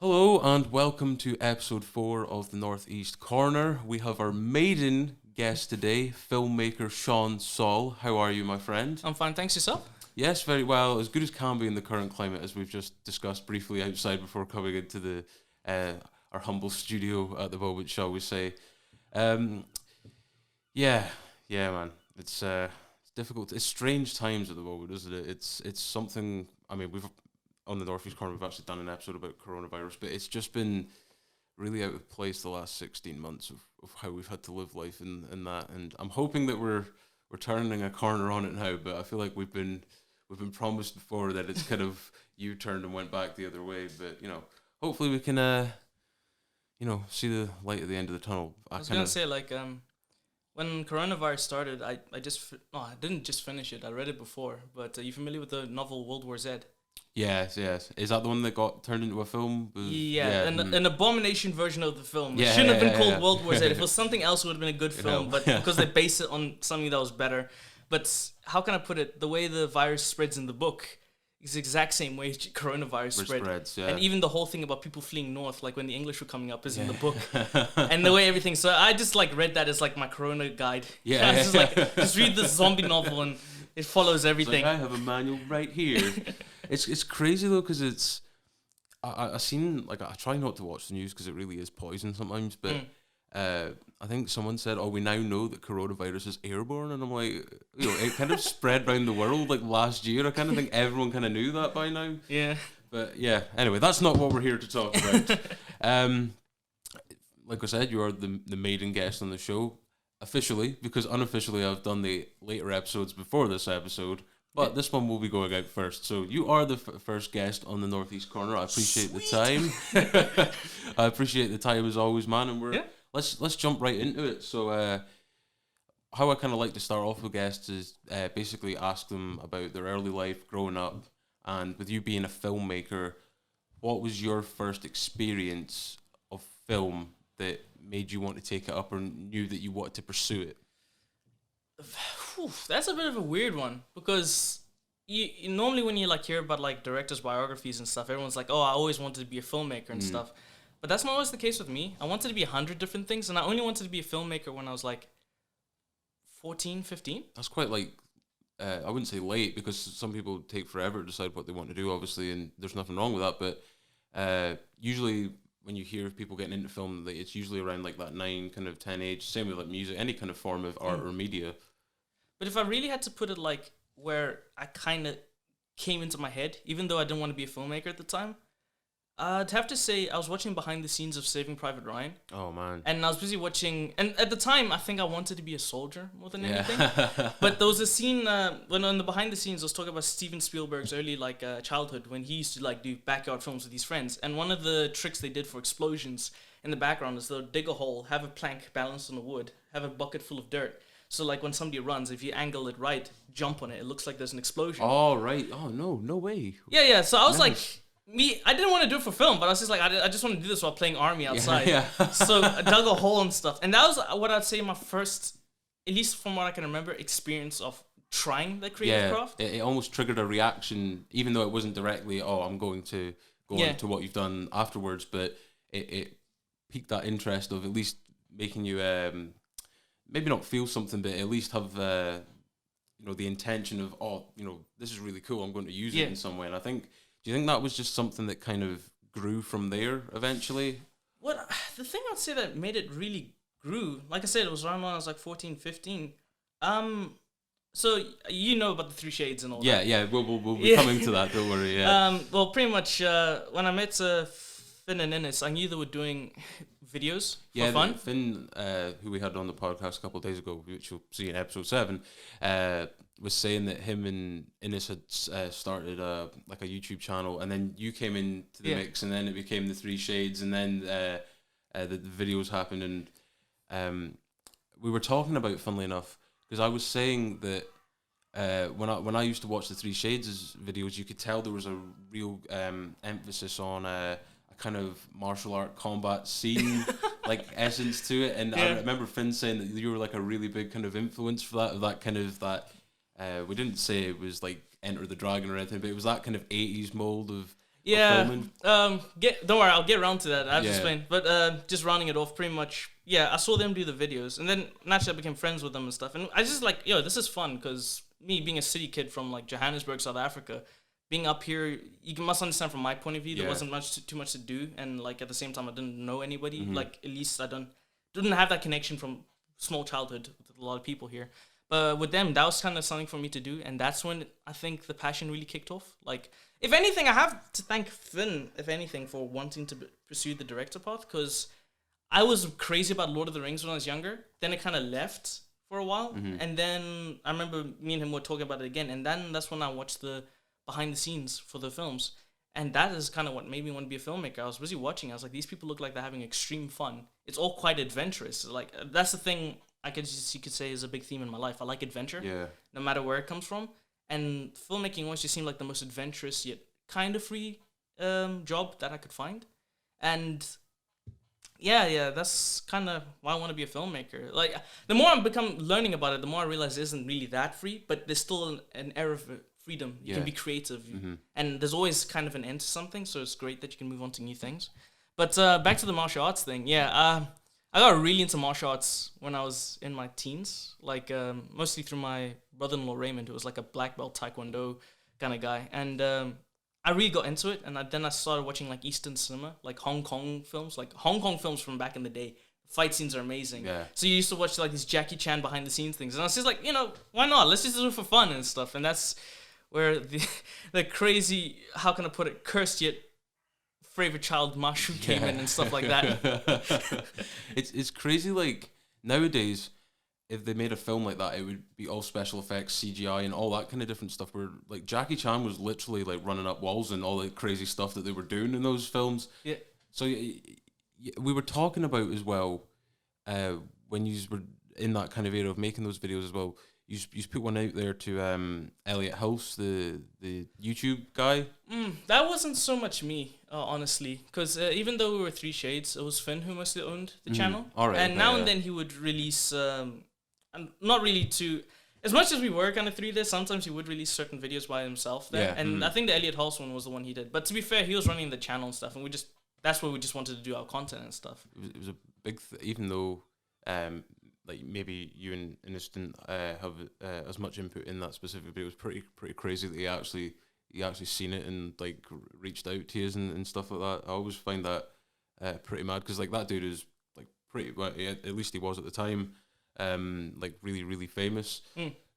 Hello and welcome to episode 4 of the Northeast Corner. We have our maiden guest today, filmmaker Saul. How are you, my friend? I'm fine, thanks. Yourself? Yes, very well. As good as can be in the current climate, as we've just discussed briefly outside before coming into the our humble studio at the moment, shall we say. Um, yeah, man. It's difficult. It's strange times at the moment, isn't it? It's something. I mean, we've on the Northeast Corner, we've actually done an episode about coronavirus, but it's just been really out of place the last 16 months of how we've had to live life in that. And I'm hoping that we're turning a corner on it now, but I feel like we've been promised before that it's kind of U-turned and went back the other way. But hopefully we can see the light at the end of the tunnel. I was gonna say when coronavirus started, I didn't just finish it. I read it before, but are you familiar with the novel World War Z? Yes. Is that the one that got turned into a film? An abomination version of the film. It shouldn't have been called World War Z. If it was something else, it would have been a good film, but because they base it on something that was better. But how can I put it? The way the virus spreads in the book is the exact same way coronavirus spreads. And even the whole thing about people fleeing north, like when the English were coming up, is in the book. And the way everything. So I just read that as my corona guide. Just read the zombie novel and it follows everything. I have a manual right here. It's crazy though, because I try not to watch the news because it really is poison sometimes, but I think someone said, we now know that coronavirus is airborne, and I'm like, it kind of spread around the world last year. I kind of think everyone kind of knew that by now. Yeah. But yeah, anyway, that's not what we're here to talk about. Like I said, you are the maiden guest on the show, officially, because unofficially I've done the later episodes before this episode. But this one will be going out first. So you are the first guest on the Northeast Corner. I appreciate the time. I appreciate the time as always, man. And let's jump right into it. So how I kind of like to start off with guests is basically ask them about their early life growing up. And with you being a filmmaker, what was your first experience of film that made you want to take it up or knew that you wanted to pursue it? That's a bit of a weird one, because you normally when you hear about directors' biographies and stuff, everyone's like, I always wanted to be a filmmaker and stuff. But that's not always the case with me. I wanted to be 100 different things, and I only wanted to be a filmmaker when I was 14, 15. That's quite I wouldn't say late, because some people take forever to decide what they want to do, obviously, and there's nothing wrong with that. But usually when you hear people getting into film, it's usually around that 9, kind of 10 age. Same with music, any kind of form of art or media. But if I really had to put it where I kind of came into my head, even though I didn't want to be a filmmaker at the time, I'd have to say I was watching behind the scenes of Saving Private Ryan. Oh, man. And I was busy watching, and at the time, I think I wanted to be a soldier more than anything. But there was a scene, when on the behind the scenes, I was talking about Steven Spielberg's early childhood, when he used to do backyard films with his friends. And one of the tricks they did for explosions in the background is they'll dig a hole, have a plank balanced on the wood, have a bucket full of dirt. So when somebody runs, if you angle it right, jump on it, it looks like there's an explosion. Oh, right. Oh, no way. Yeah. So I was I didn't want to do it for film, but I was just I just want to do this while playing army outside. Yeah. So I dug a hole and stuff. And that was what I'd say my first, at least from what I can remember, experience of trying the creative craft. It almost triggered a reaction, even though it wasn't directly, I'm going to go into what you've done afterwards, but it piqued that interest of at least making you... maybe not feel something, but at least have the intention of this is really cool. I'm going to use it in some way. And do you think that was just something that kind of grew from there eventually? The thing I'd say that made it really grew, like I said, it was around when I was 14, 15. So you know about the 3 Shades and all that. Yeah. We'll be coming to that. Don't worry. Yeah. Well, pretty much when I met Finn and Innes, I knew they were doing videos for fun. Finn, who we had on the podcast a couple of days ago, which you'll see in episode 7, was saying that him and Innes had started a YouTube channel, and then you came into the mix, and then it became the 3 Shades, and then the videos happened, and we were talking about, funnily enough, because I was saying that when I used to watch the 3 Shades videos, you could tell there was a real emphasis on a kind of martial art combat scene essence to it, and I remember Finn saying that you were a really big kind of influence for that we didn't say it was Enter the Dragon or anything, but it was that kind of 80s mold of Yeah. filming? Don't worry, I'll get around to that. I'll Yeah. explain. But just rounding it off, pretty much. Yeah, I saw them do the videos, and then naturally I became friends with them and stuff. And I just like, yo, this is fun because me being a city kid from like Johannesburg, South Africa, being up here, must understand from my point of view, there wasn't too much to do, and like at the same time, I didn't know anybody. Like at least I didn't have that connection from small childhood with a lot of people here. But with them, that was kind of something for me to do, and that's when I think the passion really kicked off. Like, if anything, I have to thank Finn, if anything, for wanting to pursue the director path, because I was crazy about Lord of the Rings when I was younger. Then it kind of left for a while, and then I remember me and him were talking about it again, and then that's when I watched the behind the scenes for the films, and that is kind of what made me want to be a filmmaker. I was busy watching. I was like, these people look like they're having extreme fun. It's all quite adventurous. Like that's the thing you could say is a big theme in my life. I like adventure, no matter where it comes from. And filmmaking always just seemed like the most adventurous yet kind of free job that I could find. And yeah, that's kind of why I want to be a filmmaker. Like the more I'm learning about it, the more I realize it isn't really that free, but there's still an era of freedom. You can be creative, and there's always kind of an end to something. So it's great that you can move on to new things. But back to the martial arts thing, I got really into martial arts when I was in my teens, like mostly through my brother-in-law Raymond, who was like a black belt taekwondo kind of guy, and I really got into it. And then I started watching like Eastern cinema, like Hong Kong films from back in the day. Fight scenes are amazing. Yeah. So you used to watch like these Jackie Chan behind the scenes things, and I was just like, why not? Let's just do it for fun and stuff. And that's where the crazy, how can I put it, cursed yet favorite child Mashu came in and stuff like that. It's crazy. Like nowadays, if they made a film like that, it would be all special effects, CGI, and all that kind of different stuff. Where like Jackie Chan was literally like running up walls and all the crazy stuff that they were doing in those films. Yeah. So we were talking about as well when you were in that kind of era of making those videos as well. You put one out there to Elliot House, the YouTube guy. That wasn't so much me, honestly, because even though we were Three Shades, it was Finn who mostly owned the channel. All right, and now and then he would release, and not really to, as much as we were kind of through this, sometimes he would release certain videos by himself there. Yeah. And I think the Elliot House one was the one he did. But to be fair, he was running the channel and stuff, and that's where we just wanted to do our content and stuff. It was a big, even though like maybe you and Ines didn't have as much input in that specific, but it was pretty crazy that he actually seen it and like reached out to us and stuff like that. I always find that pretty mad, because like that dude is like pretty, well, at least he was at the time, like really famous.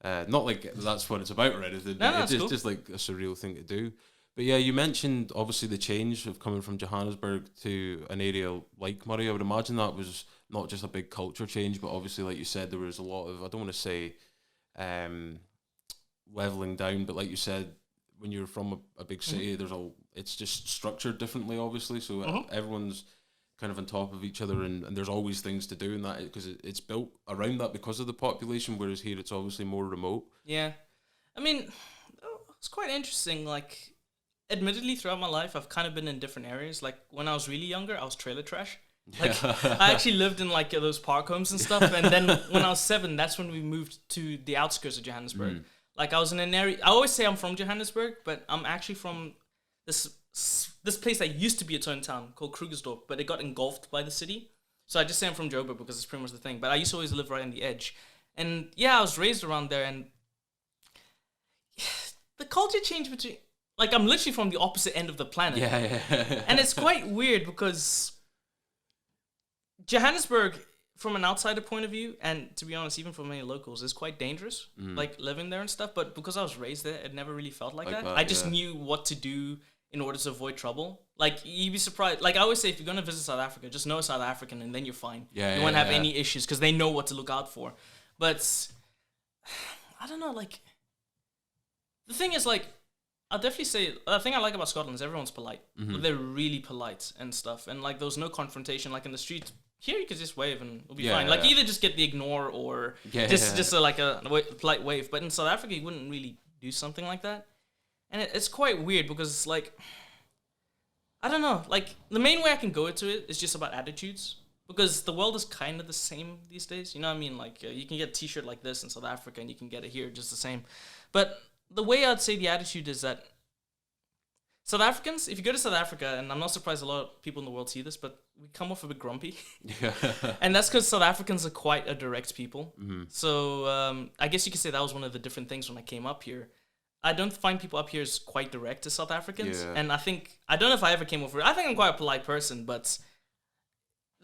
Not like that's what it's about or anything. No, it's cool. Just like a surreal thing to do. But yeah, you mentioned obviously the change of coming from Johannesburg to an area like Murray. I would imagine that was not just a big culture change, but obviously, like you said, there was a lot of, I don't want to say leveling down, but like you said, when you're from a big city, it's just structured differently, obviously. So everyone's kind of on top of each other, and there's always things to do in that, because it's built around that because of the population, whereas here it's obviously more remote. Yeah. I mean, it's quite interesting. Like, admittedly, throughout my life, I've kind of been in different areas. Like, when I was really younger, I was trailer trash. Like, I actually lived in like those park homes and stuff. And then when I was 7, that's when we moved to the outskirts of Johannesburg. Like, I was in an area, I always say I'm from Johannesburg, but I'm actually from this place that used to be its own town called Krugersdorp, but it got engulfed by the city. So I just say I'm from Joburg because it's pretty much the thing. But I used to always live right on the edge. And yeah, I was raised around there, and the culture changed between, like, I'm literally from the opposite end of the planet. Yeah. And it's quite weird because Johannesburg, from an outsider point of view, and to be honest, even for many locals, is quite dangerous, like living there and stuff. But because I was raised there, it never really felt like that. I just knew what to do in order to avoid trouble. Like, you'd be surprised. Like, I always say, if you're going to visit South Africa, just know a South African and then you're fine. You won't have any issues because they know what to look out for. But I don't know, like, the thing is, like, I'll definitely say, the thing I like about Scotland is everyone's polite. They're really polite and stuff. And, like, there was no confrontation. Like, in the street, here you could just wave and it'll be fine. Like, either just get the ignore or just a polite wave. But in South Africa, you wouldn't really do something like that. And it's quite weird because it's like, I don't know. Like, the main way I can go into it is just about attitudes. Because the world is kind of the same these days. You know what I mean? Like, you can get a t-shirt like this in South Africa and you can get it here just the same. But the way I'd say the attitude is that South Africans, if you go to South Africa, and I'm not surprised a lot of people in the world see this, but we come off a bit grumpy. Yeah. And that's because South Africans are quite a direct people. Mm-hmm. So I guess you could say that was one of the different things when I came up here. I don't find people up here as quite direct as South Africans. Yeah. And I don't know if I ever came off, I think I'm quite a polite person, but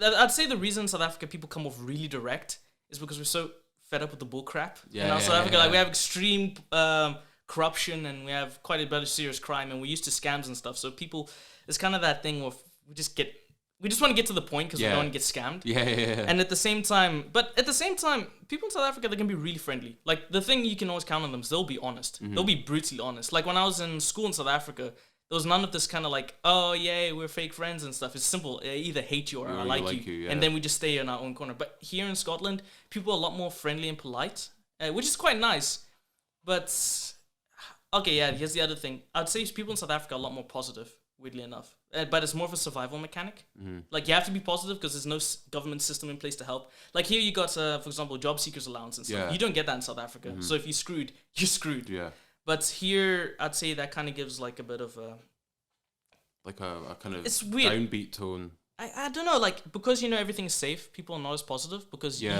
I'd say the reason South Africa people come off really direct is because we're so fed up with the bull crap. Yeah, South Africa, like we have extreme corruption and we have quite a bit of serious crime and we're used to scams and stuff. So people, it's kind of that thing of we just want to get to the point because we don't want to get scammed. Yeah. And at the same time, people in South Africa, they can be really friendly. Like, the thing you can always count on them is they'll be honest. Mm-hmm. They'll be brutally honest. Like, when I was in school in South Africa, there was none of this kind of like, oh, yeah, we're fake friends and stuff. It's simple. I either hate you or I like you. Yeah. And then we just stay in our own corner. But here in Scotland, people are a lot more friendly and polite, which is quite nice. But, okay, yeah, here's the other thing. I'd say people in South Africa are a lot more positive, weirdly enough. But it's more of a survival mechanic. Mm-hmm. Like, you have to be positive because there's no government system in place to help. Like, here you got, for example, job seekers allowance and stuff. Yeah. You don't get that in South Africa. Mm-hmm. So if you're screwed. Yeah. But here, I'd say that kind of gives, like, a bit of a... Like a kind of it's weird. Downbeat tone. I don't know, like, because everything is safe, people are not as positive because you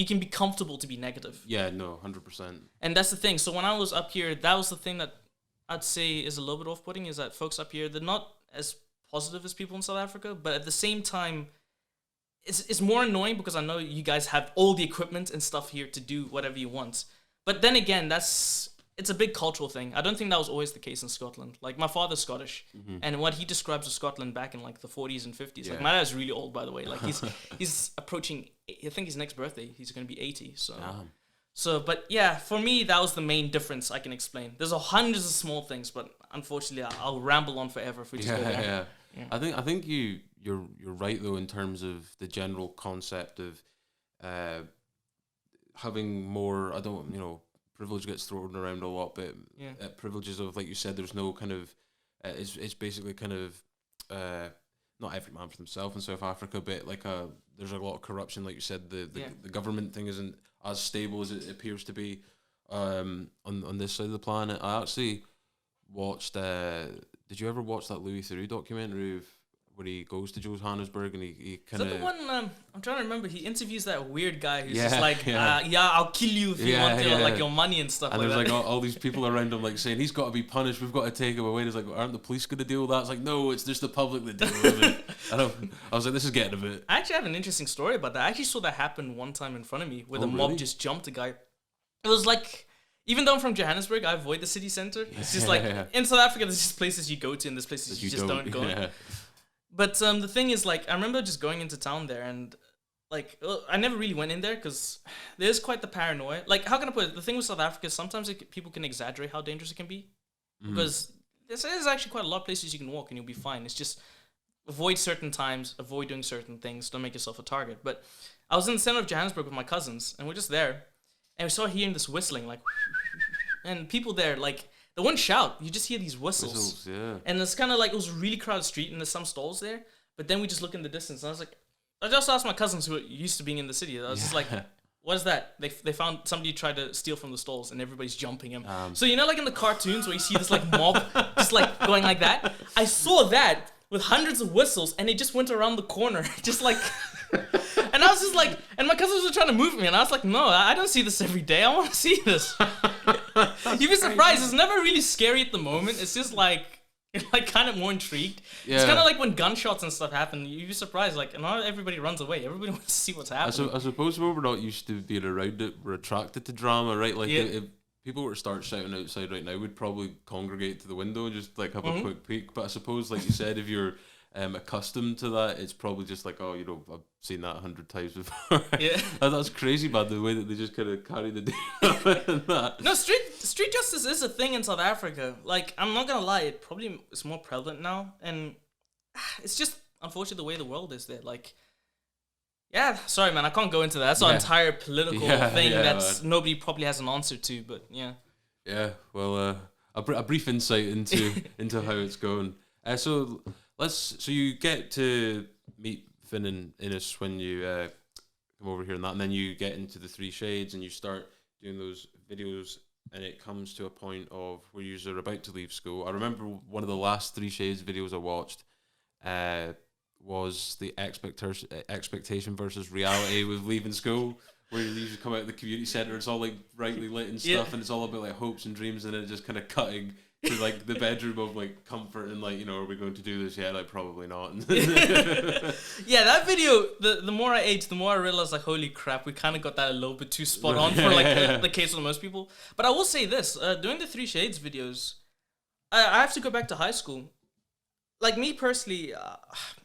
can be comfortable to be negative. Yeah, no, 100%. And that's the thing. So when I was up here, that was the thing that I'd say is a little bit off-putting, is that folks up here, they're not as positive as people in South Africa, but at the same time, it's more annoying because I know you guys have all the equipment and stuff here to do whatever you want. But then again, it's a big cultural thing. I don't think that was always the case in Scotland. Like, my father's Scottish, mm-hmm. and what he describes as Scotland back in, like, the 40s and 50s. Yeah. Like, my dad's really old, by the way. Like, he's approaching, I think his next birthday, he's going to be 80, so... Damn. So, but yeah, for me, that was the main difference I can explain. There's hundreds of small things, but unfortunately, I'll ramble on forever if we just go there. Yeah. I think you're right, though, in terms of the general concept of having more, privilege gets thrown around a lot, but privileges of, like you said, there's no kind of, it's basically kind of, not every man for themselves in South Africa, but like there's a lot of corruption, like you said, the government thing isn't as stable as it appears to be on this side of the planet. I actually watched, did you ever watch that Louis Theroux documentary where he goes to Johannesburg and he kind of... Is that the one, I'm trying to remember, he interviews that weird guy who's just like, I'll kill you if you want to, like your money and stuff and like that. And there's like all these people around him like saying, he's got to be punished, we've got to take him away. And it's like, aren't the police going to deal with that? It's like, no, it's just the public that deal with it. I was like, this is getting a bit... I actually have an interesting story about that. I actually saw that happen one time in front of me where the mob just jumped a guy. It was like... Even though I'm from Johannesburg, I avoid the city center. It's just like, in South Africa, there's just places you go to and there's places you just don't go. Yeah. But the thing is, like, I remember just going into town there and, like, I never really went in there because there's quite the paranoia. Like, how can I put it? The thing with South Africa is sometimes people can exaggerate how dangerous it can be. Mm-hmm. Because there's actually quite a lot of places you can walk and you'll be fine. It's just avoid certain times, avoid doing certain things, don't make yourself a target. But I was in the center of Johannesburg with my cousins and we're just there. And we started hearing this whistling, like, and people there, like, they wouldn't shout. You just hear these whistles. Yeah. And it's kind of like, it was a really crowded street and there's some stalls there. But then we just look in the distance and I was like, I just asked my cousins who are used to being in the city. I was just like, what is that? They found somebody tried to steal from the stalls and everybody's jumping him. So, like in the cartoons where you see this like mob just like going like that? I saw that with hundreds of whistles and it just went around the corner. Just like... And I was just like, and my cousins were trying to move me, and I was like, no, I don't see this every day. I want to see this. You'd be surprised. It's never really scary at the moment. It's just like, you're like kind of more intrigued. Yeah. It's kind of like when gunshots and stuff happen. You'd be surprised. Like, not everybody runs away. Everybody wants to see what's happening. I suppose we're not used to being around it. We're attracted to drama, right? Like, if people were to start shouting outside right now, we'd probably congregate to the window and just like have a quick peek. But I suppose, like you said, if you're accustomed to that, it's probably just like, oh, I've seen that 100 times before. Yeah. That's crazy, man, the way that they just kind of carry the day and that. No, street justice is a thing in South Africa. Like, I'm not gonna lie, it's more prevalent now, and it's just unfortunately the way the world is there. Like, yeah, sorry, man, I can't go into that. That's an entire political thing that nobody probably has an answer to, but yeah. Yeah, well, a brief insight into how it's going. So you get to meet Finn and Innes when you come over here and then you get into the Three Shades and you start doing those videos and it comes to a point of where you're about to leave school. I remember one of the last Three Shades videos I watched was the expectation versus reality with leaving school, where you usually come out of the community centre, it's all like brightly lit and stuff, and it's all about like hopes and dreams, and it just kind of cutting to like the bedroom of like comfort and like, you know, are we going to do this yet? Like, probably not. Yeah, that video, the more I aged, the more I realized like, holy crap, we kind of got that a little bit too spot on for like the case of most people. But I will say this, doing the Three Shades videos, I have to go back to high school. Like me personally,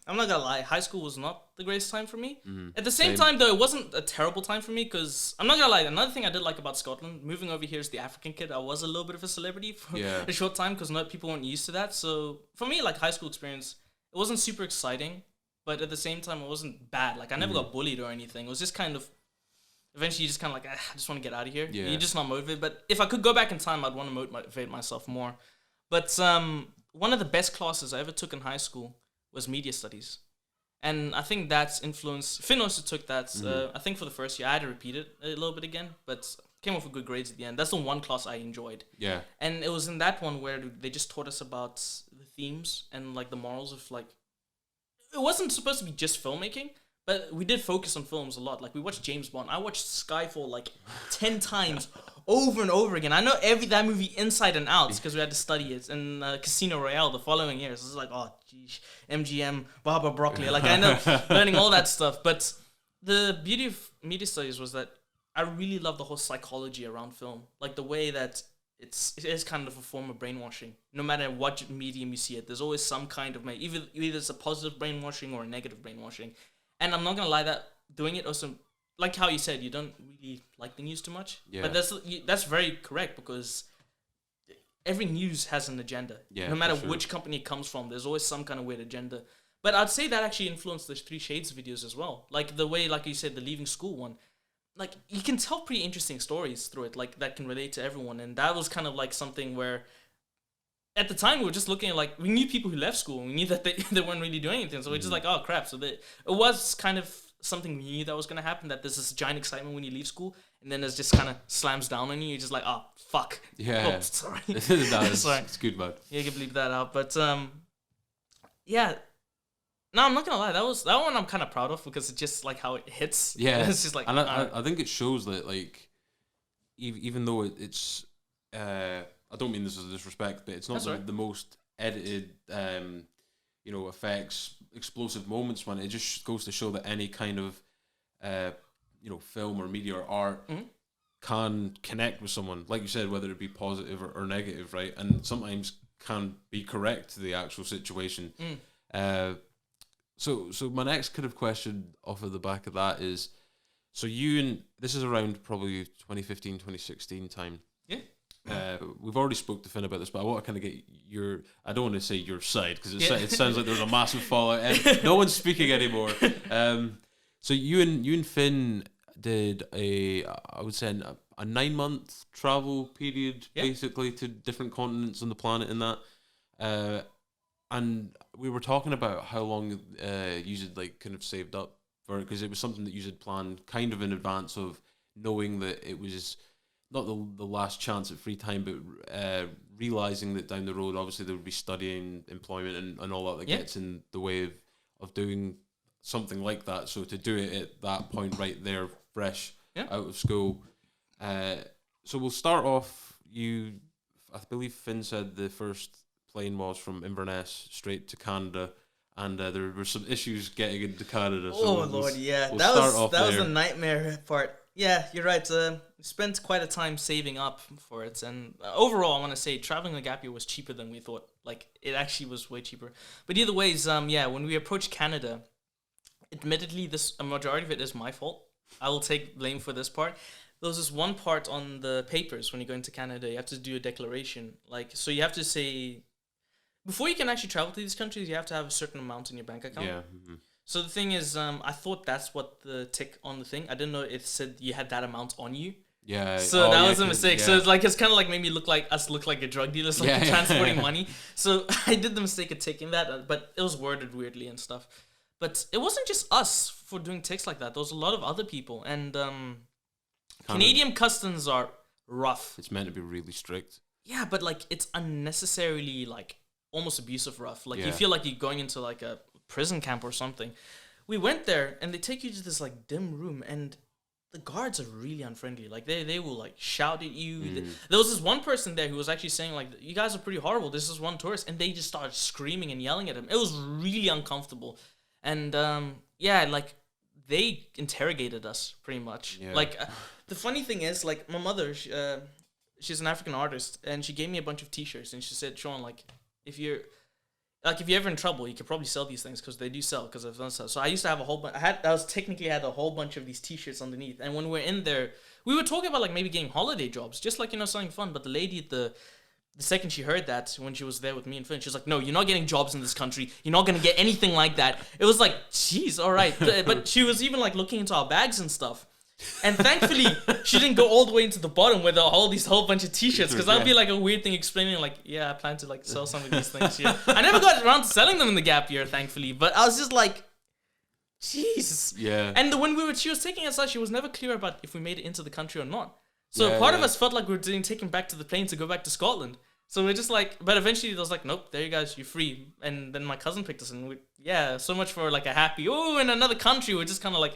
I'm not gonna lie, high school was not the greatest time for me. Mm-hmm. At the same time, though, it wasn't a terrible time for me, because I'm not gonna lie, another thing I did like about Scotland, moving over here as the African kid, I was a little bit of a celebrity for a short time, because not people weren't used to that. So for me, like high school experience, it wasn't super exciting, but at the same time, it wasn't bad. Like I never got bullied or anything. It was just kind of, eventually you just kind of like, I just want to get out of here. Yeah. You're just not motivated. But if I could go back in time, I'd want to motivate myself more. But one of the best classes I ever took in high school was media studies. And I think that's influenced. Finn also took that. I think for the first year, I had to repeat it a little bit again, but came off with good grades at the end. That's the one class I enjoyed. Yeah. And it was in that one where they just taught us about the themes and like the morals of like, it wasn't supposed to be just filmmaking, but we did focus on films a lot. Like we watched James Bond. I watched Skyfall like 10 times over and over again. I know that movie inside and out because we had to study it. And Casino Royale the following years. It's like, oh, geez, MGM, Barbara Broccoli. Like I know learning all that stuff. But the beauty of media studies was that I really love the whole psychology around film. Like the way that it is kind of a form of brainwashing. No matter what medium you see it, there's always some kind of either it's a positive brainwashing or a negative brainwashing. And I'm not gonna lie, that doing it also, like how you said, you don't really like the news too much. Yeah. But that's very correct, because every news has an agenda. Yeah, no matter which company it comes from, there's always some kind of weird agenda. But I'd say that actually influenced the Three Shades videos as well. Like the way, like you said, the leaving school one. Like you can tell pretty interesting stories through it, like that can relate to everyone. And that was kind of like something where, at the time, we were just looking at, like, we knew people who left school, and we knew that they weren't really doing anything. So we're just like, oh, crap. So it was kind of something we knew that was going to happen, that there's this giant excitement when you leave school, and then it just kind of slams down on you. You're just like, oh, fuck. Yeah. Oh, sorry. Sorry. It's good, man. Yeah, you can bleep that out. But, yeah. No, I'm not going to lie. That one I'm kind of proud of, because it's just, like, how it hits. Yeah. It's just like... And I think it shows that, like, even though it's... I don't mean this as a disrespect, but it's not the most edited, effects, explosive moments. When it just goes to show that any kind of, film or media or art can connect with someone, like you said, whether it be positive or negative, right? And sometimes can be correct to the actual situation. So my next kind of question off of the back of that is, so this is around probably 2015, 2016 time. Yeah. We've already spoke to Finn about this, but I want to kind of get I don't want to say your side, because it sounds like there's a massive fallout and no one's speaking anymore. So you and Finn did I would say a 9-month travel period, basically, to different continents on the planet in that. And we were talking about how long you had like kind of saved up for it, because it was something that you had planned kind of in advance of knowing that it was not the last chance at free time, but realizing that down the road, obviously, there would be studying, employment, and all that gets in the way of doing something like that. So to do it at that point right there, fresh out of school. So we'll start off, I believe Finn said the first plane was from Inverness straight to Canada, and there were some issues getting into Canada. So Lord, yeah. That was a nightmare part. Yeah, you're right. Spent quite a time saving up for it, and overall, I want to say traveling the gap year was cheaper than we thought. Like, it actually was way cheaper. But either ways, when we approached Canada, admittedly, a majority of it is my fault. I will take blame for this part. There was this one part on the papers when you go into Canada. You have to do a declaration. Like, so you have to say, before you can actually travel to these countries, you have to have a certain amount in your bank account. Yeah. Mm-hmm. So the thing is, I thought that's what the tick on the thing. I didn't know it said you had that amount on you. Yeah. So that was a mistake. Yeah. So it's kind of like made me look like a drug dealer, so like transporting money. So I did the mistake of taking that, but it was worded weirdly and stuff. But it wasn't just us for doing ticks like that. There was a lot of other people, and Canadian customs are rough. It's meant to be really strict. Yeah, but like it's unnecessarily like almost abusive rough. Like you feel like you're going into like a prison camp or something. We went there and they take you to this like dim room and the guards are really unfriendly. Like they will like shout at you. There was this one person there who was actually saying like, you guys are pretty horrible. This is one tourist, and they just started screaming and yelling at him. It was really uncomfortable. And like they interrogated us pretty much. Yeah. Like the funny thing is, like my mother, she's an African artist, and she gave me a bunch of T-shirts, and she said, Sean, like if you're ever in trouble, you could probably sell these things because they do sell. Because I've done so. So I used to have a whole bunch. I had a whole bunch of these T-shirts underneath. And when we were in there, we were talking about like maybe getting holiday jobs, just like something fun. But the lady the second she heard that, when she was there with me and Finn, she was like, "No, you're not getting jobs in this country. You're not gonna get anything like that." It was like, "Jeez, all right." But she was even like looking into our bags and stuff. And thankfully, she didn't go all the way into the bottom with whole bunch of T-shirts, because that would be like a weird thing explaining like, yeah, I plan to like sell some of these things here. I never got around to selling them in the gap year, thankfully, but I was just like, jeez. Yeah. And she was taking us out, she was never clear about if we made it into the country or not. So part of us felt like we were being taken back to the plane to go back to Scotland. So we're just like, but eventually it was like, nope, there you guys, you're free. And then my cousin picked us, and so much for like a happy, in another country. We're just kind of like,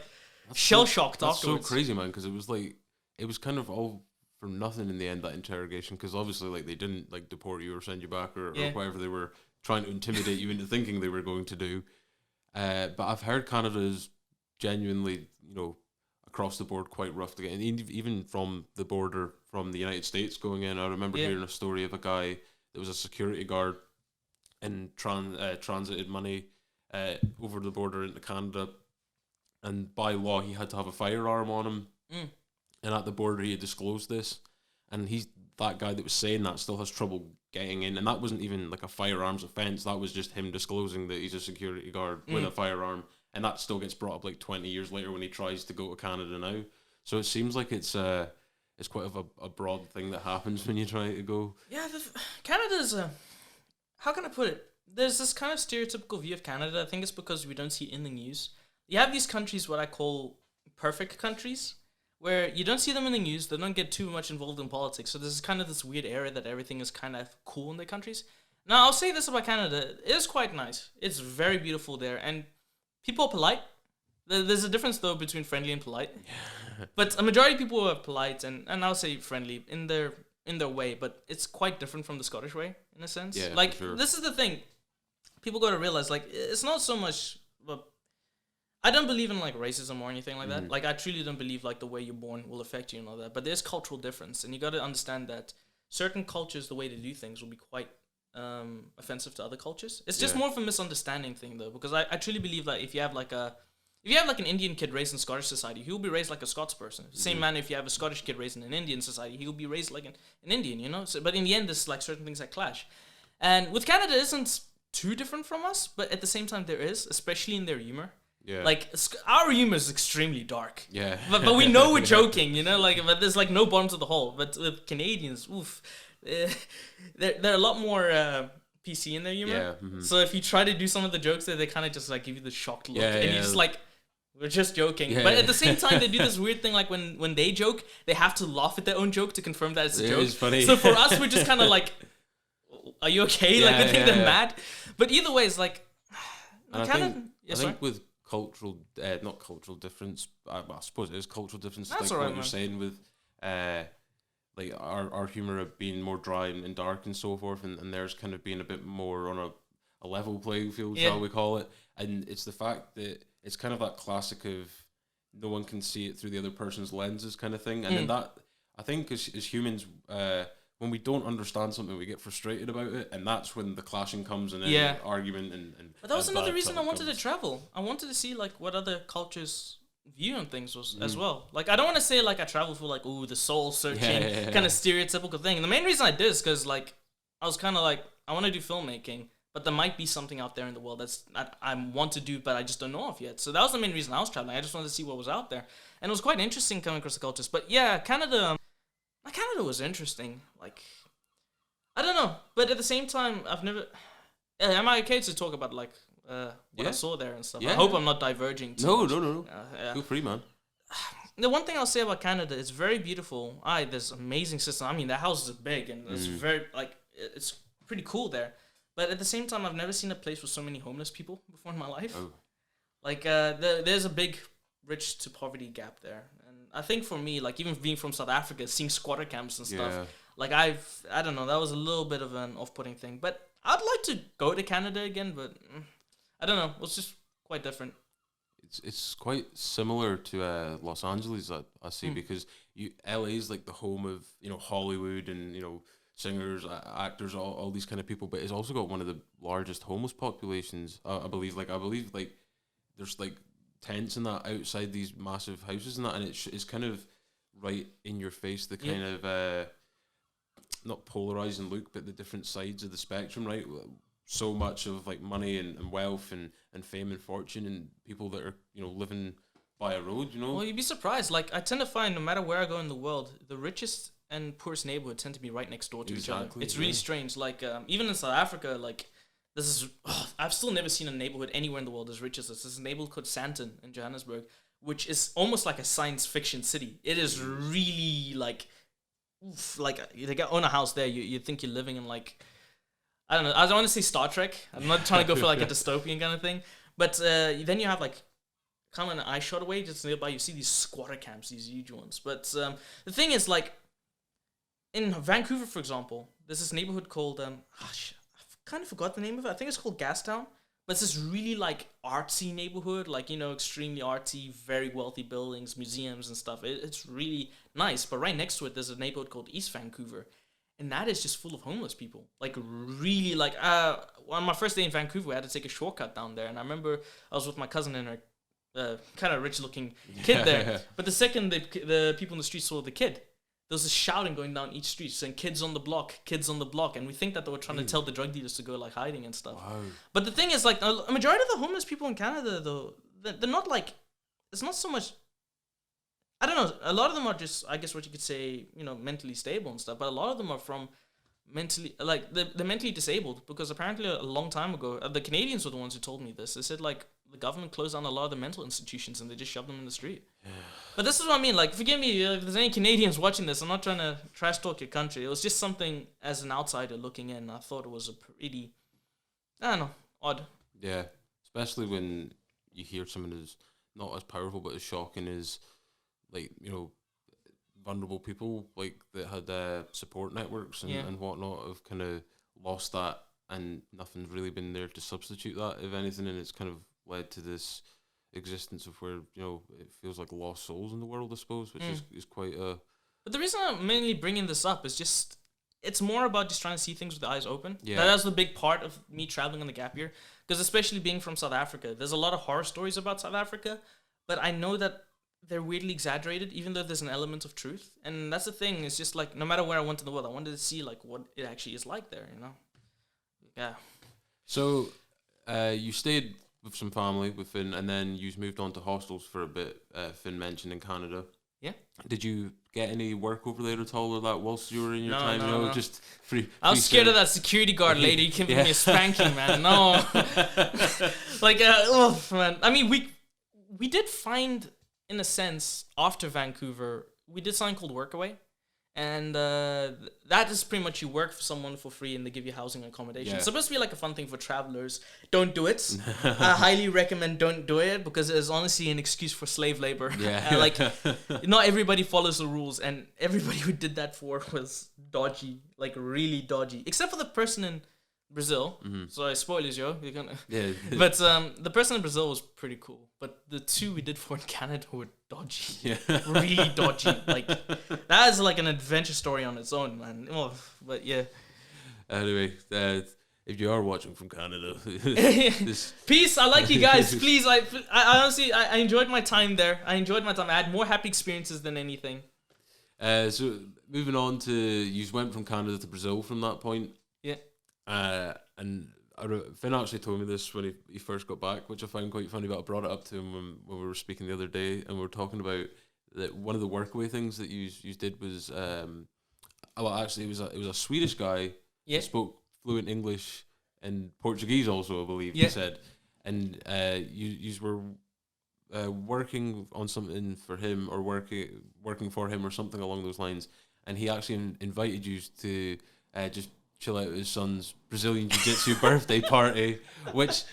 shell-shocked afterwards. That's so crazy, man, because it was kind of all for nothing in the end, that interrogation, because obviously like they didn't like deport you or send you back or whatever they were trying to intimidate you into thinking they were going to do. But I've heard Canada is genuinely, across the board quite rough to get in, even from the border from the United States going in. I remember hearing a story of a guy that was a security guard and transited money over the border into Canada. And by law, he had to have a firearm on him. And at the border, he had disclosed this. And that guy that was saying that still has trouble getting in. And that wasn't even like a firearms offence. That was just him disclosing that he's a security guard with a firearm. And that still gets brought up like 20 years later when he tries to go to Canada now. So it seems like it's quite of a broad thing that happens when you try to go. Yeah, Canada's how can I put it? There's this kind of stereotypical view of Canada. I think it's because we don't see it in the news. You have these countries, what I call perfect countries, where you don't see them in the news, they don't get too much involved in politics. So there's kind of this weird area that everything is kind of cool in their countries. Now, I'll say this about Canada. It is quite nice. It's very beautiful there. And people are polite. There's a difference, though, between friendly and polite. But a majority of people are polite, and I'll say friendly in their way. But it's quite different from the Scottish way, in a sense. Yeah, like, sure. This is the thing. People got to realize, like, it's not so much... I don't believe in like racism or anything like that. Like I truly don't believe like the way you're born will affect you and all that. But there's cultural difference, and you got to understand that certain cultures, the way they do things, will be quite offensive to other cultures. It's just more of a misunderstanding thing though, because I truly believe that if you have like an Indian kid raised in Scottish society, he will be raised like a Scots person. Same manner, if you have a Scottish kid raised in an Indian society, he will be raised like an Indian. So, but in the end, there's like certain things that clash. And with Canada, it isn't too different from us, but at the same time, there is, especially in their humor. Yeah. Like, our humor is extremely dark. Yeah. But we know we're joking, but there's like no bottom to the hole. But with Canadians, they're a lot more PC in their humor. Yeah. Mm-hmm. So if you try to do some of the jokes there, they kind of just like give you the shocked look. And you're just like, we're just joking. Yeah, but at the same time, they do this weird thing, like when they joke, they have to laugh at their own joke to confirm that it's a joke. It's funny. So for us, we're just kind of like, are you okay? Yeah, like, we think they're mad. But either way, it's like, I think with not cultural difference, I suppose it is cultural difference. That's like right, what you're saying with like our humor being more dry and dark and so forth, and theirs kind of being a bit more on a level playing field, shall we call it. And it's the fact that it's kind of that classic of no one can see it through the other person's lenses kind of thing. And then that, I think as humans, when we don't understand something, we get frustrated about it, and that's when the clashing comes and then argument and. But that was another reason I wanted to travel. I wanted to see like what other cultures' view on things was as well. Like I don't want to say like I traveled for like the soul searching kind of stereotypical thing. And the main reason I did is because like I was kind of like I want to do filmmaking, but there might be something out there in the world that I want to do, but I just don't know of yet. So that was the main reason I was traveling. I just wanted to see what was out there, and it was quite interesting coming across the cultures. But yeah, Canada was interesting. Like, I don't know, but at the same time, I've never. Am I okay to talk about like what I saw there and stuff? I hope I'm not diverging too much. No. Feel free, man. the one thing I'll say about Canada, it's very beautiful. There's amazing system. I mean, the houses are big and it's very it's pretty cool there. But at the same time, I've never seen a place with so many homeless people before in my life. Oh. Like there's a big rich to poverty gap there, and I think for me, like even being from South Africa, seeing squatter camps and stuff, like I don't know, that was a little bit of an off-putting thing. But I'd like to go to Canada again, but I don't know, it was just quite different. It's quite similar to Los Angeles, I see, because LA is like the home of Hollywood and singers, actors, all these kind of people, but it's also got one of the largest homeless populations. I believe there's like tents and that outside these massive houses and that, and it's kind of right in your face, the kind of not polarizing look, but the different sides of the spectrum, right? So much of like money and wealth and fame and fortune and people that are living by a road. Well, you'd be surprised. Like I tend to find no matter where I go in the world, the richest and poorest neighborhood tend to be right next door to each other. It's really strange. Like even in South Africa, like I've still never seen a neighborhood anywhere in the world as rich as this. There's a neighborhood called Sandton in Johannesburg, which is almost like a science fiction city. It is really like they own a house there. You think you're living in like, I don't know. I don't want to say Star Trek. I'm not trying to go for like a dystopian kind of thing. But then you have like kind of an eye shot away, just nearby, you see these squatter camps, these huge ones. But the thing is, like, in Vancouver, for example, there's this neighborhood called, I kind of forgot the name of it. I think it's called Gastown. But it's this really, like, artsy neighborhood, like, extremely artsy, very wealthy buildings, museums and stuff. It's really nice. But right next to it, there's a neighborhood called East Vancouver. And that is just full of homeless people. Like, really, like, on my first day in Vancouver, I had to take a shortcut down there. And I remember I was with my cousin and her kind of rich-looking kid there. But the second the people in the street saw the kid, there was a shouting going down each street saying, kids on the block. And we think that they were trying to tell the drug dealers to go, like, hiding and stuff. Wow. But the thing is, like, a majority of the homeless people in Canada, though, they're not, like, it's not so much, I don't know, a lot of them are just, I guess what you could say, mentally stable and stuff, but a lot of them are from mentally, like, they're mentally disabled, because apparently a long time ago, the Canadians were the ones who told me this. They said, like, the government closed down a lot of the mental institutions and they just shoved them in the street. Yeah. But this is what I mean, like, forgive me if there's any Canadians watching this, I'm not trying to trash talk your country. It was just something, as an outsider looking in, I thought it was a pretty, I don't know, odd. Yeah, especially when you hear someone who's not as powerful but as shocking as, like, vulnerable people, like, that had support networks and whatnot, have kind of lost that, and nothing's really been there to substitute that, if anything, and it's kind of led to this existence of where, it feels like lost souls in the world, I suppose, which is quite a... But the reason I'm mainly bringing this up is just, it's more about just trying to see things with the eyes open. Yeah. That's the big part of me traveling on the gap year, because especially being from South Africa, there's a lot of horror stories about South Africa, but I know that they're weirdly exaggerated, even though there's an element of truth. And that's the thing, it's just like, no matter where I went in the world, I wanted to see, like, what it actually is like there, Yeah. So, you stayed with some family within, and then you moved on to hostels for a bit, Finn mentioned, in Canada. Yeah. Did you get any work over there at all, or that whilst you were in your time? No. Just free. I was scared of that security guard lady giving me a spanking, man. No. Like, man. I mean, we did find, in a sense, after Vancouver, we did something called Workaway. And that is pretty much you work for someone for free and they give you housing and accommodation. Yeah. It's supposed to be like a fun thing for travelers. Don't do it. I highly recommend don't do it, because it's honestly an excuse for slave labor. Yeah. Like, not everybody follows the rules, and everybody who did that for was dodgy, like really dodgy. Except for the person in Brazil. Mm-hmm. Sorry, spoilers, yo. You're gonna. Yeah. But the person in Brazil was pretty cool. But the two we did for in Canada were dodgy. Yeah. Really dodgy. Like, that is like an adventure story on its own, man. Oh, but yeah. Anyway, if you are watching from Canada, peace. I like you guys. Please, I honestly, I enjoyed my time there. I had more happy experiences than anything. So moving on to, you went from Canada to Brazil from that point. Yeah. And Finn actually told me this when he first got back, which I found quite funny, but I brought it up to him when we were speaking the other day, and we were talking about that one of the workaway things that you did was, actually it was a Swedish guy who spoke fluent English and Portuguese also, I believe, he said, and you were working on something for him or working for him or something along those lines, and he actually invited you to just chill out at his son's Brazilian Jiu-Jitsu birthday party, which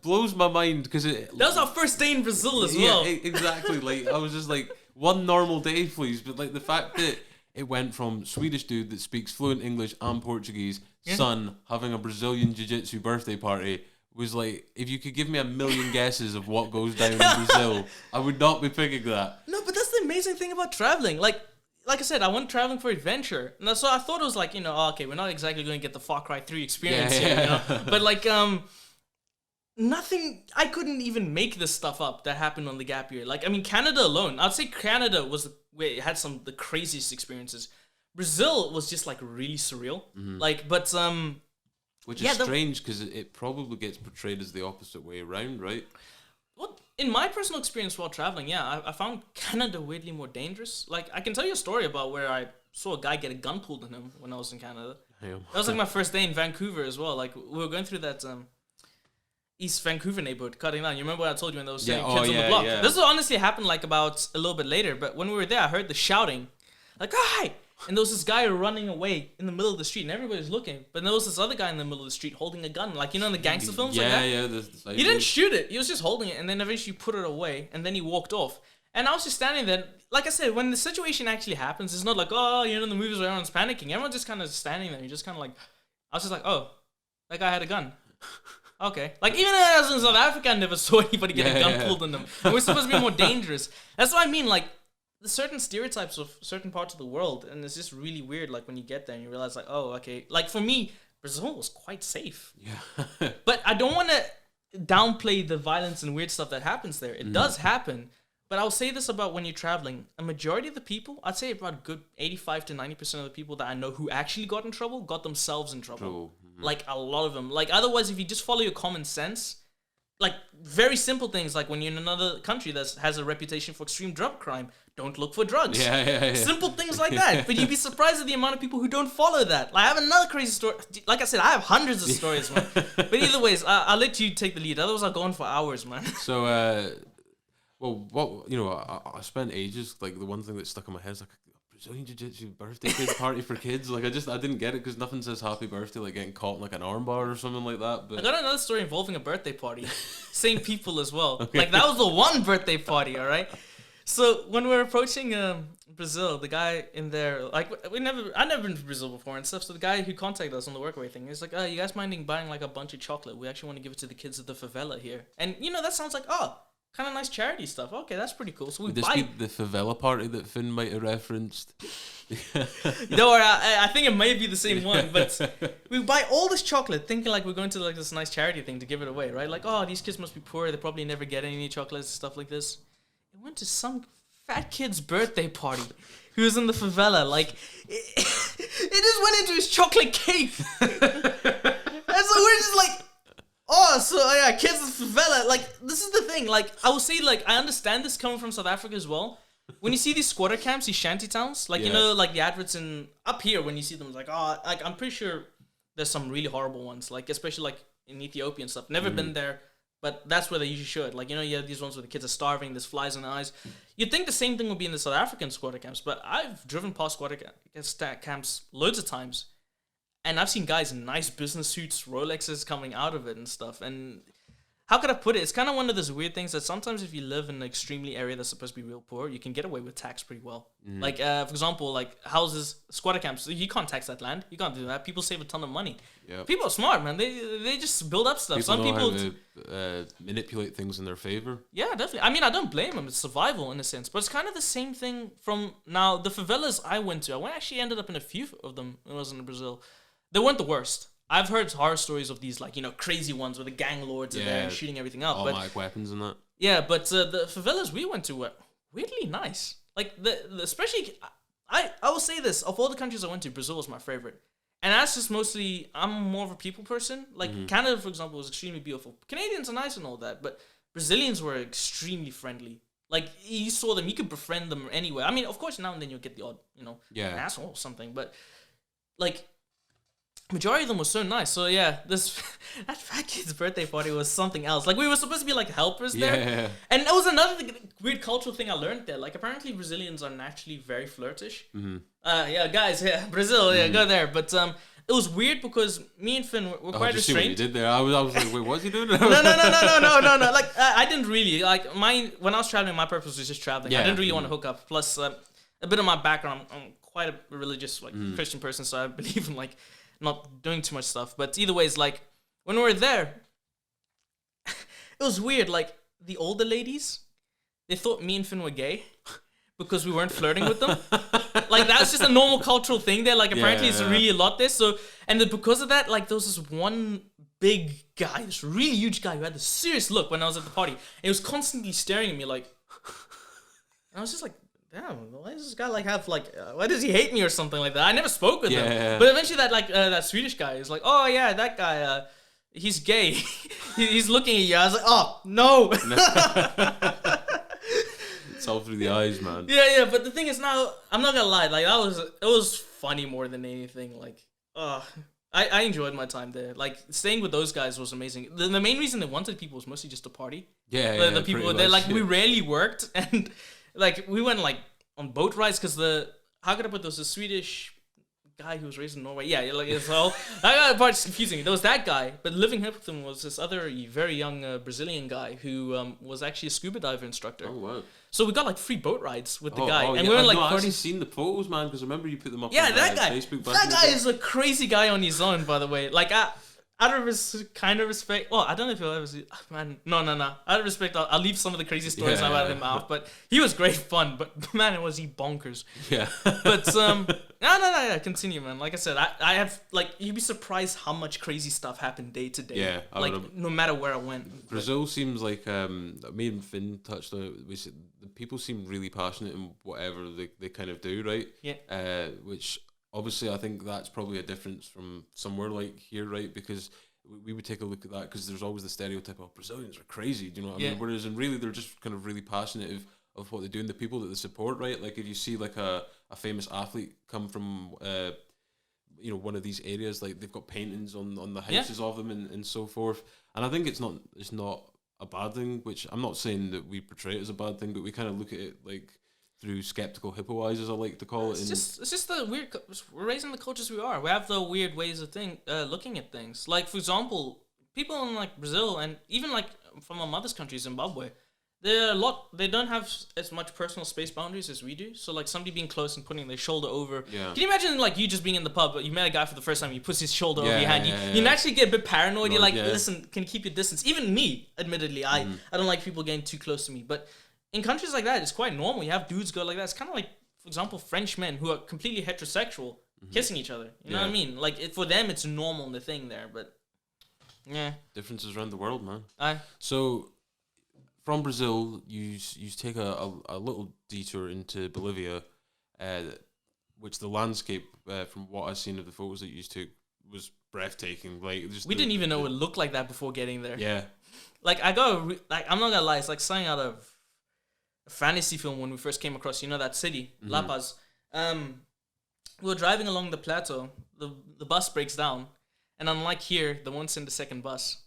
blows my mind because that was our first day in Brazil as well. Yeah, exactly. Like I was just like, one normal day, please. But like the fact that it went from Swedish dude that speaks fluent English and Portuguese, son having a Brazilian Jiu-Jitsu birthday party was like, if you could give me a million guesses of what goes down in Brazil, I would not be picking that. No, but that's the amazing thing about traveling. Like I said, I went traveling for adventure. And so I thought it was like, okay, we're not exactly going to get the Far Cry 3 experience here, But like, nothing, I couldn't even make this stuff up that happened on the gap year. Like, I mean, Canada alone, I'd say Canada was where it had some of the craziest experiences. Brazil was just like really surreal. Like, but, which is strange because it probably gets portrayed as the opposite way around, right? Well, in my personal experience while traveling, I found Canada weirdly more dangerous. Like, I can tell you a story about where I saw a guy get a gun pulled on him when I was in Canada. That was like my first day in Vancouver as well. Like, we were going through that East Vancouver neighborhood, cutting down. You remember what I told you when there was kids on the block? Yeah. This honestly happened like about a little bit later, but when we were there, I heard the shouting, like, "Hi!" And there was this guy running away in the middle of the street, and everybody was looking. But there was this other guy in the middle of the street holding a gun, like, in the gangster films like that? Yeah. He didn't shoot it. He was just holding it, and then eventually put it away, and then he walked off. And I was just standing there. Like I said, when the situation actually happens, it's not like, in the movies where everyone's panicking. Everyone's just kind of standing there. You're just kind of like, I was just like, oh, that guy had a gun. Okay. Like, even as in South Africa, I never saw anybody get a gun pulled on them. And we're supposed to be more dangerous. That's what I mean, like, the certain stereotypes of certain parts of the world, and it's just really weird, like, when you get there and you realize, like, oh, okay. Like, for me, Brazil was quite safe. Yeah. But I don't want to downplay the violence and weird stuff that happens there. It does happen. But I'll say this about when you're traveling. A majority of the people, I'd say about a good 85 to 90% of the people that I know who actually got in trouble, got themselves in trouble. Like, a lot of them. Like, otherwise, if you just follow your common sense, like, very simple things, like when you're in another country that has a reputation for extreme drug crime, don't look for drugs. Yeah. Simple things like that. But you'd be surprised at the amount of people who don't follow that. Like, I have another crazy story. Like I said, I have hundreds of stories, man. But either ways, I'll let you take the lead. Otherwise, I'll go on for hours, man. So, I spent ages, like, the one thing that stuck in my head is, like, Brazilian Jiu-Jitsu birthday kid party for kids. Like, I didn't get it because nothing says happy birthday like getting caught in, like, an armbar or something like that. But I got another story involving a birthday party. Same people as well. Okay. Like, that was the one birthday party, all right? So, when we were approaching Brazil, the guy in there, like, I'd never been to Brazil before and stuff, so the guy who contacted us on the workaway thing, he's like, you guys minding buying, like, a bunch of chocolate? We actually want to give it to the kids of the favela here. And, that sounds like, kind of nice charity stuff. Okay, that's pretty cool. So would this be the favela party that Finn might have referenced? Don't worry, I think it may be the same one, but we buy all this chocolate thinking like we're going to like this nice charity thing to give it away, right? Like, these kids must be poor. They probably never get any chocolates and stuff like this. It went to some fat kid's birthday party who was in the favela. Like, it just went into his chocolate cake. And so we're just like, kids in favela. Like, this is the thing. Like, I will say, like, I understand this coming from South Africa as well. When you see these squatter camps, these shanty towns, like, like the adverts up here, when you see them, it's like, like, I'm pretty sure there's some really horrible ones, like, especially, like, in Ethiopia and stuff. Never been there, but that's where they usually should. Like, you have these ones where the kids are starving, there's flies in the eyes. You'd think the same thing would be in the South African squatter camps, but I've driven past squatter camps loads of times. And I've seen guys in nice business suits, Rolexes coming out of it and stuff. And how could I put it? It's kind of one of those weird things that sometimes if you live in an extremely area that's supposed to be real poor, you can get away with tax pretty well. Like, for example, like houses, squatter camps, you can't tax that land. You can't do that. People save a ton of money. Yep. People are smart, man. They just build up stuff. Some people know how to manipulate things in their favor. Yeah, definitely. I mean, I don't blame them. It's survival in a sense. But it's kind of the same thing from now. The favelas I went to, I actually ended up in a few of them when I was in Brazil. They weren't the worst. I've heard horror stories of these, like, crazy ones where the gang lords are there and shooting everything up. Automatic weapons and that. Yeah, but the favelas we went to were weirdly nice. Like, the especially, I will say this, of all the countries I went to, Brazil was my favorite. And that's just mostly, I'm more of a people person. Like, Canada, for example, was extremely beautiful. Canadians are nice and all that, but Brazilians were extremely friendly. Like, you saw them, you could befriend them anywhere. I mean, of course, now and then you'll get the odd, an asshole or something, but, like, majority of them were so nice. So yeah, this that fat kid's birthday party was something else. Like we were supposed to be like helpers there, Yeah. and that was another weird cultural thing I learned there. Like apparently Brazilians are naturally very flirtish. Mm-hmm. Yeah, guys, yeah, Brazil, yeah, go there. But it was weird because me and Finn were quite just see what you restrained. did there. I was like, wait, what's he doing? No. Like I didn't really like mine when I was traveling. My purpose was just traveling. I didn't really want to hook up. Plus, a bit of my background, I'm quite a religious Christian person, so I believe in like not doing too much stuff. But either ways, like when we were there, it was weird. Like the older ladies, they thought me and Finn were gay because we weren't flirting with them. Like that's just a normal cultural thing there. Like apparently it's really a lot there. So and then because of that, like there was this one big guy, this really huge guy who had this serious look when I was at the party. And he was constantly staring at me like, and I was just like, damn, why does this guy like have like, why does he hate me or something like that? I never spoke with him. But eventually that Swedish guy is like, oh yeah, that guy, he's gay. He's looking at you. I was like, oh no. It's all through the eyes, man. Yeah. But the thing is now, I'm not gonna lie, like it was funny more than anything. Like, I enjoyed my time there. Like staying with those guys was amazing. The main reason they wanted people was mostly just to party. The people there, like we rarely worked, and like we went like on boat rides because how could I put this? A Swedish guy who was raised in Norway. Yeah, like it's all. That part's confusing. There was that guy, but living here with him was this other very young Brazilian guy who was actually a scuba diver instructor. Oh wow! So we got like free boat rides with the guy, and we were like. I've actually seen the photos, man, because I remember you put them up. Yeah, on that guy. Facebook. That guy is a crazy guy on his own, by the way. Like out of kind of respect. Oh, I don't know if you'll ever see. Man, no. Out of respect, I'll leave some of the crazy stories about him out. But he was great fun. But man, was he bonkers. Yeah. But no. Continue, man. Like I said, I have like you'd be surprised how much crazy stuff happened day to day. Yeah. No matter where I went. Brazil seems like me and Finn touched on it. We said the people seem really passionate in whatever they kind of do, right? Yeah. Which. Obviously, I think that's probably a difference from somewhere like here, right? Because we would take a look at that because there's always the stereotype of Brazilians are crazy, do you know what I mean? Whereas in really, they're just kind of really passionate of what they do and the people that they support, right? Like if you see like a famous athlete come from, one of these areas, like they've got paintings on the houses of them and so forth. And I think it's not a bad thing, which I'm not saying that we portray it as a bad thing, but we kind of look at it like through skeptical hippo eyes, as I like to call it. It's just the weird. We're raising the cultures we are. We have the weird ways of looking at things. Like for example, people in like Brazil and even like from my mother's country, Zimbabwe, they don't have as much personal space boundaries as we do. So like somebody being close and putting their shoulder over. Yeah. Can you imagine like you just being in the pub, but you met a guy for the first time, he puts his shoulder over your hand. You naturally get a bit paranoid. You're like, listen, can you keep your distance? Even me, admittedly, I don't like people getting too close to me, but. In countries like that, it's quite normal. You have dudes go like that. It's kind of like, for example, French men who are completely heterosexual kissing each other. You know what I mean? Like, for them, it's normal in the thing there, but yeah. Differences around the world, man. So, from Brazil, you take a little detour into Bolivia, which the landscape, from what I've seen of the photos that you took, was breathtaking. Like, we didn't even know it looked like that before getting there. Yeah. Like, I'm not gonna lie, it's like something out of a fantasy film when we first came across, that city, La Paz. We were driving along the plateau. The bus breaks down. And unlike here, the one's in the second bus.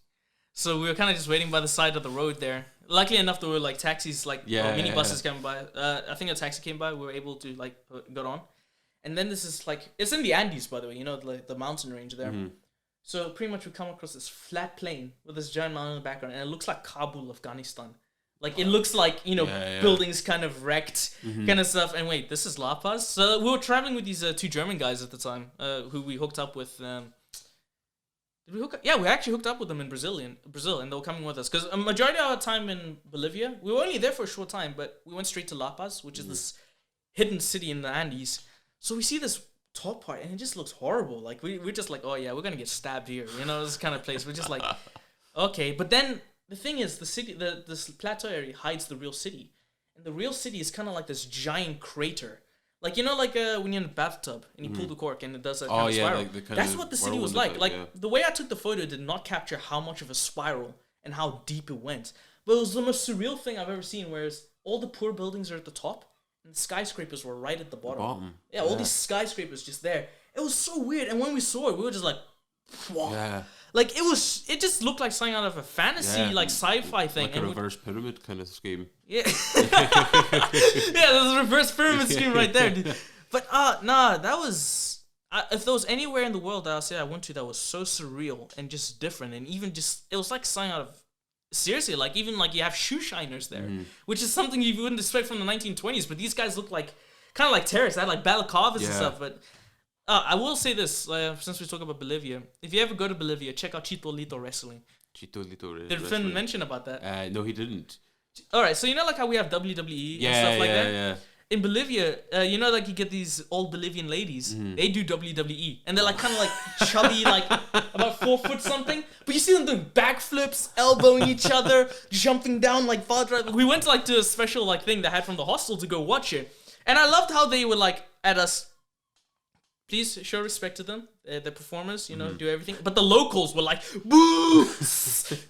So we were kind of just waiting by the side of the road there. Luckily enough, there were like taxis, mini buses coming by. I think a taxi came by. We were able to get on. And then this is it's in the Andes, by the way, the mountain range there. Mm-hmm. So pretty much we come across this flat plain with this giant mountain in the background. And it looks like Kabul, Afghanistan. Like, it looks like, buildings kind of wrecked, kind of stuff. And wait, this is La Paz? So we were traveling with these two German guys at the time, who we hooked up with. Did we hook up? Yeah, we actually hooked up with them in Brazil, and they were coming with us. Because a majority of our time in Bolivia, we were only there for a short time, but we went straight to La Paz, which is this hidden city in the Andes. So we see this top part, and it just looks horrible. Like, we're just like, oh yeah, we're going to get stabbed here. This kind of place. We're just like, okay. But then... The thing is, the city, this plateau area hides the real city. And the real city is kind of like this giant crater. Like, when you're in a bathtub and you pull the cork and it does that kind of spiral. That's what the city was like. The way I took the photo did not capture how much of a spiral and how deep it went. But it was the most surreal thing I've ever seen, whereas all the poor buildings are at the top and the skyscrapers were right at the bottom. Yeah, all these skyscrapers just there. It was so weird. And when we saw it, we were just like, Yeah. Like it just looked like something out of a fantasy, like sci-fi thing. Like a reverse pyramid kind of scheme. Yeah. Yeah, there's a reverse pyramid scheme right there, dude. But that was if there was anywhere in the world that I'll say I went to that was so surreal and just different, and even just it was like something out of seriously, like even like you have shoe shiners there, which is something you wouldn't expect from the 1920s. But these guys look like kind of like terrorists. They had like balaclavas and stuff. But I will say this, since we talk about Bolivia, if you ever go to Bolivia, check out Chito Lito Wrestling. Chito Lito Wrestling. Did Finn mention about that? No, he didn't. All right, so you know like how we have WWE and stuff like that? Yeah. In Bolivia, you know, like you get these old Bolivian ladies. They do WWE, and they're like kind of like chubby, like about 4 foot something. But you see them doing backflips, elbowing each other, jumping down like far drive. We went like to a special like thing they had from the hostel to go watch it, and I loved how they were like at us. Please show respect to them, the performers, you know, do everything. But the locals were like, boo,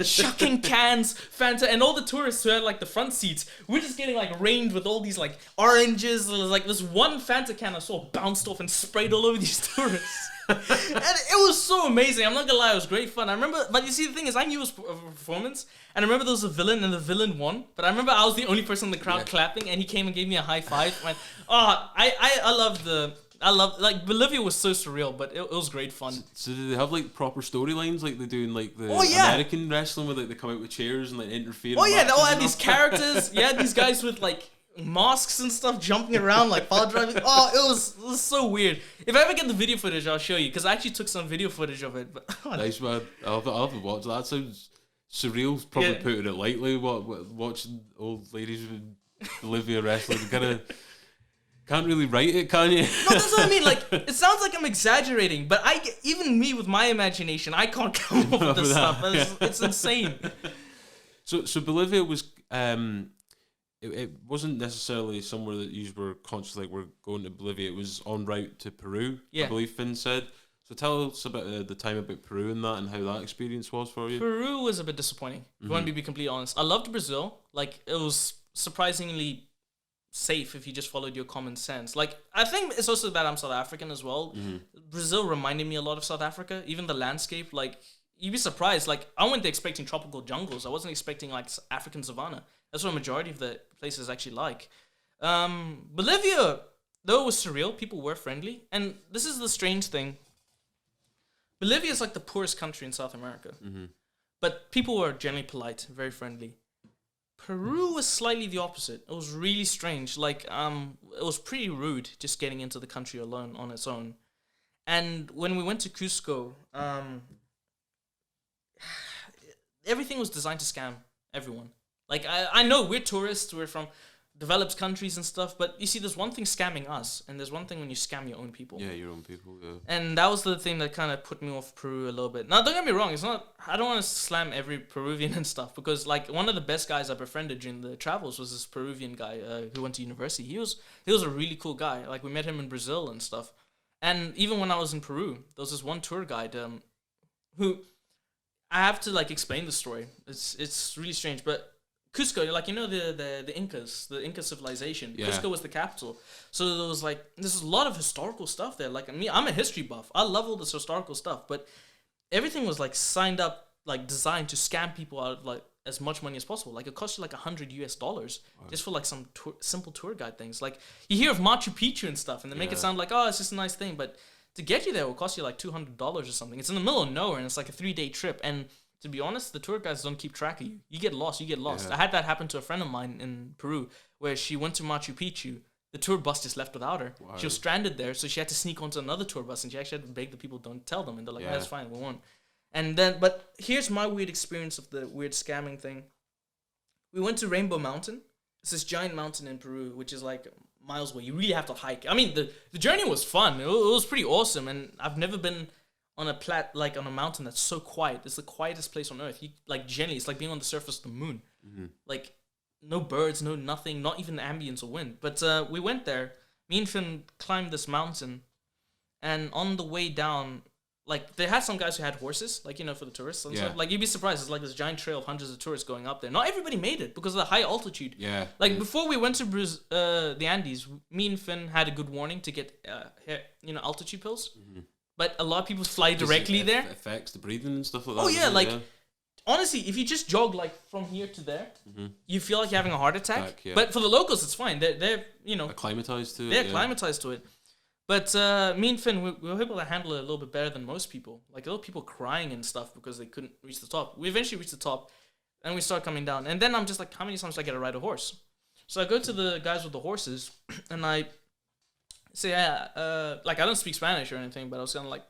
chucking cans, Fanta, and all the tourists who had like the front seats, we're just getting like rained with all these like oranges. Like this one Fanta can I saw bounced off and sprayed all over these tourists. And it was so amazing. I'm not gonna lie, it was great fun. I remember, but you see, the thing is, I knew it was a performance, and I remember there was a villain, and the villain won. But I remember I was the only person in the crowd clapping, and he came and gave me a high five. I went, I love like Bolivia was so surreal, but it was great fun. So do they have like proper storylines like they do in like the American wrestling, where like they come out with chairs and like interfere? Oh yeah, they all had these characters. Yeah, these guys with like masks and stuff jumping around like power driving. Oh, it was so weird. If I ever get the video footage, I'll show you, because I actually took some video footage of it. But nice, man. I'll have to watch that. That sounds surreal. Probably putting it lightly. Watching old ladies in Bolivia wrestling, can't really write it, can you? No, that's what I mean. Like, it sounds like I'm exaggerating, but even me with my imagination, I can't come up with this stuff. It's insane. So Bolivia was it wasn't necessarily somewhere that you were conscious like we're going to Bolivia. It was en route to Peru. I believe Finn said. So tell us about the time about Peru and that, and how that experience was for you. Peru was a bit disappointing. If you want me to be completely honest. I loved Brazil. Like, it was surprisingly safe if you just followed your common sense. Like, I think it's also that I'm South African as well. Brazil reminded me a lot of South Africa. Even the landscape, like, you'd be surprised. Like, I went there expecting tropical jungles. I wasn't expecting like African savanna. That's what a majority of the places actually like. Bolivia, though it was surreal, people were friendly. And this is the strange thing. Bolivia is like the poorest country in South America. But people were generally polite, very friendly. Peru was slightly the opposite. It was really strange. Like, it was pretty rude just getting into the country alone on its own. And when we went to Cusco, everything was designed to scam everyone. Like, I know we're tourists, we're from developed countries and stuff, but you see, there's one thing scamming us, and there's one thing when you scam your own people. Yeah, your own people, yeah. And that was the thing that kind of put me off Peru a little bit. Now, don't get me wrong, it's not, I don't want to slam every Peruvian and stuff, because, like, one of the best guys I befriended during the travels was this Peruvian guy who went to university. He was a really cool guy. Like, we met him in Brazil and stuff. And even when I was in Peru, there was this one tour guide who, I have to, like, explain the story. It's really strange, but Cusco, like, you know, the Incas, the Inca civilization. Yeah. Cusco was the capital. So there was, like, there's a lot of historical stuff there. Like, I'm a history buff. I love all this historical stuff. But everything was, like, signed up, like, designed to scam people out of, like, as much money as possible. Like, it cost you, like, $100 just for, like, some simple tour guide things. Like, you hear of Machu Picchu and stuff, and they make it sound like, oh, it's just a nice thing. But to get you there, it will cost you, like, $200 or something. It's in the middle of nowhere, and it's, like, a 3-day trip. And to be honest, the tour guides don't keep track of you. You get lost. Yeah. I had that happen to a friend of mine in Peru, where she went to Machu Picchu. The tour bus just left without her. Wow. She was stranded there, so she had to sneak onto another tour bus, and she actually had to beg the people, don't tell them. And they're like, that's fine, we won't. And then, but here's my weird experience of the weird scamming thing. We went to Rainbow Mountain. It's this giant mountain in Peru, which is like miles away. You really have to hike. I mean, the journey was fun. It was pretty awesome, and I've never been on a mountain that's so quiet. It's the quietest place on earth. Generally, it's like being on the surface of the moon. Like, no birds, no nothing, not even the ambience of wind. But we went there. Me and Finn climbed this mountain, and on the way down, like, they had some guys who had horses, like, you know, for the tourists and stuff. Like, you'd be surprised. It's like this giant trail of hundreds of tourists going up there. Not everybody made it because of the high altitude. Yeah. Like, before we went to the Andes, me and Finn had a good warning to get, altitude pills. but a lot of people fly directly there. Affects the breathing and stuff like that. Oh yeah, like honestly, if you just jog like from here to there, you feel like you're having a heart attack. But for the locals, it's fine. They're acclimatized to it. They're acclimatized to it. But me and Finn, we were able to handle it a little bit better than most people. Like a lot of people crying and stuff because they couldn't reach the top. We eventually reached the top, and we start coming down. And then I'm just like, how many times do I get to ride a horse? So I go to the guys with the horses, and I say, like I don't speak Spanish or anything, but I was kind of like,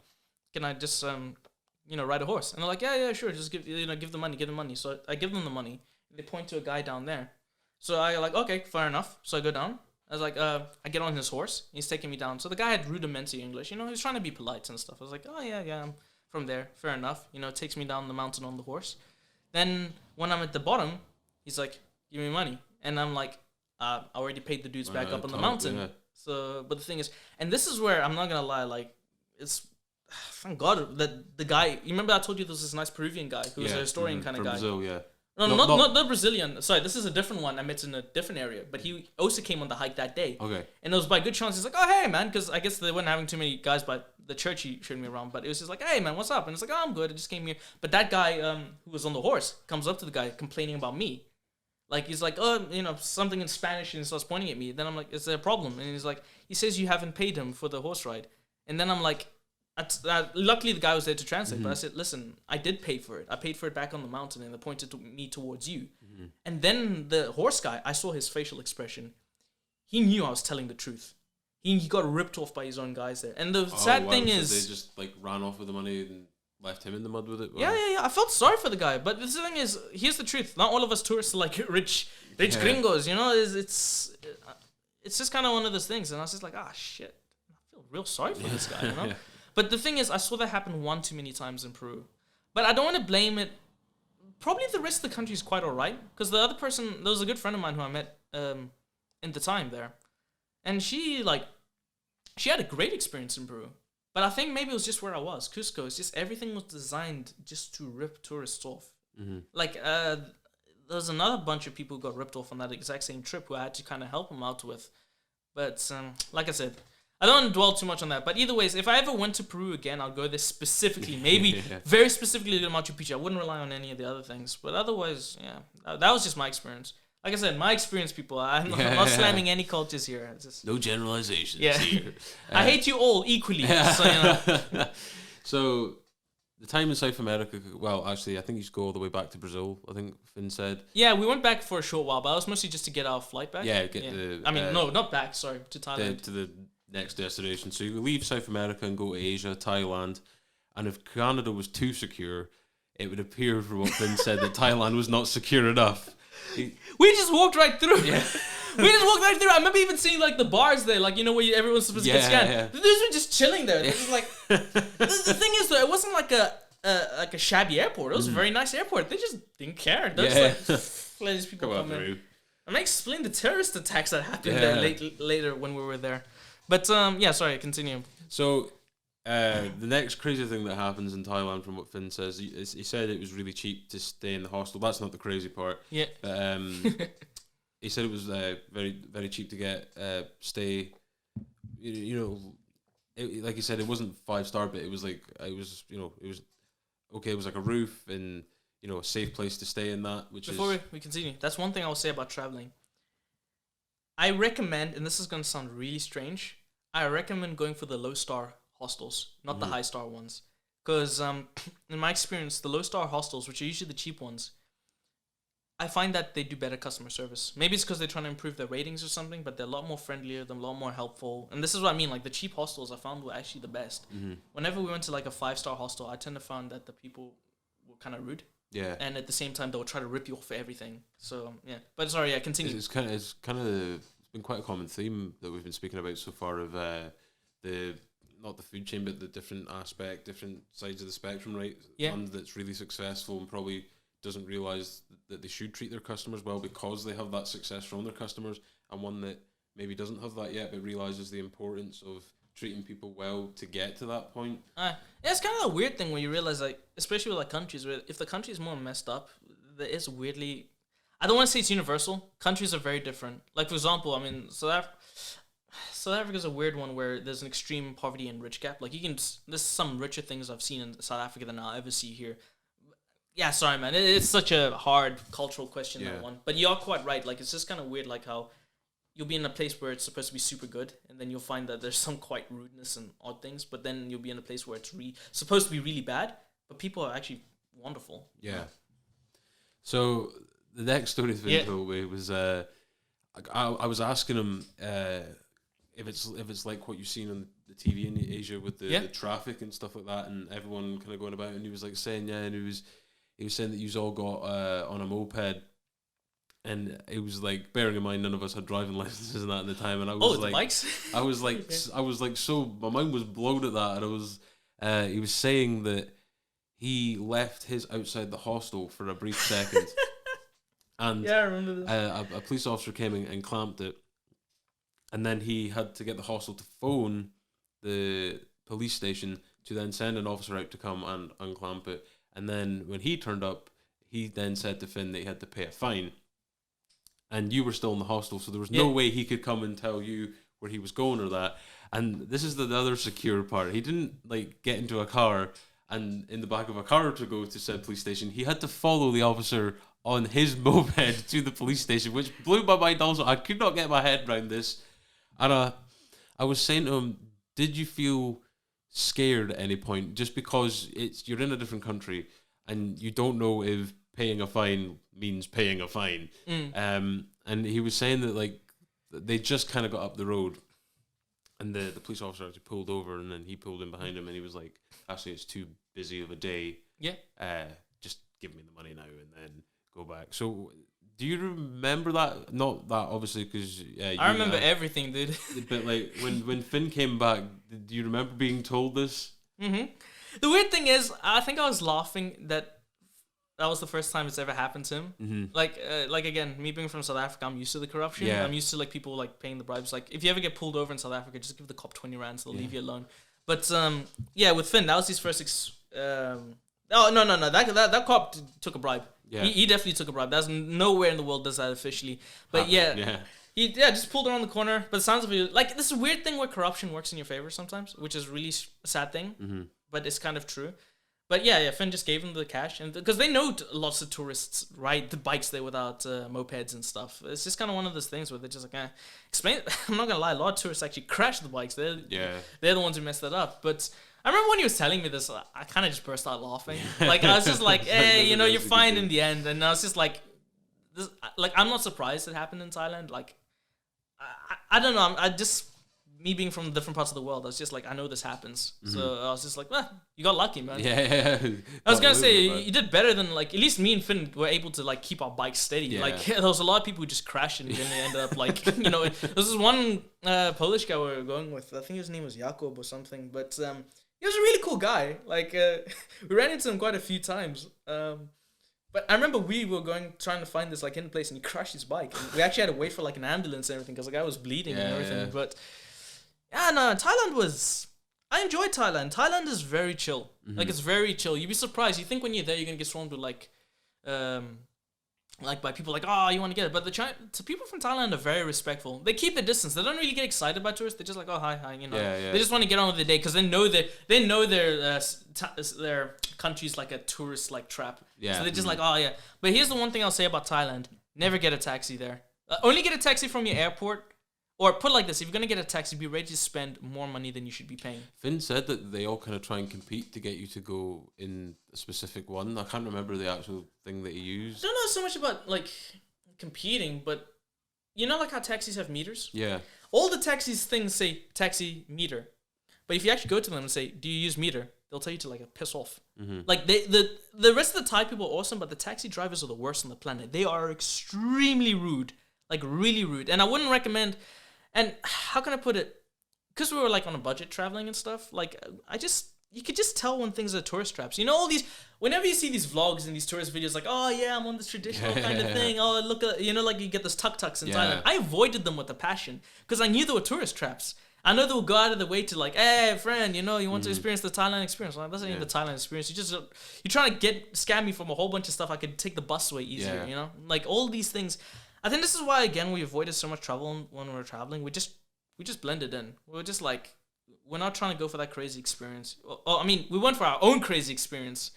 can I just ride a horse? And they're like, yeah, sure, just give the money. So I give them the money. They point to a guy down there. So I like, okay, fair enough. So I go down. I was like, I get on his horse. He's taking me down. So the guy had rudimentary English. He was trying to be polite and stuff. I was like, oh yeah, I'm from there. Fair enough. Takes me down the mountain on the horse. Then when I'm at the bottom, he's like, give me money. And I'm like, I already paid the dudes back up on the mountain. Yeah. So, but the thing is, and this is where I'm not gonna lie, like, it's thank God that the guy. You remember I told you there was this nice Peruvian guy who was a historian kind of guy. Brazil, yeah. No, not Brazilian. Sorry, this is a different one. I met in a different area, but he also came on the hike that day. Okay. And it was by good chance. He's like, oh hey man, because I guess they weren't having too many guys by the church. He showed me around, but it was just like, hey man, what's up? And it's like, oh I'm good. I just came here. But that guy who was on the horse comes up to the guy complaining about me. Like, he's like, oh, something in Spanish, and starts pointing at me. Then I'm like, is there a problem? And he's like, he says you haven't paid him for the horse ride. And then I'm like, luckily the guy was there to translate, but I said, listen, I did pay for it. I paid for it back on the mountain, and they pointed me towards you. And then the horse guy, I saw his facial expression. He knew I was telling the truth. He got ripped off by his own guys there. And the sad thing is... they just, like, ran off with the money and left him in the mud with it? Yeah. I felt sorry for the guy. But the thing is, here's the truth. Not all of us tourists are like rich gringos, It's just kind of one of those things. And I was just like, shit. I feel real sorry for this guy, Yeah. But the thing is, I saw that happen one too many times in Peru. But I don't want to blame it. Probably the rest of the country is quite all right. Because the other person, there was a good friend of mine who I met in the time there. And she had a great experience in Peru. But I think maybe it was just where I was. Cusco, it's just everything was designed just to rip tourists off. Like, there was another bunch of people who got ripped off on that exact same trip who I had to kind of help them out with. But, like I said, I don't want to dwell too much on that. But either ways, if I ever went to Peru again, I'll go there specifically. Maybe very specifically to Machu Picchu. I wouldn't rely on any of the other things. But otherwise, yeah, that was just my experience. Like I said, my experience, people. I'm not slamming any cultures here. Just, no generalizations here. I hate you all equally. So, So, the time in South America, well, actually, I think you should go all the way back to Brazil, I think Finn said. Yeah, we went back for a short while, but that was mostly just to get our flight back. Yeah, the... I mean, no, not back, sorry, to Thailand. To the next destination. So you leave South America and go to Asia, Thailand, and if Canada was too secure, it would appear from what Finn said that Thailand was not secure enough. We just walked right through. Yeah. We just walked right through. I remember even seeing like the bars there, like where everyone's supposed to get scanned. Yeah. The dudes were just chilling there. It was like the thing is though, it wasn't like a shabby airport. It was a very nice airport. They just didn't care. They just let these people come in. I'm gonna explain the terrorist attacks that happened there later when we were there. But sorry, continue. So the next crazy thing that happens in Thailand, from what Finn says, he said it was really cheap to stay in the hostel. That's not the crazy part. Yeah. But, he said it was very, very cheap to get stay. Like he said, it wasn't 5-star, but it was like it was okay. It was like a roof and a safe place to stay in that. Before we continue, that's one thing I will say about traveling. I recommend, and this is going to sound really strange, I recommend going for the low-star hostels, not the high-star ones. Because in my experience, the low-star hostels, which are usually the cheap ones, I find that they do better customer service. Maybe it's because they're trying to improve their ratings or something, but they're a lot more friendlier, they're a lot more helpful. And this is what I mean, like the cheap hostels I found were actually the best. Whenever we went to like a 5-star hostel, I tend to find that the people were kind of rude. Yeah. And at the same time, they would try to rip you off for everything. So, yeah. But sorry, continue. It's been quite a common theme that we've been speaking about so far of not the food chain, but the different sides of the spectrum, right? Yeah. One that's really successful and probably doesn't realise that they should treat their customers well because they have that success from their customers, and one that maybe doesn't have that yet but realises the importance of treating people well to get to that point. It's kind of a weird thing when you realise, like, especially with like countries, where if the country is more messed up, there is weirdly... I don't want to say it's universal. Countries are very different. Like, for example, I mean, South Africa's a weird one where there's an extreme poverty and rich gap. Like there's some richer things I've seen in South Africa than I'll ever see here. Yeah, sorry, man. It's such a hard cultural question, that one. But you're quite right. Like, it's just kind of weird, like how you'll be in a place where it's supposed to be super good, and then you'll find that there's some quite rudeness and odd things. But then you'll be in a place where it's supposed to be really bad, but people are actually wonderful. Yeah. So the next story Finn told me was I was asking him if it's like what you've seen on the TV in Asia with the traffic and stuff like that, and everyone kind of going about, and he was like saying and he was saying that you've all got on a moped, and it was like, bearing in mind none of us had driving licenses and that at the time, and I was like, bikes? I was like, so my mind was blown at that, and I was he was saying that he left his outside the hostel for a brief second, and I remember this. A police officer came in and clamped it, and then he had to get the hostel to phone the police station to then send an officer out to come and unclamp it. And then when he turned up, he then said to Finn that he had to pay a fine. And you were still in the hostel, so there was no way he could come and tell you where he was going or that. And this is the other secure part. He didn't like get into a car and in the back of a car to go to said police station. He had to follow the officer on his moped to the police station, which blew my mind also. I could not get my head around this. And I was saying to him, did you feel scared at any point, just because you're in a different country and you don't know if paying a fine means paying a fine? And he was saying that like they just kind of got up the road, and the police officer actually pulled over, and then he pulled in behind him, and he was like, actually it's too busy of a day, just give me the money now and then go back. So do you remember that? Not that, obviously, because I remember everything, dude. But like when Finn came back, do you remember being told this? Mm-hmm. The weird thing is, I think I was laughing that was the first time it's ever happened to him. Mm-hmm. Like again, me being from South Africa, I'm used to the corruption. Yeah. I'm used to like people like paying the bribes. Like if you ever get pulled over in South Africa, just give the cop 20 rands, they'll leave you alone. But with Finn, that was his first. No, that cop took a bribe. Yeah. He definitely took a bribe. That's nowhere in the world does that officially. But he just pulled around the corner. But it sounds like this is a weird thing where corruption works in your favor sometimes, which is really a sad thing. Mm-hmm. But it's kind of true. But Finn just gave him the cash, and because they know lots of tourists ride the bikes there without mopeds and stuff. It's just kind of one of those things where they're just like, explain. I'm not gonna lie, a lot of tourists actually crash the bikes. They're the ones who messed that up. But I remember when he was telling me this, I kind of just burst out laughing. Like I was just like, hey, you're fine in the end. And I was just like, I'm not surprised it happened in Thailand. Like, I don't know. Me being from different parts of the world, I was just like, I know this happens. Mm-hmm. So I was just like, you got lucky, man. Yeah. I was going to say, you did better than, like, at least me and Finn were able to, like, keep our bikes steady. Yeah. Like, there was a lot of people who just crashed and then they ended up, like, there was this one Polish guy we were going with. I think his name was Jakob or something. But he was a really cool guy. Like, we ran into him quite a few times. But I remember we were trying to find this, like, hidden place, and he crashed his bike. And we actually had to wait for, like, an ambulance and everything because the guy was bleeding and everything. Yeah. But Thailand I enjoyed Thailand. Thailand is very chill. Mm-hmm. Like, it's very chill. You'd be surprised. You think when you're there, you're going to get swarmed with, like by people like, oh, you want to get it. But the people from Thailand are very respectful. They keep their distance. They don't really get excited by tourists. They're just like, oh, hi, you know. Yeah. They just want to get on with their day because they know their country's like a tourist like trap. Yeah. So they're just like, oh yeah. But here's the one thing I'll say about Thailand: never get a taxi there. Only get a taxi from your airport. Or put it like this, if you're going to get a taxi, be ready to spend more money than you should be paying. Finn said that they all kind of try and compete to get you to go in a specific one. I can't remember the actual thing that he used. I don't know so much about, like, competing, but you know, like how taxis have meters? Yeah. All the taxis things say taxi meter. But if you actually go to them and say, do you use meter? They'll tell you to, like, piss off. Mm-hmm. Like, the rest of the Thai people are awesome, but the taxi drivers are the worst on the planet. They are extremely rude. Like, really rude. And I wouldn't recommend... And how can I put it? Because we were like on a budget traveling and stuff. Like you could just tell when things are tourist traps. You know, all these. Whenever you see these vlogs and these tourist videos, like, oh yeah, I'm on this traditional kind of thing. Oh look, like you get those tuk-tuks in Thailand. I avoided them with a passion because I knew they were tourist traps. I know they'll go out of the way to like, hey friend, you want to experience the Thailand experience. Well, that's not even the Thailand experience. You're trying to scam me from a whole bunch of stuff. I could take the bus way easier. Like all these things. I think this is why, again, we avoided so much trouble when we were traveling. We just we just blended in. We were just like, we're not trying to go for that crazy experience. I mean, we went for our own crazy experience,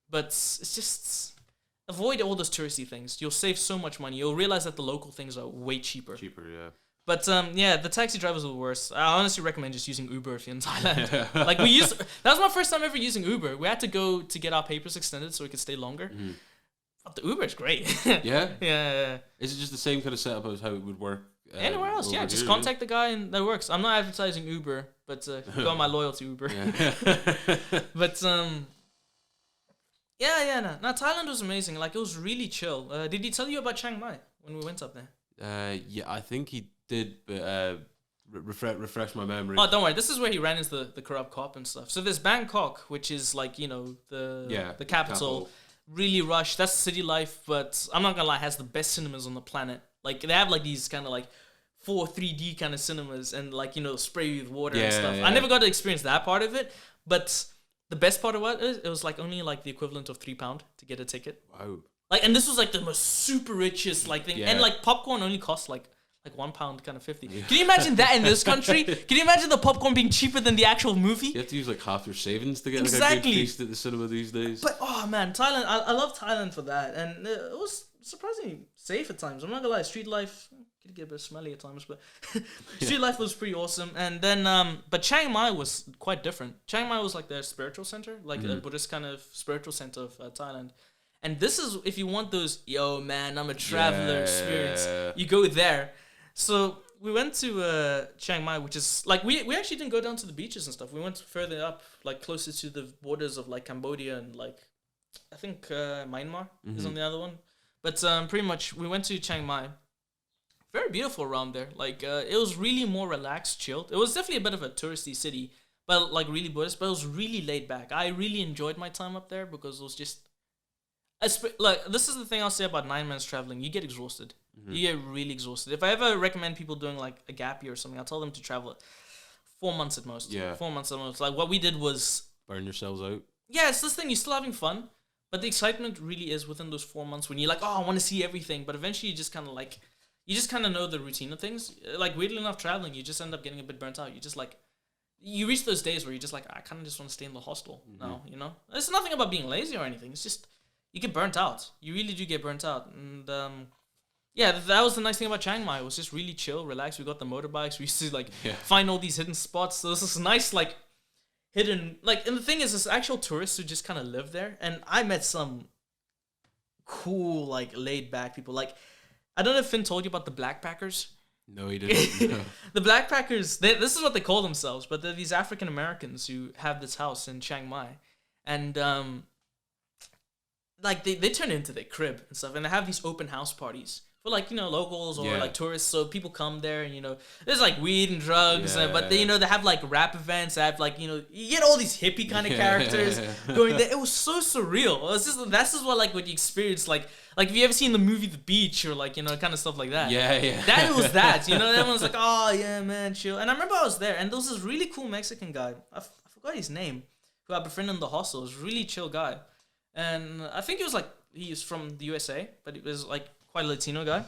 but it's just avoid all those touristy things. You'll save so much money. You'll realize that the local things are way cheaper. Yeah. But the taxi drivers are the worst. I honestly recommend just using Uber if you're in Thailand. Like that was my first time ever using Uber. We had to go to get our papers extended so we could stay longer. But the Uber is great. Yeah? Yeah. Is it just the same kind of setup as how it would work? Anywhere else, yeah. Just contact the guy and that works. I'm not advertising Uber, but go on my loyalty Uber. But no, Thailand was amazing. Like it was really chill. Did he tell you about Chiang Mai when we went up there? Yeah, I think he did, but refresh my memory. Oh, don't worry. This is where he ran into the corrupt cop and stuff. So there's Bangkok, which is like the capital. Really rushed. That's city life, but I'm not gonna lie, has the best cinemas on the planet. Like they have like these kind of like 3D kind of cinemas and like spray you with water and stuff. I never got to experience that part of it, but the best part of it was like only like the equivalent of £3 to get a ticket. Wow. Like, and this was like the most super richest like thing, and like popcorn only cost like £1 kind of 50. Yeah. Can you imagine that in this country? Can you imagine the popcorn being cheaper than the actual movie? You have to use like half your savings to get like a good feast at the cinema these days. But oh man, Thailand, I love Thailand for that, and it was surprisingly safe at times. I'm not gonna lie, street life could get a bit smelly at times, but street life was pretty awesome. And then, but Chiang Mai was quite different. Chiang Mai was like their spiritual center, like a Buddhist kind of spiritual center of Thailand. And this is if you want those, yo man, I'm a traveler experience. You go there. So we went to Chiang Mai, which is like we actually didn't go down to the beaches and stuff. We went further up, like closer to the borders of like Cambodia and like I think Myanmar is on the other one. But pretty much we went to Chiang Mai. Very beautiful around there. Like it was really more relaxed, chilled. It was definitely a bit of a touristy city, but like really Buddhist. But it was really laid back. I really enjoyed my time up there because it was just like this is the thing I'll say about 9 months traveling. You get exhausted. You get really exhausted. If I ever recommend people doing like a gap year or something, I'll tell them to travel 4 months at most. Yeah. 4 months at most. Like what we did was burn yourselves out. Yeah, it's this thing. You're still having fun, but the excitement really is within those 4 months when you're like, oh, I want to see everything. But eventually, you just kind of know the routine of things. Like weirdly enough, traveling, you just end up getting a bit burnt out. You just like, you reach those days where you're just like, I kind of just want to stay in the hostel now. It's nothing about being lazy or anything. It's just you get burnt out. You really do get burnt out, and yeah, that was the nice thing about Chiang Mai. It was just really chill, relaxed. We got the motorbikes. We used to find all these hidden spots. So this is nice, like hidden, like, and the thing is, it's actual tourists who just kind of live there. And I met some cool, like, laid back people. Like, I don't know if Finn told you about the Blackpackers. No, he didn't. No. The Blackpackers, this is what they call themselves, but they're these African Americans who have this house in Chiang Mai, and like they turn into their crib and stuff, and they have these open house parties. For like, locals or like tourists, so people come there and, there's like weed and drugs, but they, they have like rap events, they have like, you get all these hippie kind of characters going there. It was so surreal. That's just what you experience, like if you ever seen the movie The Beach or like, kind of stuff like that. Yeah. That was that, everyone's like, oh yeah, man, chill. And I remember I was there and there was this really cool Mexican guy, I forgot his name, who I befriended in the hostel. He was a really chill guy. And I think he's from the USA, but he was like quite a Latino guy,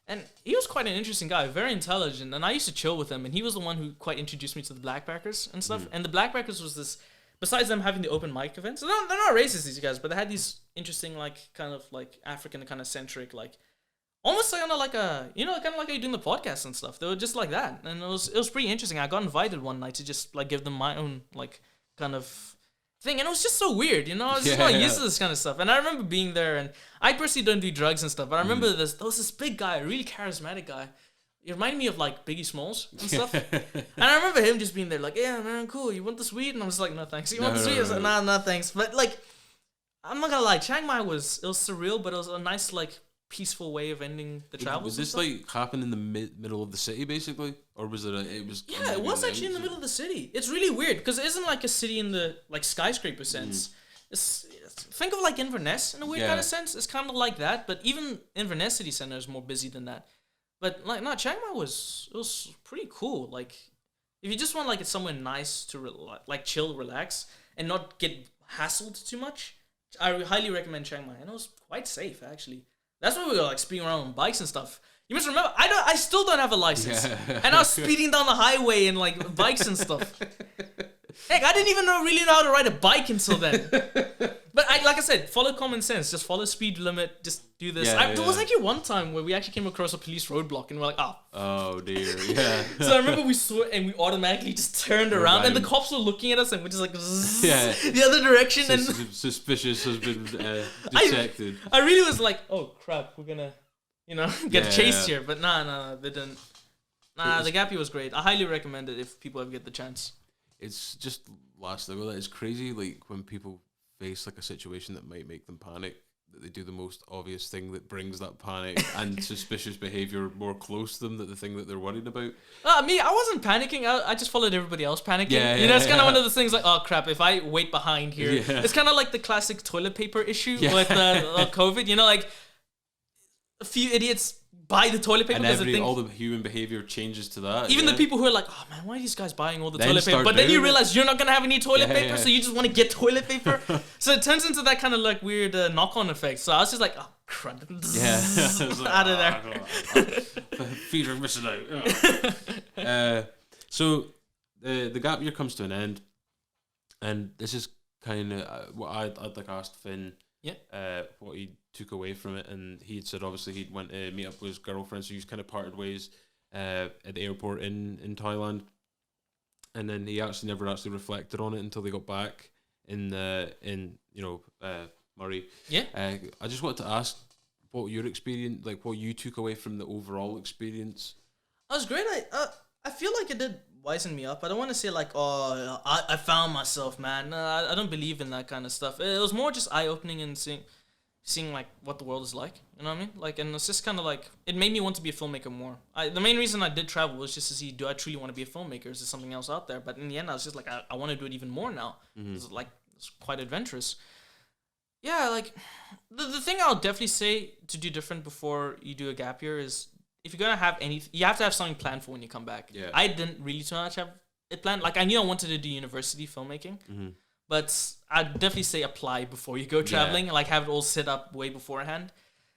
and he was quite an interesting guy, very intelligent, and I used to chill with him, and he was the one who quite introduced me to the Blackpackers and stuff. And the Blackpackers was this, besides them having the open mic events, they're not racist, these guys, but they had these interesting, like, kind of like African kind of centric, like almost kind of like a, kind of like how you're doing the podcast and stuff. They were just like that, and it was pretty interesting. I got invited one night to just like give them my own like kind of thing, and it was just so weird, I was just not used to this kind of stuff. And I remember being there, and I personally don't do drugs and stuff, but I remember there was this big guy, a really charismatic guy. It reminded me of like Biggie Smalls and stuff. And I remember him just being there like, yeah man, cool, you want the weed? And I was like, no thanks. You want the sweet? I was like, nah, no thanks. But like, I'm not gonna lie, Chiang Mai was surreal, but it was a nice like peaceful way of ending the travel. Was this like happen in the middle of the city basically, or was it? It was actually in the middle of the city. It's really weird because it isn't like a city in the like skyscraper sense. Think of like Inverness in a weird kind of sense. It's kind of like that, but even Inverness city center is more busy than that. But like, no, Chiang Mai was pretty cool. Like, if you just want like somewhere nice to like chill, relax, and not get hassled too much, I highly recommend Chiang Mai. And it was quite safe actually. That's why we were like speeding around on bikes and stuff. You must remember, I still don't have a license. Yeah. And I was speeding down the highway and like bikes and stuff. Heck, I didn't even really know how to ride a bike until then. But like I said, follow common sense. Just follow speed limit. Just do this. There was actually one time where we actually came across a police roadblock and we're like, oh dear, yeah. So I remember we saw it and we automatically just turned around and the cops were looking at us and we're just like, the other direction. And suspicious has been detected. I really was like, oh crap, we're gonna, get chased here. But nah, they didn't. The gap year was great. I highly recommend it if people ever get the chance. It's just last level. It's crazy, like when people face like a situation that might make them panic, that they do the most obvious thing that brings that panic and suspicious behavior more close to them than the thing that they're worried about. Me, I wasn't panicking. I just followed everybody else panicking. It's kind of one of those things like, oh crap, if I wait behind here, it's kind of like the classic toilet paper issue with COVID. Like a few idiots buy the toilet paper and all the human behavior changes to that. Even the people who are like, oh man, why are these guys buying all the toilet paper? But then you realize you're not gonna have any toilet paper, so you just want to get toilet paper. So it turns into that kind of like weird knock-on effect. So I was just like, oh crap, out of there. Feet are missing out. So the gap year comes to an end, and this is kind of what I'd like asked Finn. What he took away from it, and he had said obviously he went to meet up with his girlfriend, so he's kind of parted ways at the airport in Thailand, and then he actually never actually reflected on it until they got back in Murray. I just wanted to ask what your experience, like what you took away from the overall experience. That was great. I feel like it did wisen me up. I don't want to say like, oh, I found myself, man. No, I don't believe in that kind of stuff. It was more just eye-opening and seeing like what the world is like. You know what I mean? Like, and it's just kind of like, it made me want to be a filmmaker more. The main reason I did travel was just to see, do I truly want to be a filmmaker? Is there something else out there? But in the end, I was just like, I want to do it even more now. Mm-hmm. It's quite adventurous. Yeah, like the thing I'll definitely say to do different before you do a gap year is, if you're gonna have anything, you have to have something planned for when you come back. Yeah. I didn't really too much have it planned. Like, I knew I wanted to do university filmmaking, but I'd definitely say apply before you go traveling, and like have it all set up way beforehand.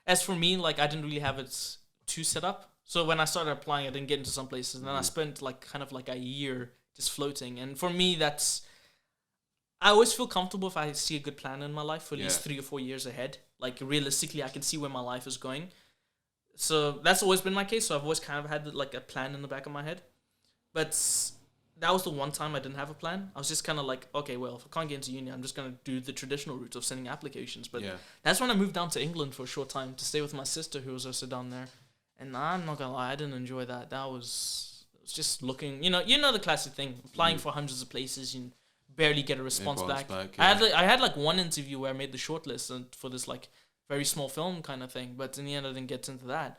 As for me, like I didn't really have it too set up. So when I started applying, I didn't get into some places, and then I spent like kind of like a year just floating. And for me, I always feel comfortable if I see a good plan in my life for at least 3 or 4 years ahead. Like realistically, I can see where my life is going. So that's always been my case. So I've always kind of had like a plan in the back of my head. But that was the one time I didn't have a plan. I was just kind of like, okay, well, if I can't get into uni, I'm just going to do the traditional route of sending applications. But that's when I moved down to England for a short time to stay with my sister, who was also down there. And I'm not going to lie, I didn't enjoy that. It was just looking, you know the classic thing, applying for hundreds of places, you barely get a response back. I had like one interview where I made the shortlist and for this like very small film kind of thing, but in the end I didn't get into that.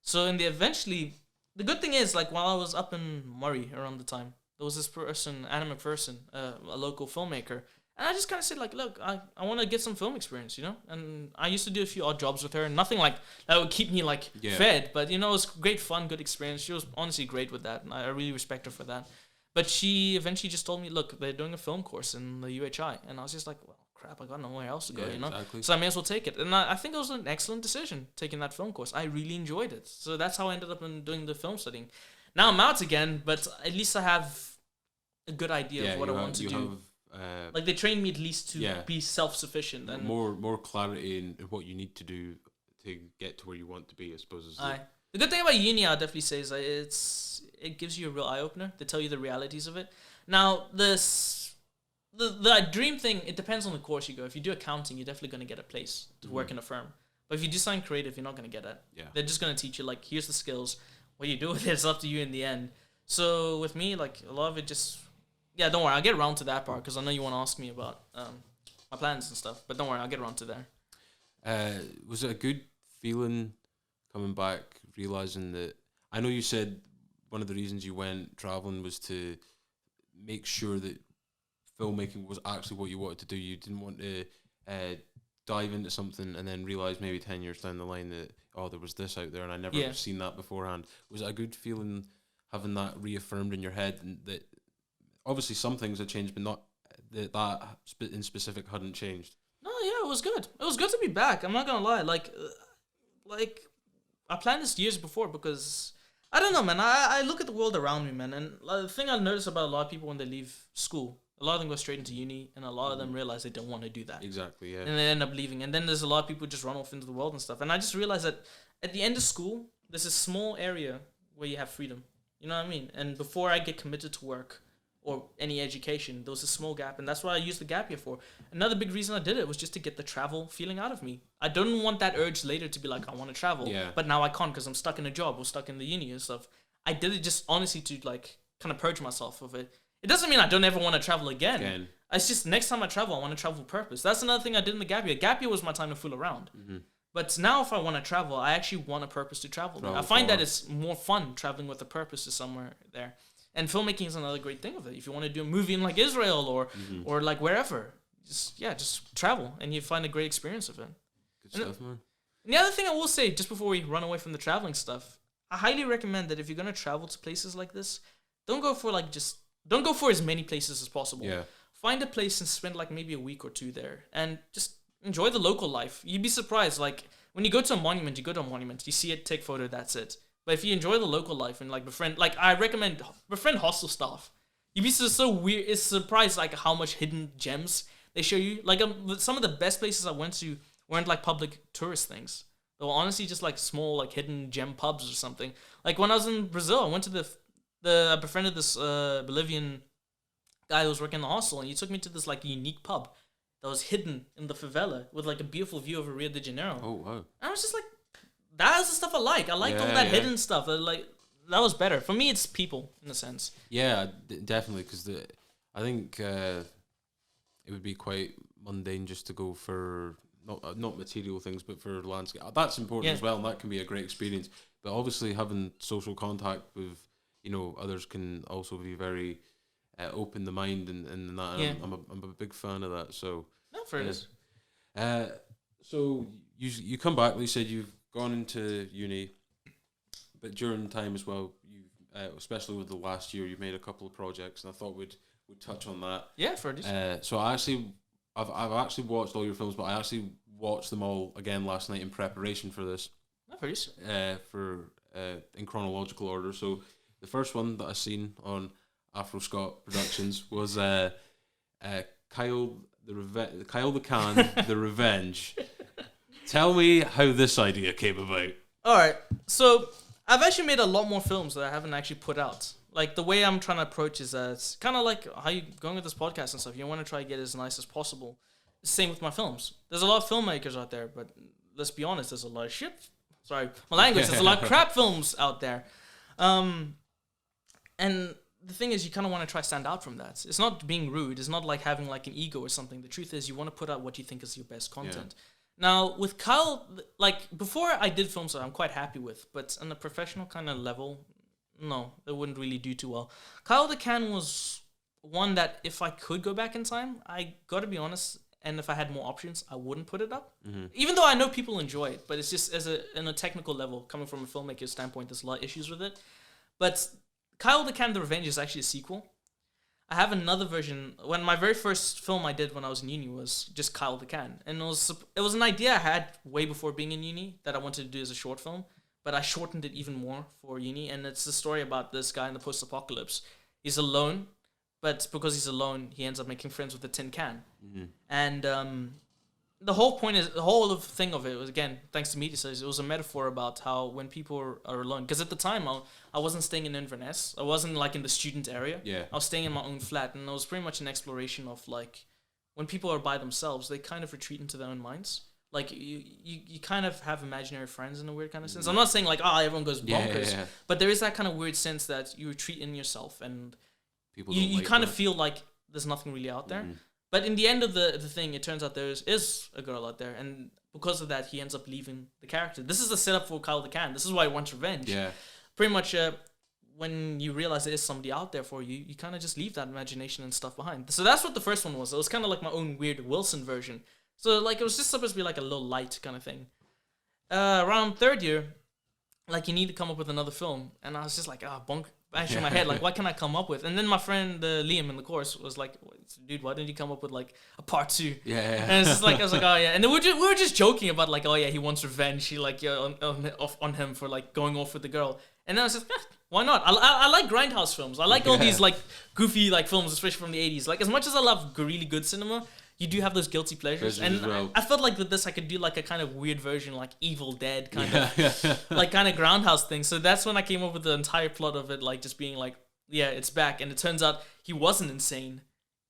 So eventually, the good thing is, like while I was up in Murray around the time, there was this person, Anna McPherson, a local filmmaker, and I just kind of said like, look, I want to get some film experience, and I used to do a few odd jobs with her, and nothing like that would keep me like fed, but it was great fun, good experience. She was honestly great with that, and I really respect her for that. But she eventually just told me, look, they're doing a film course in the UHI, and I was just like, well, crap, I got nowhere else to go, Exactly. So I may as well take it. And I think it was an excellent decision, taking that film course. I really enjoyed it. So that's how I ended up doing the film studying. Now I'm out again, but at least I have a good idea of what I want to do. Like they trained me at least to be self-sufficient. And more clarity in what you need to do to get to where you want to be, I suppose. The good thing about uni, I'll definitely say, is it gives you a real eye-opener. They tell you the realities of it. Now, the dream thing, it depends on the course you go. If you do accounting, you're definitely going to get a place to work in a firm. But if you do something creative, you're not going to get it. Yeah. They're just going to teach you, like, here's the skills. What you do with it is up to you in the end. So with me, like, a lot of it just... Yeah, don't worry. I'll get around to that part because I know you want to ask me about my plans and stuff. But don't worry, I'll get around to there. Was it a good feeling coming back, realising that... I know you said one of the reasons you went travelling was to make sure that filmmaking was actually what you wanted to do. You didn't want to dive into something and then realise maybe 10 years down the line that, there was this out there and I never have seen that beforehand. Was it a good feeling having that reaffirmed in your head, and that obviously some things had changed, but not that in specific hadn't changed? No, yeah, it was good. It was good to be back. I'm not gonna lie. Like I planned this years before because I don't know, man. I look at the world around me, man, and the thing I notice about a lot of people when they leave school, a lot of them go straight into uni, and a lot of them realize they don't want to do that. Exactly, yeah. And they end up leaving, and then there's a lot of people who just run off into the world and stuff. And I just realized that at the end of school, there's a small area where you have freedom. You know what I mean? And before I get committed to work or any education, there was a small gap, and that's what I used the gap year for. Another big reason I did it was just to get the travel feeling out of me. I don't want that urge later to be like, I want to travel, but now I can't because I'm stuck in a job or stuck in the uni and stuff. I did it just honestly to like kind of purge myself of it. It doesn't mean I don't ever want to travel again. It's just next time I travel, I want to travel with purpose. That's another thing I did in the gap year. Gap year was my time to fool around. But now if I want to travel, I actually want a purpose to travel. I find that it's more fun traveling with a purpose to somewhere there. And filmmaking is another great thing of it. If you want to do a movie in like Israel or like wherever, just travel and you find a great experience of it. Good stuff, man. And the other thing I will say, just before we run away from the traveling stuff, I highly recommend that if you're gonna travel to places like this, don't go for as many places as possible. Yeah. Find a place and spend like maybe a week or two there, and just enjoy the local life. You'd be surprised. Like when you go to a monument, you see it, take photo, that's it. But if you enjoy the local life and like I recommend befriend hostel staff. You'd be so weird. It's surprised like how much hidden gems they show you. Like some of the best places I went to weren't like public tourist things. They were honestly just like small like hidden gem pubs or something. Like when I was in Brazil, I went to I befriended this Bolivian guy who was working in the hostel, and he took me to this like unique pub that was hidden in the favela with like a beautiful view over Rio de Janeiro. Oh wow! And I was just like, that is the stuff I like. I liked all that hidden stuff. That was better for me. It's people in a sense. Yeah, definitely. Because I think it would be quite mundane just to go for not material things, but for landscape. That's important as well, and that can be a great experience. But obviously, having social contact with others can also be very open the mind and that. Yeah. I'm a big fan of that. So no, fair enough. So you come back. Like you said, you've gone into uni, but during time as well, you especially with the last year, you've made a couple of projects, and I thought we'd touch on that. Yeah, fair enough. So I've actually watched all your films, but I actually watched them all again last night in preparation for this. No, fair enough. In chronological order. So the first one that I seen on Afro Scott Productions was Kyle the Can, The Revenge. Tell me how this idea came about. All right, so I've actually made a lot more films that I haven't actually put out. Like the way I'm trying to approach is that it's kind of like how you going with this podcast and stuff. You want to try to get it as nice as possible. Same with my films. There's a lot of filmmakers out there, but let's be honest, there's a lot of shit. Sorry, my language. There's a lot of crap films out there. And the thing is, you kind of want to try to stand out from that. It's not being rude. It's not like having like an ego or something. The truth is, you want to put out what you think is your best content. Yeah. Now, with Kyle, like before I did films that I'm quite happy with, but on a professional kind of level, no, it wouldn't really do too well. Kyle the Can was one that if I could go back in time, I got to be honest, and if I had more options, I wouldn't put it up. Mm-hmm. Even though I know people enjoy it, but it's just in a technical level, coming from a filmmaker's standpoint, there's a lot of issues with it. But Kyle the Can, The Revenge is actually a sequel. I have another version. When my very first film I did when I was in uni was just Kyle the Can. And it was an idea I had way before being in uni that I wanted to do as a short film. But I shortened it even more for uni. And it's a story about this guy in the post-apocalypse. He's alone, but because he's alone, he ends up making friends with a tin can. Mm-hmm. And the whole thing of it was, again, thanks to Media Studies, it was a metaphor about how when people are alone, because at the time I wasn't staying in Inverness, I wasn't like in the student area. Yeah. I was staying in my own flat, and it was pretty much an exploration of like when people are by themselves, they kind of retreat into their own minds. Like you kind of have imaginary friends in a weird kind of sense. I'm not saying like everyone goes bonkers, but there is that kind of weird sense that you retreat in yourself, and people you kind of feel like there's nothing really out there. Mm-hmm. But in the end of the thing, it turns out there is a girl out there, and because of that, he ends up leaving the character. This is the setup for Kyle the Can. This is why he wants revenge. Yeah. Pretty much, when you realize there is somebody out there for you, you kind of just leave that imagination and stuff behind. So that's what the first one was. It was kind of like my own weird Wilson version. So like it was just supposed to be like a little light kind of thing. Around third year, like, you need to come up with another film. And I was just like, bashing my head, like, what can I come up with? And then my friend Liam in the course was like, dude, why didn't you come up with like a part 2? Yeah. And it's just like, I was like, oh yeah. And then we were just joking about like, oh yeah, he wants revenge. He like, on him for like going off with the girl. And then I was just, why not? I like grindhouse films. I like all these like goofy like films, especially from the 80s. Like, as much as I love really good cinema, you do have those guilty pleasures. And well. I felt like with this I could do like a kind of weird version, like Evil Dead kind of like kind of grindhouse thing. So that's when I came up with the entire plot of it, like just being like, yeah, it's back. And it turns out he wasn't insane.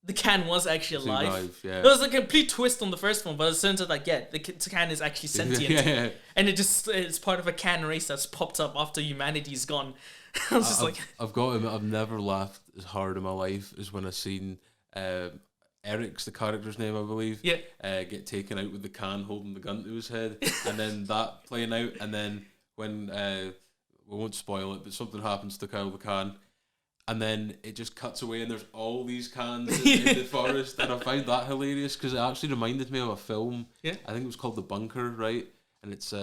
The can was actually alive. It was a complete twist on the first one, but it turns out like, the can is actually sentient. And it's part of a can race that's popped up after humanity's gone. I was just I've got to admit, I've never laughed as hard in my life as when I seen Eric's the character's name, I believe. Get taken out with the can, holding the gun to his head, and then that playing out, and then when we won't spoil it, but something happens to Kyle the can, and then it just cuts away, and there's all these cans in the forest, and I find that hilarious because it actually reminded me of a film. I think it was called The Bunker, right? And it's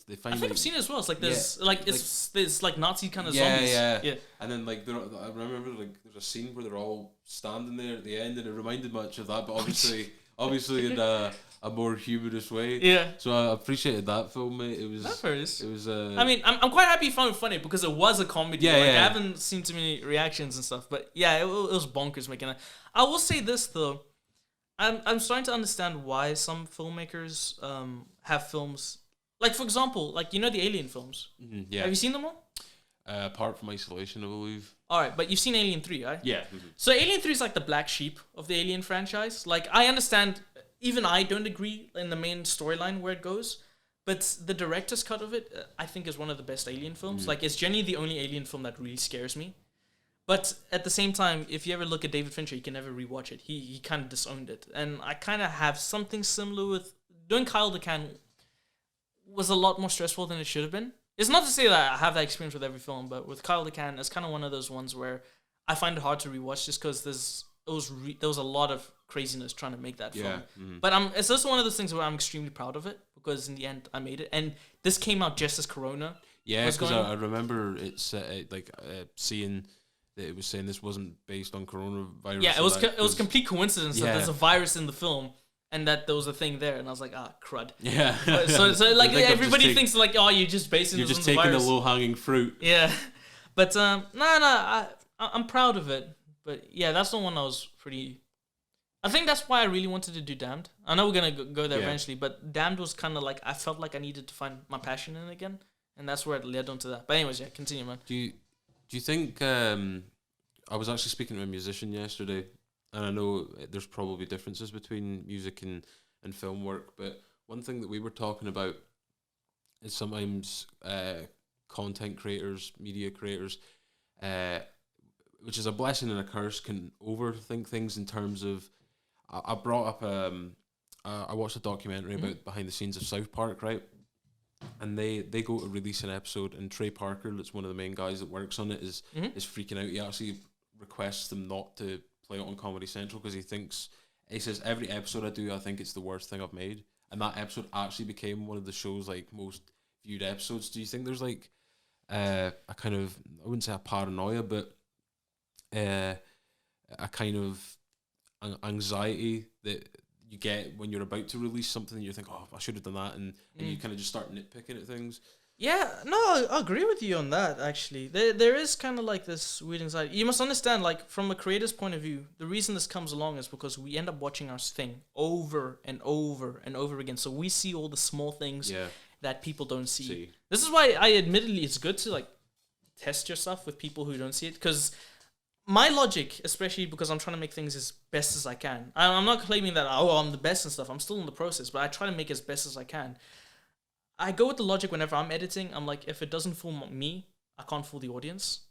they find. I think I've seen it as well. It's like there's there's like Nazi kind of zombies. Yeah. And then like I remember like there's a scene where they're all standing there at the end, and it reminded much of that, but obviously in a more humorous way. Yeah. So I appreciated that film, mate. It was. I mean, I'm quite happy you found it funny because it was a comedy. I haven't seen too many reactions and stuff, but yeah, it was bonkers making it. I will say this though, I'm starting to understand why some filmmakers have films. Like, for example, like, you know the Alien films? Mm-hmm, yeah. Have you seen them all? Apart from Isolation, I believe. Alright, but you've seen Alien 3, right? Yeah. Mm-hmm. So Alien 3 is like the black sheep of the Alien franchise. Like, I understand, even I don't agree in the main storyline where it goes, but the director's cut of it, I think, is one of the best Alien films. Mm-hmm. Like, it's genuinely the only Alien film that really scares me. But at the same time, if you ever look at David Fincher, you can never rewatch it. He kind of disowned it. And I kind of have something similar with... Doing Kyle the Can was a lot more stressful than it should have been. It's not to say that I have that experience with every film, but with Kyle the Can, it's kind of one of those ones where I find it hard to rewatch just because there was a lot of craziness trying to make that film. Mm-hmm. But it's also one of those things where I'm extremely proud of it because in the end I made it, and this came out just as Corona. Yeah, because I remember seeing that it was saying this wasn't based on coronavirus. Yeah, it was complete coincidence that there's a virus in the film. And that there was a thing there, and I was like, crud. Yeah. so like everybody thinks like, oh, you're just basing. You're just taking the low hanging fruit. Yeah, but I'm proud of it. But yeah, that's the one I was pretty. I think that's why I really wanted to do Damned. I know we're gonna go there eventually, but Damned was kind of like I felt like I needed to find my passion in it again, and that's where it led on to that. But anyways, yeah, continue, man. Do you think? I was actually speaking to a musician yesterday. And I know there's probably differences between music and film work, but one thing that we were talking about is sometimes content creators, media creators, which is a blessing and a curse, can overthink things in terms of... I brought up... I watched a documentary about behind the scenes of South Park, right? And they go to release an episode, and Trey Parker, that's one of the main guys that works on it, is freaking out. He actually requests them not to play it on Comedy Central because he says every episode I do, I think it's the worst thing I've made, and that episode actually became one of the show's like most viewed episodes. Do you think there's like a kind of, I wouldn't say a paranoia, but a kind of anxiety that you get when you're about to release something and you think, oh, I should have done that, and you kind of just start nitpicking at things? Yeah, no, I agree with you on that, actually. There is kind of like this weird anxiety. You must understand, like, from a creator's point of view, the reason this comes along is because we end up watching our thing over and over and over again. So we see all the small things that people don't see. This is why admittedly, it's good to, like, test your stuff with people who don't see it. Because my logic, especially because I'm trying to make things as best as I can. I'm not claiming that, I'm the best and stuff. I'm still in the process, but I try to make as best as I can. I go with the logic whenever I'm editing. I'm like, if it doesn't fool me, I can't fool the audience.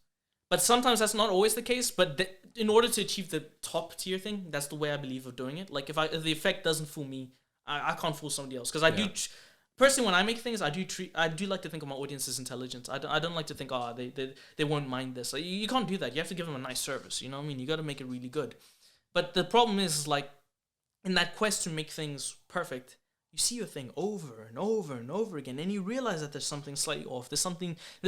But sometimes that's not always the case. But in order to achieve the top tier thing, that's the way I believe of doing it. Like if the effect doesn't fool me, I can't fool somebody else. Because I do, personally, when I make things, I do like to think of my audience as intelligent. I don't like to think, they won't mind this. Like, you can't do that. You have to give them a nice service. You know what I mean? You got to make it really good. But the problem is like, in that quest to make things perfect, you see your thing over and over and over again, and you realize that there's something slightly off. There's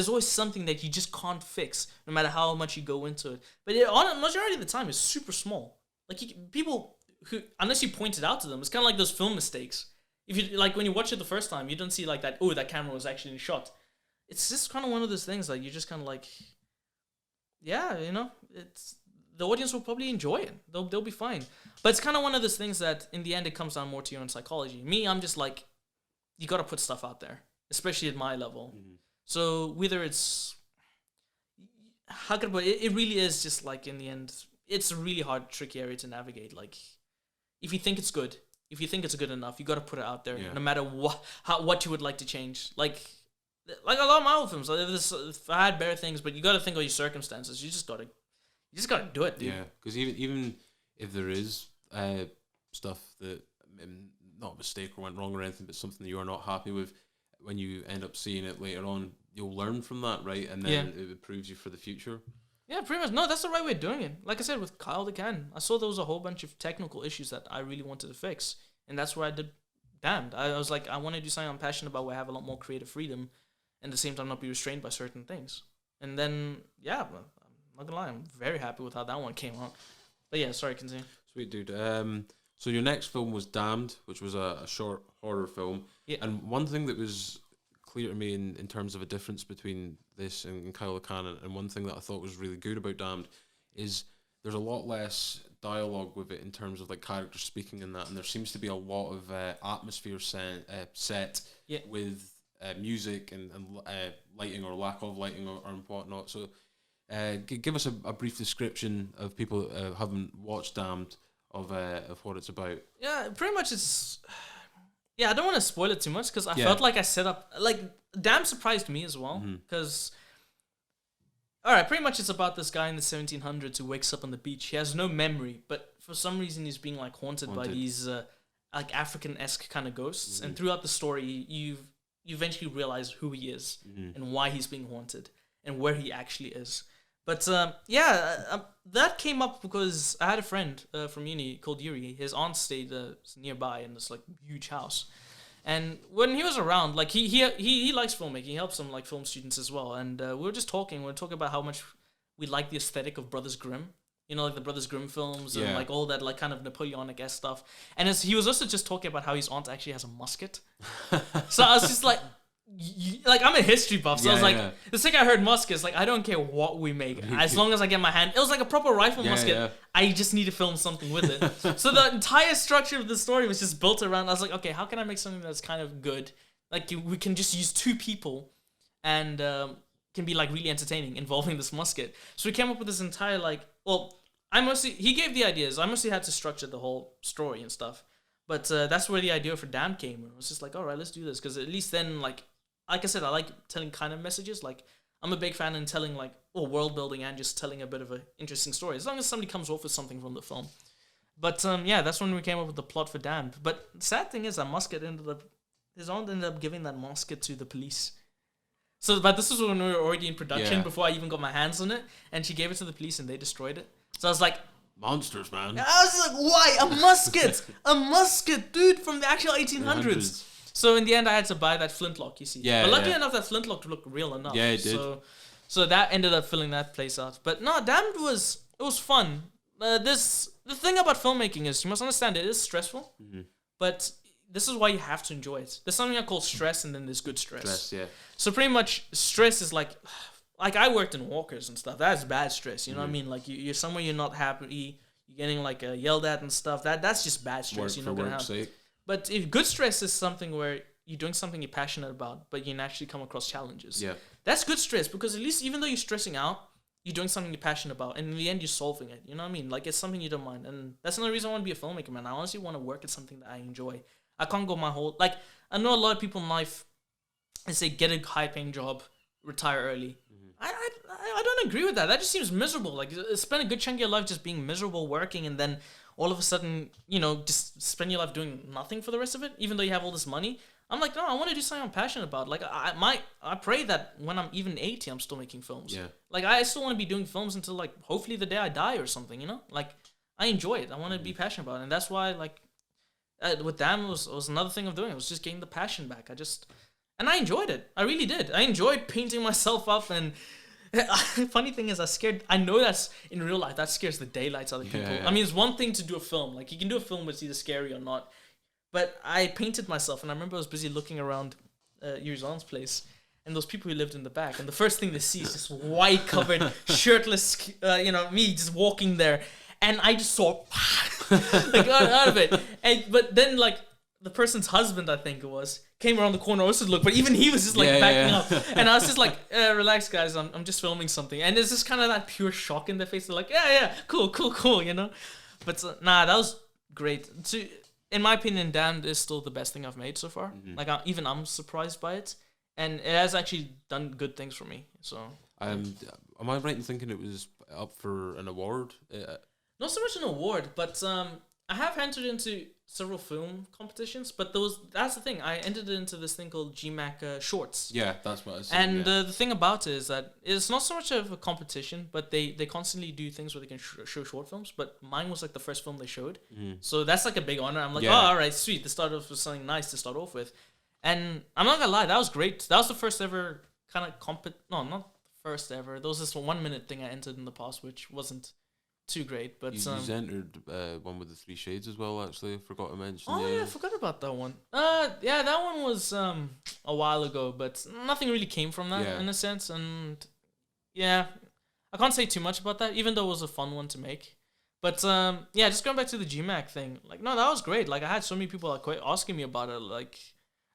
always something that you just can't fix, no matter how much you go into it. But on a majority of the time, it's super small. Like people who, unless you point it out to them, it's kind of like those film mistakes. If you like when you watch it the first time, you don't see like that. Oh, that camera was actually shot. It's just kind of one of those things. Like you just kind of like, yeah, it's. The audience will probably enjoy it. They'll be fine. But it's kind of one of those things that in the end it comes down more to your own psychology. Me, I'm just like, you got to put stuff out there, especially at my level. Mm-hmm. So whether it's, how could I put it? It really is just like in the end, it's a really hard, tricky area to navigate. Like, if you think it's good, if you think it's good enough, you got to put it out there, no matter what you would like to change. Like a lot of my old films, I had better things, but you got to think of your circumstances. You just got to do it, dude. Yeah, because even if there is stuff that, not a mistake or went wrong or anything, but something that you are not happy with, when you end up seeing it later on, you'll learn from that, right? And then it improves you for the future. Yeah, pretty much. No, that's the right way of doing it. Like I said, with Kyle the Can, I saw there was a whole bunch of technical issues that I really wanted to fix. And that's where I did Damned. I was like, I want to do something I'm passionate about where I have a lot more creative freedom and at the same time not be restrained by certain things. And then, yeah, I'm not gonna lie, I'm very happy with how that one came out. But yeah, sorry, continue. Sweet, dude. So your next film was Damned, which was a short horror film. Yeah. And one thing that was clear to me in terms of a difference between this and Kyle the Can, and one thing that I thought was really good about Damned is there's a lot less dialogue with it in terms of like characters speaking in that, and there seems to be a lot of atmosphere set with music and lighting or lack of lighting or whatnot. So give us a brief description of people that haven't watched Damned of what it's about. Yeah, pretty much it's... Yeah, I don't want to spoil it too much because I felt like I set up... Like, Damned surprised me as well because... Alright, pretty much it's about this guy in the 1700s who wakes up on the beach. He has no memory, but for some reason he's being like haunted by these like African-esque kind of ghosts. And throughout the story, you eventually realize who he is and why he's being haunted and where he actually is. But that came up because I had a friend from uni called Yuri. His aunt stayed nearby in this like huge house. And when he was around, like he likes filmmaking. He helps some like film students as well. And we were just talking. We were talking about how much we like the aesthetic of Brothers Grimm. You know, like the Brothers Grimm films and like all that like kind of Napoleonic-esque stuff. And he was also just talking about how his aunt actually has a musket. So I was just like, like I'm a history buff, so I was like, the second I heard muskets, like I don't care what we make, as long as I get my hand. It was like a proper rifle musket. Yeah. I just need to film something with it. So the entire structure of the story was just built around. I was like, okay, how can I make something that's kind of good? Like we can just use two people, and can be like really entertaining involving this musket. So we came up with this entire like, he gave the ideas. I mostly had to structure the whole story and stuff. But that's where the idea for Damned came. It was just like, all right, let's do this, because at least then like I said, I like telling kind of messages. Like, I'm a big fan in telling, like, world building and just telling a bit of an interesting story, as long as somebody comes off with something from the film. But, that's when we came up with the plot for Damned. But the sad thing is that his aunt ended up giving that musket to the police. So, but this was when we were already in production, before I even got my hands on it, and she gave it to the police and they destroyed it. So I was like... Monsters, man. I was like, why? A musket! A musket, dude, from the actual 1800s. So in the end, I had to buy that flintlock, you see. Yeah, but luckily enough, that flintlock looked real enough. Yeah, it did. So that ended up filling that place out. But no, Damned was fun. The thing about filmmaking is, you must understand, it is stressful. Mm-hmm. But this is why you have to enjoy it. There's something I call stress, and then there's good stress. So pretty much, stress is like I worked in Walkers and stuff. That's bad stress. You know what I mean? Like you're somewhere you're not happy. You're getting like yelled at and stuff. That's just bad stress. You're not gonna have. Sake. But if good stress is something where you're doing something you're passionate about, but you naturally come across challenges. Yeah. That's good stress, because at least even though you're stressing out, you're doing something you're passionate about, and in the end you're solving it. You know what I mean? Like it's something you don't mind. And that's another reason I want to be a filmmaker, man. I honestly want to work at something that I enjoy. I can't go my whole... Like, I know a lot of people in life, they say get a high-paying job, retire early. Mm-hmm. I don't agree with that. That just seems miserable. Like, spend a good chunk of your life just being miserable working, and then all of a sudden, just spend your life doing nothing for the rest of it, even though you have all this money. I'm like, no, I want to do something I'm passionate about. Like, I pray that when I'm even 80, I'm still making films. Yeah. Like, I still want to be doing films until, like, hopefully the day I die or something, Like, I enjoy it. I want to be passionate about it. And that's why, like, With them, was another thing of doing. It was just getting the passion back. And I enjoyed it. I really did. I enjoyed painting myself up. And funny thing is, I know that's in real life, that scares the daylights out of people. Yeah. I mean, it's one thing to do a film. Like, you can do a film that's either scary or not. But I painted myself, and I remember I was busy looking around Yurizan's place, and those people who lived in the back. And the first thing they see is this white covered, shirtless, me just walking there. And I just saw, like, out of it. But then, like, the person's husband, I think it was, came around the corner also to look, but even he was just, like, backing up. And I was just like, relax, guys, I'm just filming something. And there's just kind of that pure shock in their face. They're like, yeah, cool, you know? But, that was great. In my opinion, Damned is still the best thing I've made so far. Mm-hmm. Like, I'm surprised by it. And it has actually done good things for me, so... am I right in thinking it was up for an award? Not so much an award, but I have entered into several film competitions, but that's the thing. I entered into this thing called GMAC Shorts. Yeah, that's what I said. And the thing about it is that it's not so much of a competition, but they constantly do things where they can show short films, but mine was like the first film they showed. Mm. So that's like a big honor. I'm like, oh, all right, sweet. This started off with something nice to start off with. And I'm not gonna lie, that was great. That was the first ever kind of no, not the first ever. There was this 1 minute thing I entered in the past, which wasn't too great, but you entered one with the 3 shades as well. Actually, I forgot to mention. Oh yeah, I forgot about that one. Yeah, that one was a while ago, but nothing really came from that in a sense. And yeah, I can't say too much about that, even though it was a fun one to make. But yeah, just going back to the GMAC thing, like, no, that was great. Like, I had so many people like asking me about it, like,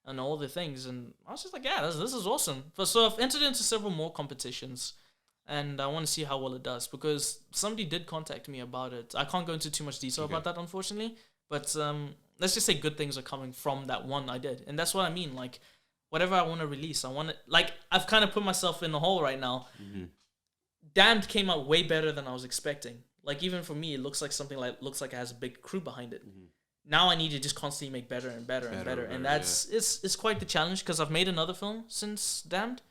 and all the things, and I was just like, yeah, this is awesome. So I've entered into several more competitions, and I want to see how well it does, because somebody did contact me about it. I can't go into too much detail about that, unfortunately, but let's just say good things are coming from that one I did. And that's what I mean, like, whatever I want to release, I want to, like, I've kind of put myself in the hole right now. Mm-hmm. Damned came out way better than I was expecting. Like, even for me, it looks like it has a big crew behind it. Mm-hmm. Now I need to just constantly make better and better and better. And that's, it's quite the challenge, because I've made another film since Damned,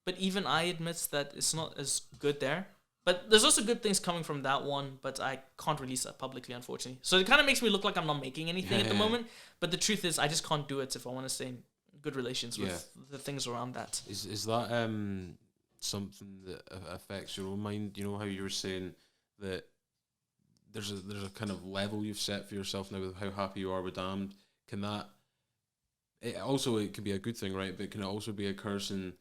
but even I admit that it's not as good there. But there's also good things coming from that one, but I can't release that publicly, unfortunately. So it kind of makes me look like I'm not making anything at the moment. But the truth is, I just can't do it if I want to stay in good relations with the things around that. Is that something that affects your own mind? You know how you were saying that there's a kind of level you've set for yourself now with how happy you are with Damned. Can that... It can be a good thing, right? But can it also be a curse? And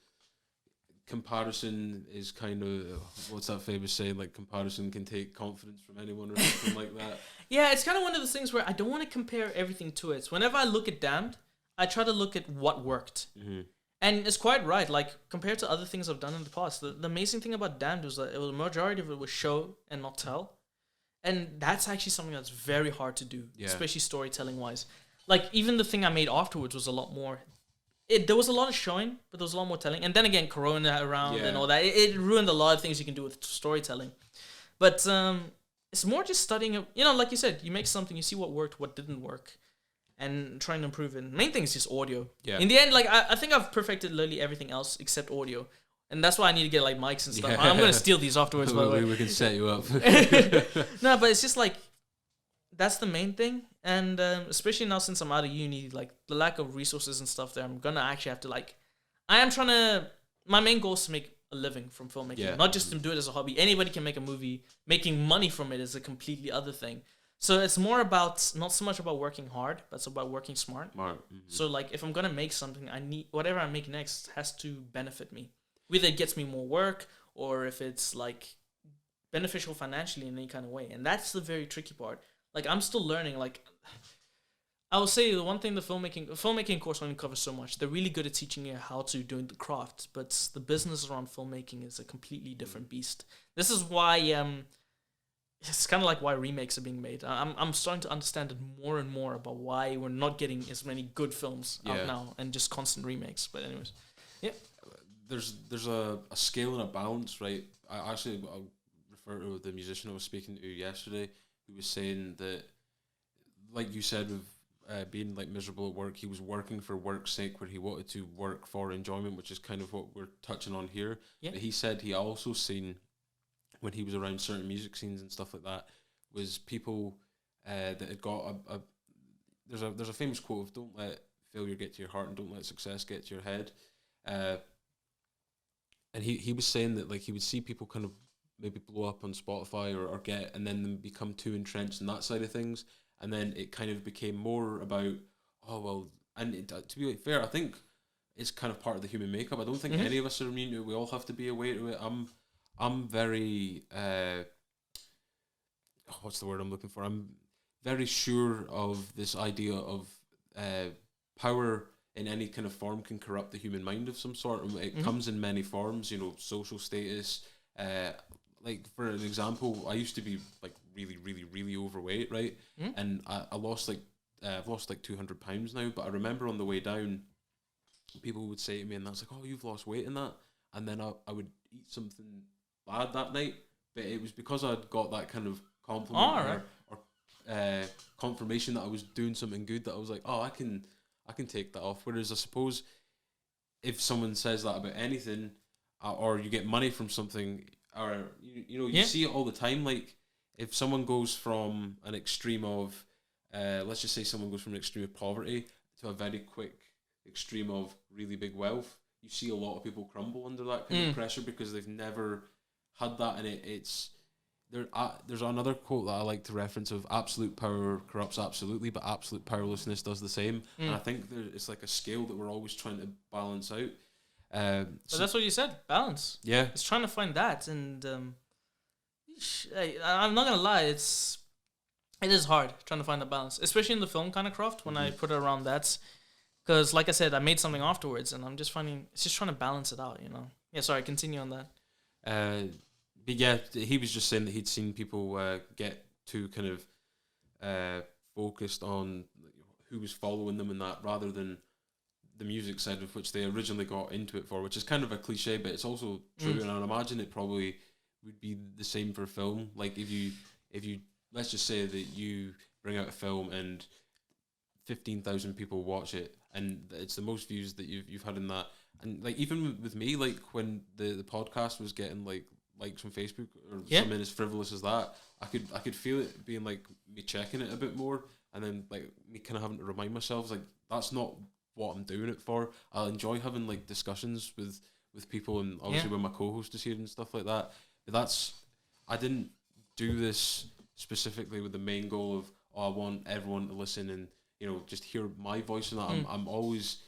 comparison is kind of... What's that famous saying? Like, comparison can take confidence from anyone or something like that. Yeah, it's kind of one of those things where I don't want to compare everything to it. So whenever I look at Damned, I try to look at what worked. Mm-hmm. And it's quite right. Like, compared to other things I've done in the past, the amazing thing about Damned was that the majority of it was show and not tell. And that's actually something that's very hard to do, especially storytelling-wise. Like, even the thing I made afterwards was a lot more... There was a lot of showing, but there was a lot more telling. And then again, Corona around and all that. It ruined a lot of things you can do with storytelling. But it's more just studying... You know, like you said, you make something, you see what worked, what didn't work, and trying to improve it. The main thing is just audio. Yeah. In the end, like, I think I've perfected literally everything else except audio. And that's why I need to get, like, mics and stuff. Yeah. I'm going to steal these afterwards, by the way. We can set you up. No, but it's just, like, that's the main thing. And especially now since I'm out of uni, like, the lack of resources and stuff there, I'm going to actually have to, like... I am trying to... My main goal is to make a living from filmmaking. Not just to do it as a hobby. Anybody can make a movie. Making money from it is a completely other thing. So it's more about... Not so much about working hard, but it's about working smart. Mm-hmm. So, like, if I'm going to make something, I need... Whatever I make next has to benefit me. Whether it gets me more work or if it's, like, beneficial financially in any kind of way. And that's the very tricky part. Like, I'm still learning. Like, I will say the one thing the filmmaking course only covers so much. They're really good at teaching you how to do the craft, but the business around filmmaking is a completely different beast. This is why it's kind of like why remakes are being made. I'm starting to understand it more and more about why we're not getting as many good films out now and just constant remakes. But anyways, yeah. There's a scale and a balance, right? I'll refer to the musician I was speaking to yesterday, who was saying that, like you said, with being like miserable at work, he was working for work's sake, where he wanted to work for enjoyment, which is kind of what we're touching on here. Yeah. But he said he also seen, when he was around certain music scenes and stuff like that, was people that had got there's a famous quote of don't let failure get to your heart and don't let success get to your head. And he was saying that like he would see people kind of maybe blow up on Spotify or get and then them become too entrenched in that side of things, and then it kind of became more about to be fair, I think it's kind of part of the human makeup. I don't think any of us are immune to it. We all have to be aware to it. I'm very what's the word I'm looking for? I'm very sure of this idea of power in any kind of form can corrupt the human mind of some sort. It comes in many forms, social status. Like for an example, I used to be like really, really, really overweight, right? And I lost I've lost like 200 pounds now. But I remember on the way down, people would say to me, and that's like, "Oh, you've lost weight in that," and then I would eat something bad that night. But it was because I'd got that kind of compliment or confirmation that I was doing something good, that I was like, "Oh, I can take that off." Whereas I suppose if someone says that about anything, or you get money from something, or you see it all the time. Like if someone goes from an extreme of, let's just say someone goes from an extreme of poverty to a very quick extreme of really big wealth, you see a lot of people crumble under that kind of pressure because they've never had that, and it's there. There's another quote that I like to reference of absolute power corrupts absolutely, but absolute powerlessness does the same. And I think it's like a scale that we're always trying to balance out. So that's what you said, balance. Yeah, it's trying to find that, and I'm not gonna lie, it is hard trying to find the balance, especially in the film kind of craft when I put it around that. Because, like I said, I made something afterwards, and I'm just finding it's just trying to balance it out, Yeah, sorry, continue on that. But yeah, he was just saying that he'd seen people get too kind of focused on who was following them and that, rather than the music side of which they originally got into it for, which is kind of a cliche, but it's also true, and I imagine it probably would be the same for film. Like if you let's just say that you bring out a film and 15,000 people watch it, and it's the most views that you've had in that. And like even with me, like when the podcast was getting likes on Facebook or something as frivolous as that, I could feel it being like me checking it a bit more, and then like me kind of having to remind myself like that's not what I'm doing it for. I'll enjoy having like discussions with people, and obviously when my co-host is here and stuff like that. But I didn't do this specifically with the main goal of I want everyone to listen and just hear my voice and that. I'm always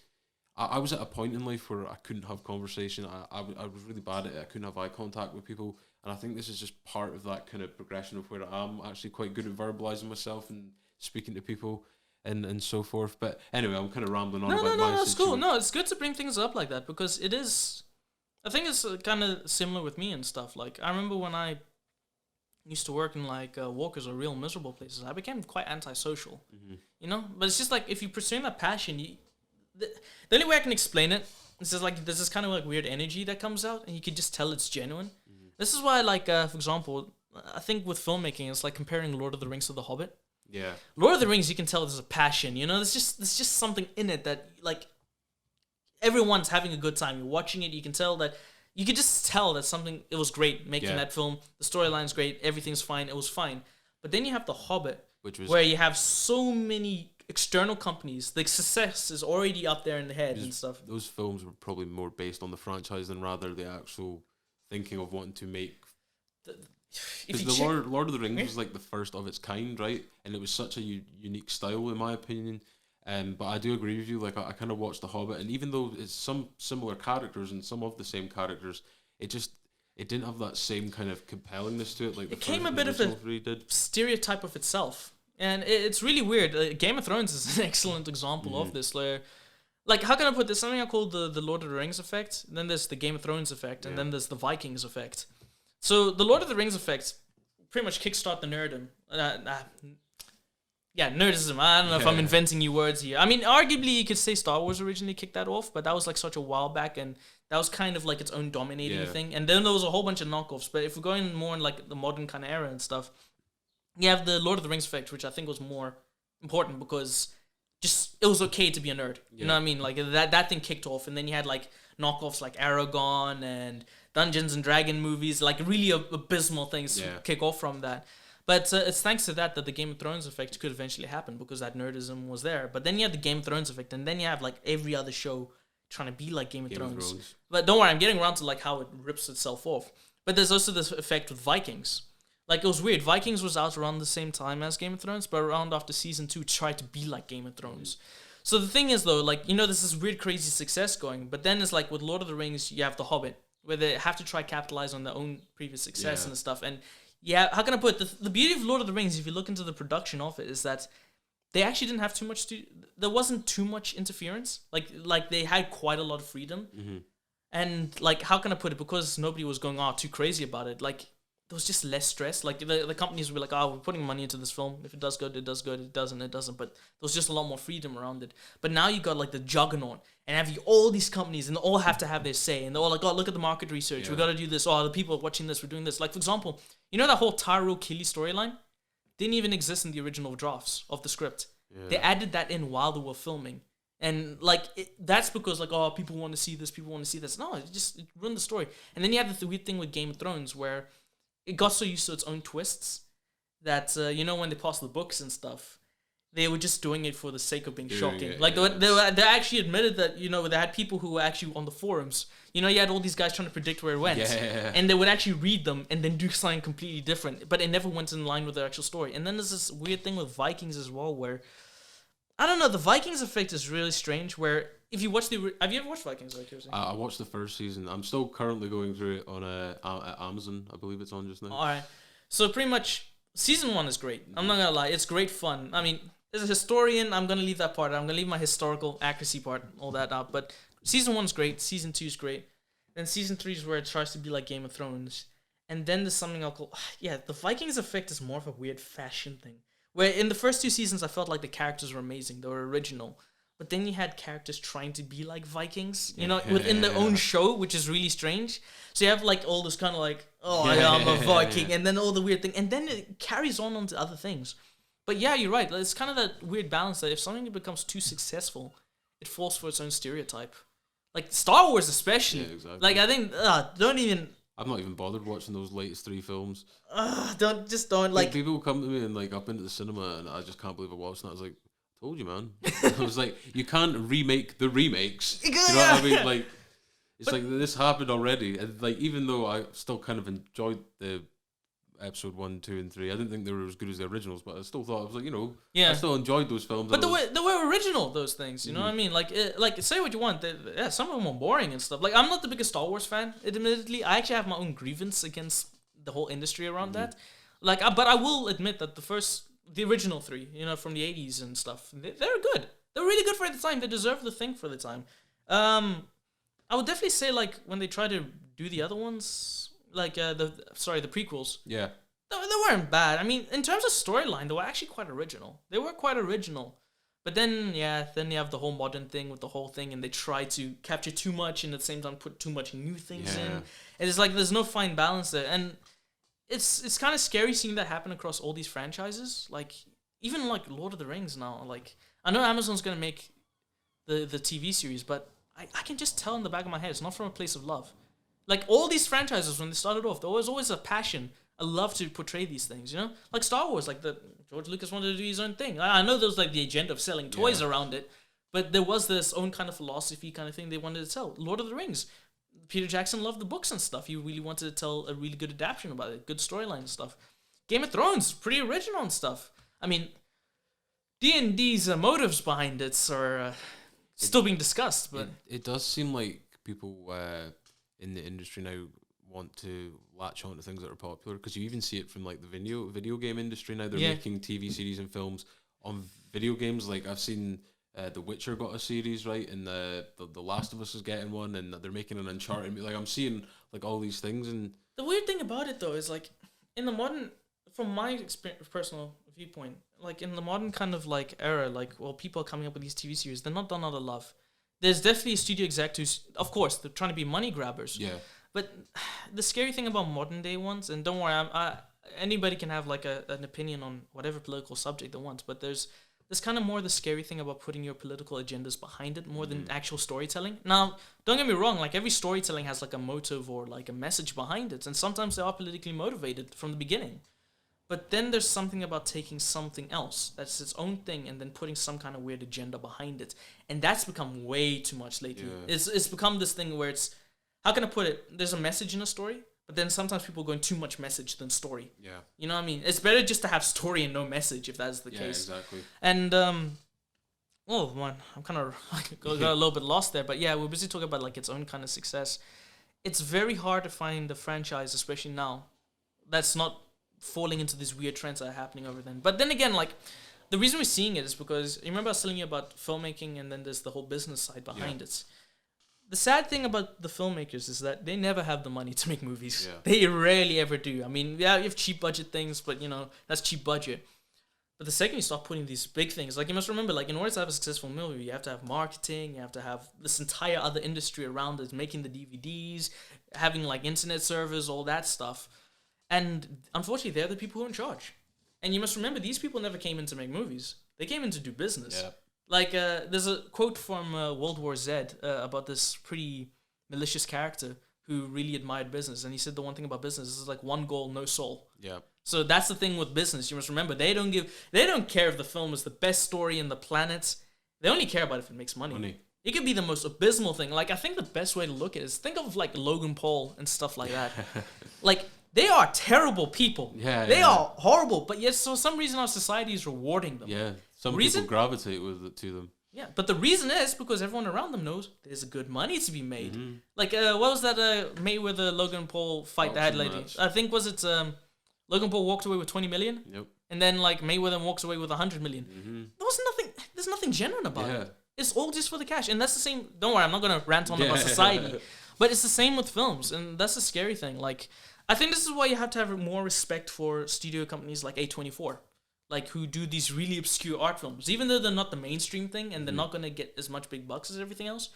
I was at a point in life where I couldn't have conversation. I was really bad at it. I couldn't have eye contact with people, and I think this is just part of that kind of progression of where I'm actually quite good at verbalizing myself and speaking to people and so forth. But anyway, I'm kind of rambling on. No, it's cool. No, it's good to bring things up like that, because it is. I think it's kind of similar with me and stuff. Like I remember when I used to work in like Walkers or real miserable places, I became quite antisocial. But it's just like if you're pursuing that passion, the only way I can explain it is just like there's this kind of like weird energy that comes out, and you can just tell it's genuine. This is why, like for example, I think with filmmaking, it's like comparing Lord of the Rings to The Hobbit. Yeah, Lord of the Rings, you can tell there's a passion. There's just something in it that like everyone's having a good time. You're watching it, you can tell that. You could just tell that it was great making that film. The storyline's great, everything's fine, it was fine. But then you have The Hobbit, where you have so many external companies. The success is already up there in the head and stuff. Those films were probably more based on the franchise than rather the actual thinking of wanting to make. Because Lord of the Rings was like the first of its kind, right? And it was such a unique style, in my opinion. But I do agree with you. Like I kind of watched The Hobbit, and even though it's some similar characters and some of the same characters, it didn't have that same kind of compellingness to it. Like it came a bit of a stereotype of itself, and it's really weird. Game of Thrones is an excellent example of this. Like how can I put this? Something I call the Lord of the Rings effect. Then there's the Game of Thrones effect, and then there's the Vikings effect. So the Lord of the Rings effect pretty much kickstart the nerdom. Nerdism. I don't know if I'm inventing new words here. I mean, arguably you could say Star Wars originally kicked that off, but that was like such a while back, and that was kind of like its own dominating thing. And then there was a whole bunch of knockoffs. But if we're going more in like the modern kind of era and stuff, you have the Lord of the Rings effect, which I think was more important because just it was okay to be a nerd. You know what I mean? Like that thing kicked off, and then you had like knockoffs like Aragon and Dungeons and Dragon movies, like really abysmal things kick off from that. But it's thanks to that the Game of Thrones effect could eventually happen, because that nerdism was there. But then you have the Game of Thrones effect, and then you have like every other show trying to be like Game of Thrones. But don't worry, I'm getting around to like how it rips itself off. But there's also this effect with Vikings. Like, it was weird. Vikings was out around the same time as Game of Thrones, but around after season 2 tried to be like Game of Thrones. So the thing is, though, like, there's this weird, crazy success going, but then it's like with Lord of the Rings, you have The Hobbit, where they have to try capitalize on their own previous success and stuff. And yeah, how can I put it? The beauty of Lord of the Rings, if you look into the production of it, is that they actually didn't have too much there wasn't too much interference. Like they had quite a lot of freedom. Mm-hmm. And like, how can I put it? Because nobody was going too crazy about it. Like, there was just less stress. Like, the companies would be like, oh, we're putting money into this film. If it does good, it does good. If it doesn't, it doesn't. But there was just a lot more freedom around it. But now you got like the juggernaut, and have all these companies, and they all have to have their say. And they're all like, oh, look at the market research. Yeah. We got to do this. Oh, the people watching this, we're doing this. Like, for example, that whole Tyrell Killy storyline didn't even exist in the original drafts of the script. Yeah. They added that in while they were filming. And like, that's because like, oh, people want to see this, people want to see this. No, it ruined the story. And then you have the weird thing with Game of Thrones where it got so used to its own twists that when they passed the books and stuff, they were just doing it for the sake of being shocking. They actually admitted that they had people who were actually on the forums. You had all these guys trying to predict where it went, and they would actually read them and then do something completely different, but it never went in line with the actual story. And then there's this weird thing with Vikings as well, where I don't know, the Vikings effect is really strange. Where if you watch have you ever watched Vikings? Like you were saying? I watched the first season. I'm still currently going through it on Amazon. I believe it's on just now. All right, so pretty much season 1 is great. I'm not gonna lie, it's great fun. I mean, as a historian, I'm gonna leave that part. I'm gonna leave my historical accuracy part, all that out. But season 1 is great. Season 2 is great. Then season 3 is where it tries to be like Game of Thrones. And then there's something I'll call the Vikings effect is more of a weird fashion thing. Where in the first 2 seasons, I felt like the characters were amazing. They were original. But then you had characters trying to be like Vikings, within their own show, which is really strange. So you have like all this kind of like, I'm a Viking, and then all the weird thing. And then it carries on to other things. But yeah, you're right. It's kind of that weird balance that if something becomes too successful, it falls for its own stereotype. Like Star Wars especially. Yeah, exactly. Like, I think, I'm not even bothered watching those latest 3 films. Don't like people come to me and like, I've been to the cinema and I just can't believe I watched that. I was like, told you, man. I was like, you can't remake the remakes. You know what I mean? Like, it's like this happened already. And like, even though I still kind of enjoyed the episode 1, 2, and 3, I didn't think they were as good as the originals, but I still thought, I was like, I still enjoyed those films. But they were original, those things, you know what I mean? Like, say what you want, some of them were boring and stuff. Like, I'm not the biggest Star Wars fan, admittedly. I actually have my own grievance against the whole industry around that. Like, but I will admit that the original 3, from the 80s and stuff, they're good. They're really good for the time. They deserve the thing for the time. I would definitely say, like, when they try to do the other ones, like the prequels. Yeah. They weren't bad. I mean, in terms of storyline, they were actually quite original. They were quite original. But then you have the whole modern thing with the whole thing, and they try to capture too much and at the same time put too much new things in. And it's like there's no fine balance there. And it's kind of scary seeing that happen across all these franchises. Like, even like Lord of the Rings now. Like, I know Amazon's going to make the TV series, but I can just tell in the back of my head, it's not from a place of love. Like, all these franchises, when they started off, there was always a passion, a love to portray these things, Like Star Wars, like George Lucas wanted to do his own thing. I know there was like the agenda of selling toys around it, but there was this own kind of philosophy kind of thing they wanted to tell. Lord of the Rings, Peter Jackson loved the books and stuff. He really wanted to tell a really good adaptation about it, good storyline and stuff. Game of Thrones, pretty original and stuff. I mean, D&D's motives behind it are still being discussed, but it does seem like people in the industry now want to latch on to things that are popular, because you even see it from like the video game industry now. They're making TV series and films on video games. Like, I've seen The Witcher got a series, right, and the Last of Us is getting one, and they're making an Uncharted. Like, I'm seeing like all these things. And the weird thing about it though is, like, in the modern, from my personal viewpoint, like in the modern kind of like era, like, well, people are coming up with these TV series, they're not done out of love. There's definitely a studio exec who's, of course, they're trying to be money grabbers. Yeah. But the scary thing about modern day ones, and don't worry, anybody can have like an opinion on whatever political subject they want, but there's kind of more the scary thing about putting your political agendas behind it more than actual storytelling. Now, don't get me wrong, like every storytelling has like a motive or like a message behind it, and sometimes they are politically motivated from the beginning. But then there's something about taking something else that's its own thing and then putting some kind of weird agenda behind it. And that's become way too much lately. Yeah. It's become this thing where it's, how can I put it? There's a message in a story, but then sometimes people go in too much message than story. Yeah. You know what I mean? It's better just to have story and no message if that's the case. Yeah, exactly. And, oh, man, I'm kind of got a little bit lost there. But yeah, we're busy talking about like its own kind of success. It's very hard to find a franchise, especially now, that's not falling into these weird trends that are happening over then. But then again, like, the reason we're seeing it is because, you remember I was telling you about filmmaking and then there's the whole business side behind it. The sad thing about the filmmakers is that they never have the money to make movies. Yeah. They rarely ever do. I mean, yeah, you have cheap budget things, but, you know, that's cheap budget. But the second you start putting these big things, like, you must remember, like, in order to have a successful movie, you have to have marketing, you have to have this entire other industry around it, making the DVDs, having, like, internet servers, all that stuff. And unfortunately, they're the people who are in charge. And you must remember, these people never came in to make movies. They came in to do business. Yeah. Like, there's a quote from World War Z about this pretty malicious character who really admired business. And he said the one thing about business is like one goal, no soul. Yeah. So that's the thing with business. You must remember, they don't care if the film is the best story in the planet. They only care about if it makes money. It could be the most abysmal thing. Like, I think the best way to look at it is think of like Logan Paul and stuff like that. Like, they are terrible people. Yeah, they are horrible, but yet for some reason our society is rewarding them. Yeah, some people gravitate to them. Yeah, but the reason is because everyone around them knows there's good money to be made. Mm-hmm. Like, what was that Mayweather Logan Paul fight that had lately? I think was it Logan Paul walked away with 20 million. Yep. And then like Mayweather walks away with 100 million. Mm-hmm. There's nothing genuine about it. It's all just for the cash, and that's the same. Don't worry, I'm not gonna rant on about society, but it's the same with films, and that's the scary thing. Like, I think this is why you have to have more respect for studio companies like A24, like who do these really obscure art films. Even though they're not the mainstream thing and they're not going to get as much big bucks as everything else,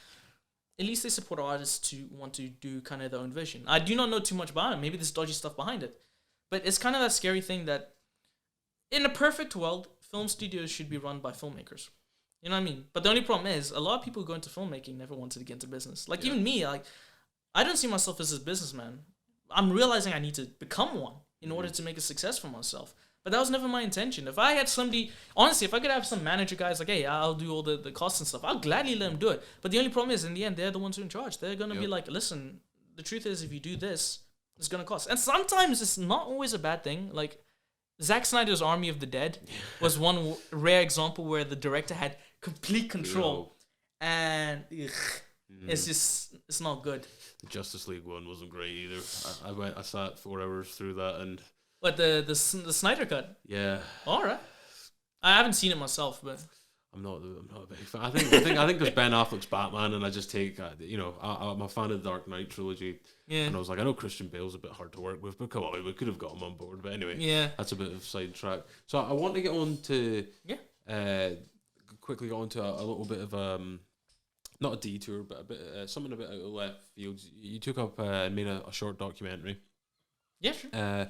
at least they support artists to want to do kind of their own vision. I do not know too much about it. Maybe there's dodgy stuff behind it. But it's kind of that scary thing that in a perfect world, film studios should be run by filmmakers. You know what I mean? But the only problem is a lot of people who go into filmmaking never wanted to get into business. Like even me, like I don't see myself as a businessman. I'm realizing I need to become one in order to make a success for myself. But that was never my intention. If I had somebody, honestly, if I could have some manager guys like, hey, I'll do all the costs and stuff, I'll gladly let them do it. But the only problem is, in the end, they're the ones who are in charge. They're going to be like, listen, the truth is, if you do this, it's going to cost. And sometimes it's not always a bad thing. Like, Zack Snyder's Army of the Dead was one rare example where the director had complete control. And it's just, it's not good. The Justice League one wasn't great either. I sat 4 hours through that and... What, the Snyder cut? Yeah. All right. I haven't seen it myself, but I'm not a big fan. I think because Ben Affleck's Batman, and I just take I'm a fan of the Dark Knight trilogy. Yeah. And I was like, I know Christian Bale's a bit hard to work with, but come on, we could have got him on board. But anyway, that's a bit of a sidetrack. So I want to get on to quickly go on to a little bit of not a detour, but a bit something a bit out of left field. You took up and made a short documentary. Yeah, sure.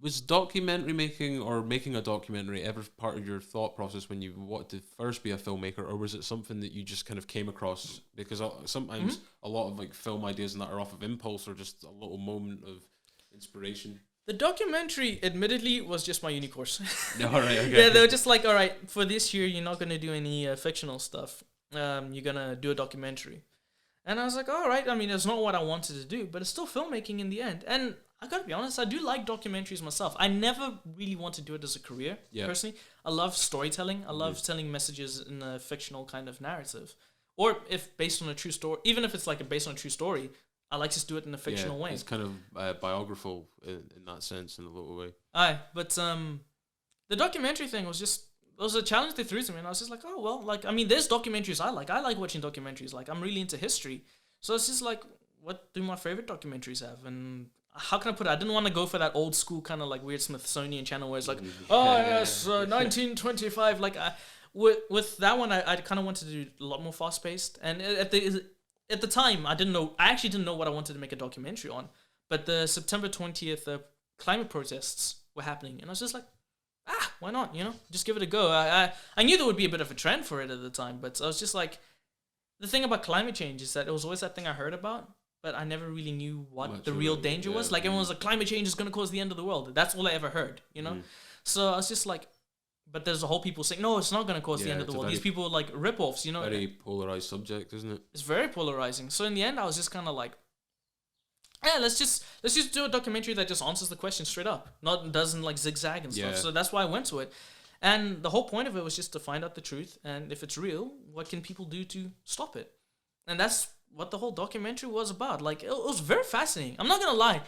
Was documentary making or making a documentary ever part of your thought process when you wanted to first be a filmmaker, or was it something that you just kind of came across? Because sometimes a lot of like film ideas and that are off of impulse or just a little moment of inspiration. The documentary, admittedly, was just my uni course. All right, okay. Yeah, they were just like, all right, for this year, you're not going to do any fictional stuff. You're going to do a documentary. And I was like, all right, I mean, it's not what I wanted to do, but it's still filmmaking in the end. And I gotta be honest, I do like documentaries myself. I never really want to do it as a career, personally. I love storytelling. I love telling messages in a fictional kind of narrative. Or if based on a true story, even if it's like based on a true story, I like to do it in a fictional way. It's kind of biographical in that sense, in a little way. Aye, but the documentary thing was just, it was a challenge they threw to me, and I was just like, oh, well, like, I mean, there's documentaries I like. I like watching documentaries. Like, I'm really into history. So it's just like, what do my favorite documentaries have? And how can I put it? I didn't want to go for that old school kind of like weird Smithsonian channel where it's like, 1925. Like, with that one, I kind of wanted to do a lot more fast paced. And at the time, I actually didn't know what I wanted to make a documentary on. But the September 20th climate protests were happening, and I was just like, why not? You know, just give it a go. I knew there would be a bit of a trend for it at the time, but I was just like, the thing about climate change is that it was always that thing I heard about. but I never really knew what the real danger was. Like, everyone was like, climate change is going to cause the end of the world. That's all I ever heard, you know? So I was just like, but there's a whole people saying, no, it's not going to cause the end of the world. These people are like rip-offs, you know? Very polarized subject, isn't it? It's very polarizing. So in the end, I was just kind of like, yeah, let's just do a documentary that just answers the question straight up, doesn't like zigzag and stuff. So that's why I went to it. And the whole point of it was just to find out the truth, and if it's real, what can people do to stop it? And that's what the whole documentary was about. Like, it was very fascinating. I'm not gonna lie,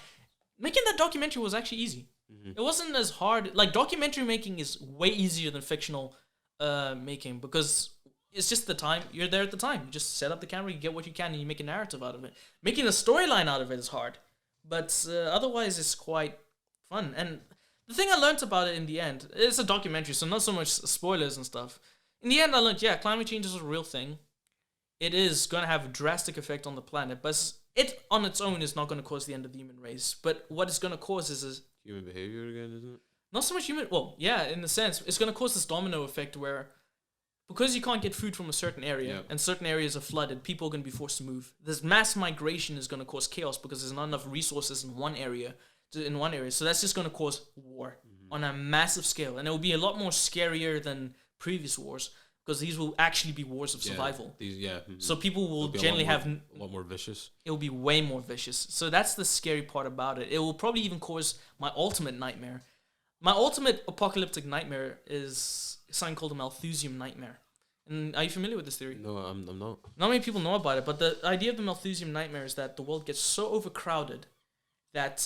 making that documentary was actually easy. It wasn't as hard. Like, documentary making is way easier than fictional making, because it's just the time. You're there at the time. You just set up the camera, you get what you can, and you make a narrative out of it. Making a storyline out of it is hard, but otherwise it's quite fun. And the thing I learned about it in the end, it's a documentary, so not so much spoilers and stuff. In the end, I learned, climate change is a real thing. It is going to have a drastic effect on the planet, but it on its own is not going to cause the end of the human race. But what it's going to cause is human behavior again, isn't it? Not so much human. Well, yeah, in the sense, it's going to cause this domino effect where, because you can't get food from a certain area and certain areas are flooded, people are going to be forced to move. This mass migration is going to cause chaos because there's not enough resources in one area. So that's just going to cause war on a massive scale, and it will be a lot more scarier than previous wars, because these will actually be wars of survival. So people will generally have a lot more vicious. It will be way more vicious. So that's the scary part about it. It will probably even cause my ultimate nightmare. My ultimate apocalyptic nightmare is something called a Malthusian nightmare. And are you familiar with this theory? No, I'm not. Not many people know about it, but the idea of the Malthusian nightmare is that the world gets so overcrowded that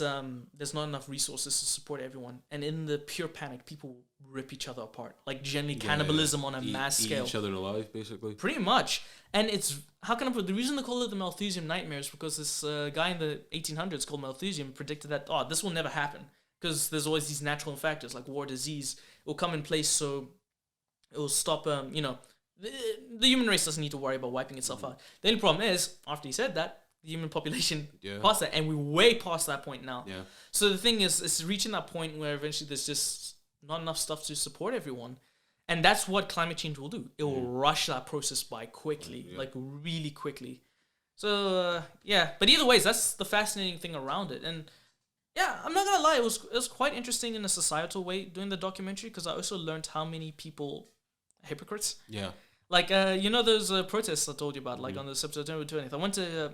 there's not enough resources to support everyone, and in the pure panic, people rip each other apart, like generally cannibalism on a mass scale. Eat each other alive, basically. Pretty much. And it's, how can I put it? The reason they call it the Malthusian nightmare is because this guy in the 1800s called Malthusian predicted that, this will never happen, because there's always these natural factors like war, disease. It will come in place, so it will stop, the human race doesn't need to worry about wiping itself out. The only problem is, after he said that, the human population past that, and we're way past that point now. So the thing is, it's reaching that point where eventually there's just not enough stuff to support everyone, and that's what climate change will do. It will rush that process by quickly, like really quickly. So but either ways, that's the fascinating thing around it. And I'm not gonna lie, it was quite interesting in a societal way doing the documentary, because I also learned how many people are hypocrites. Like those protests I told you about, like on the September 20th. I went to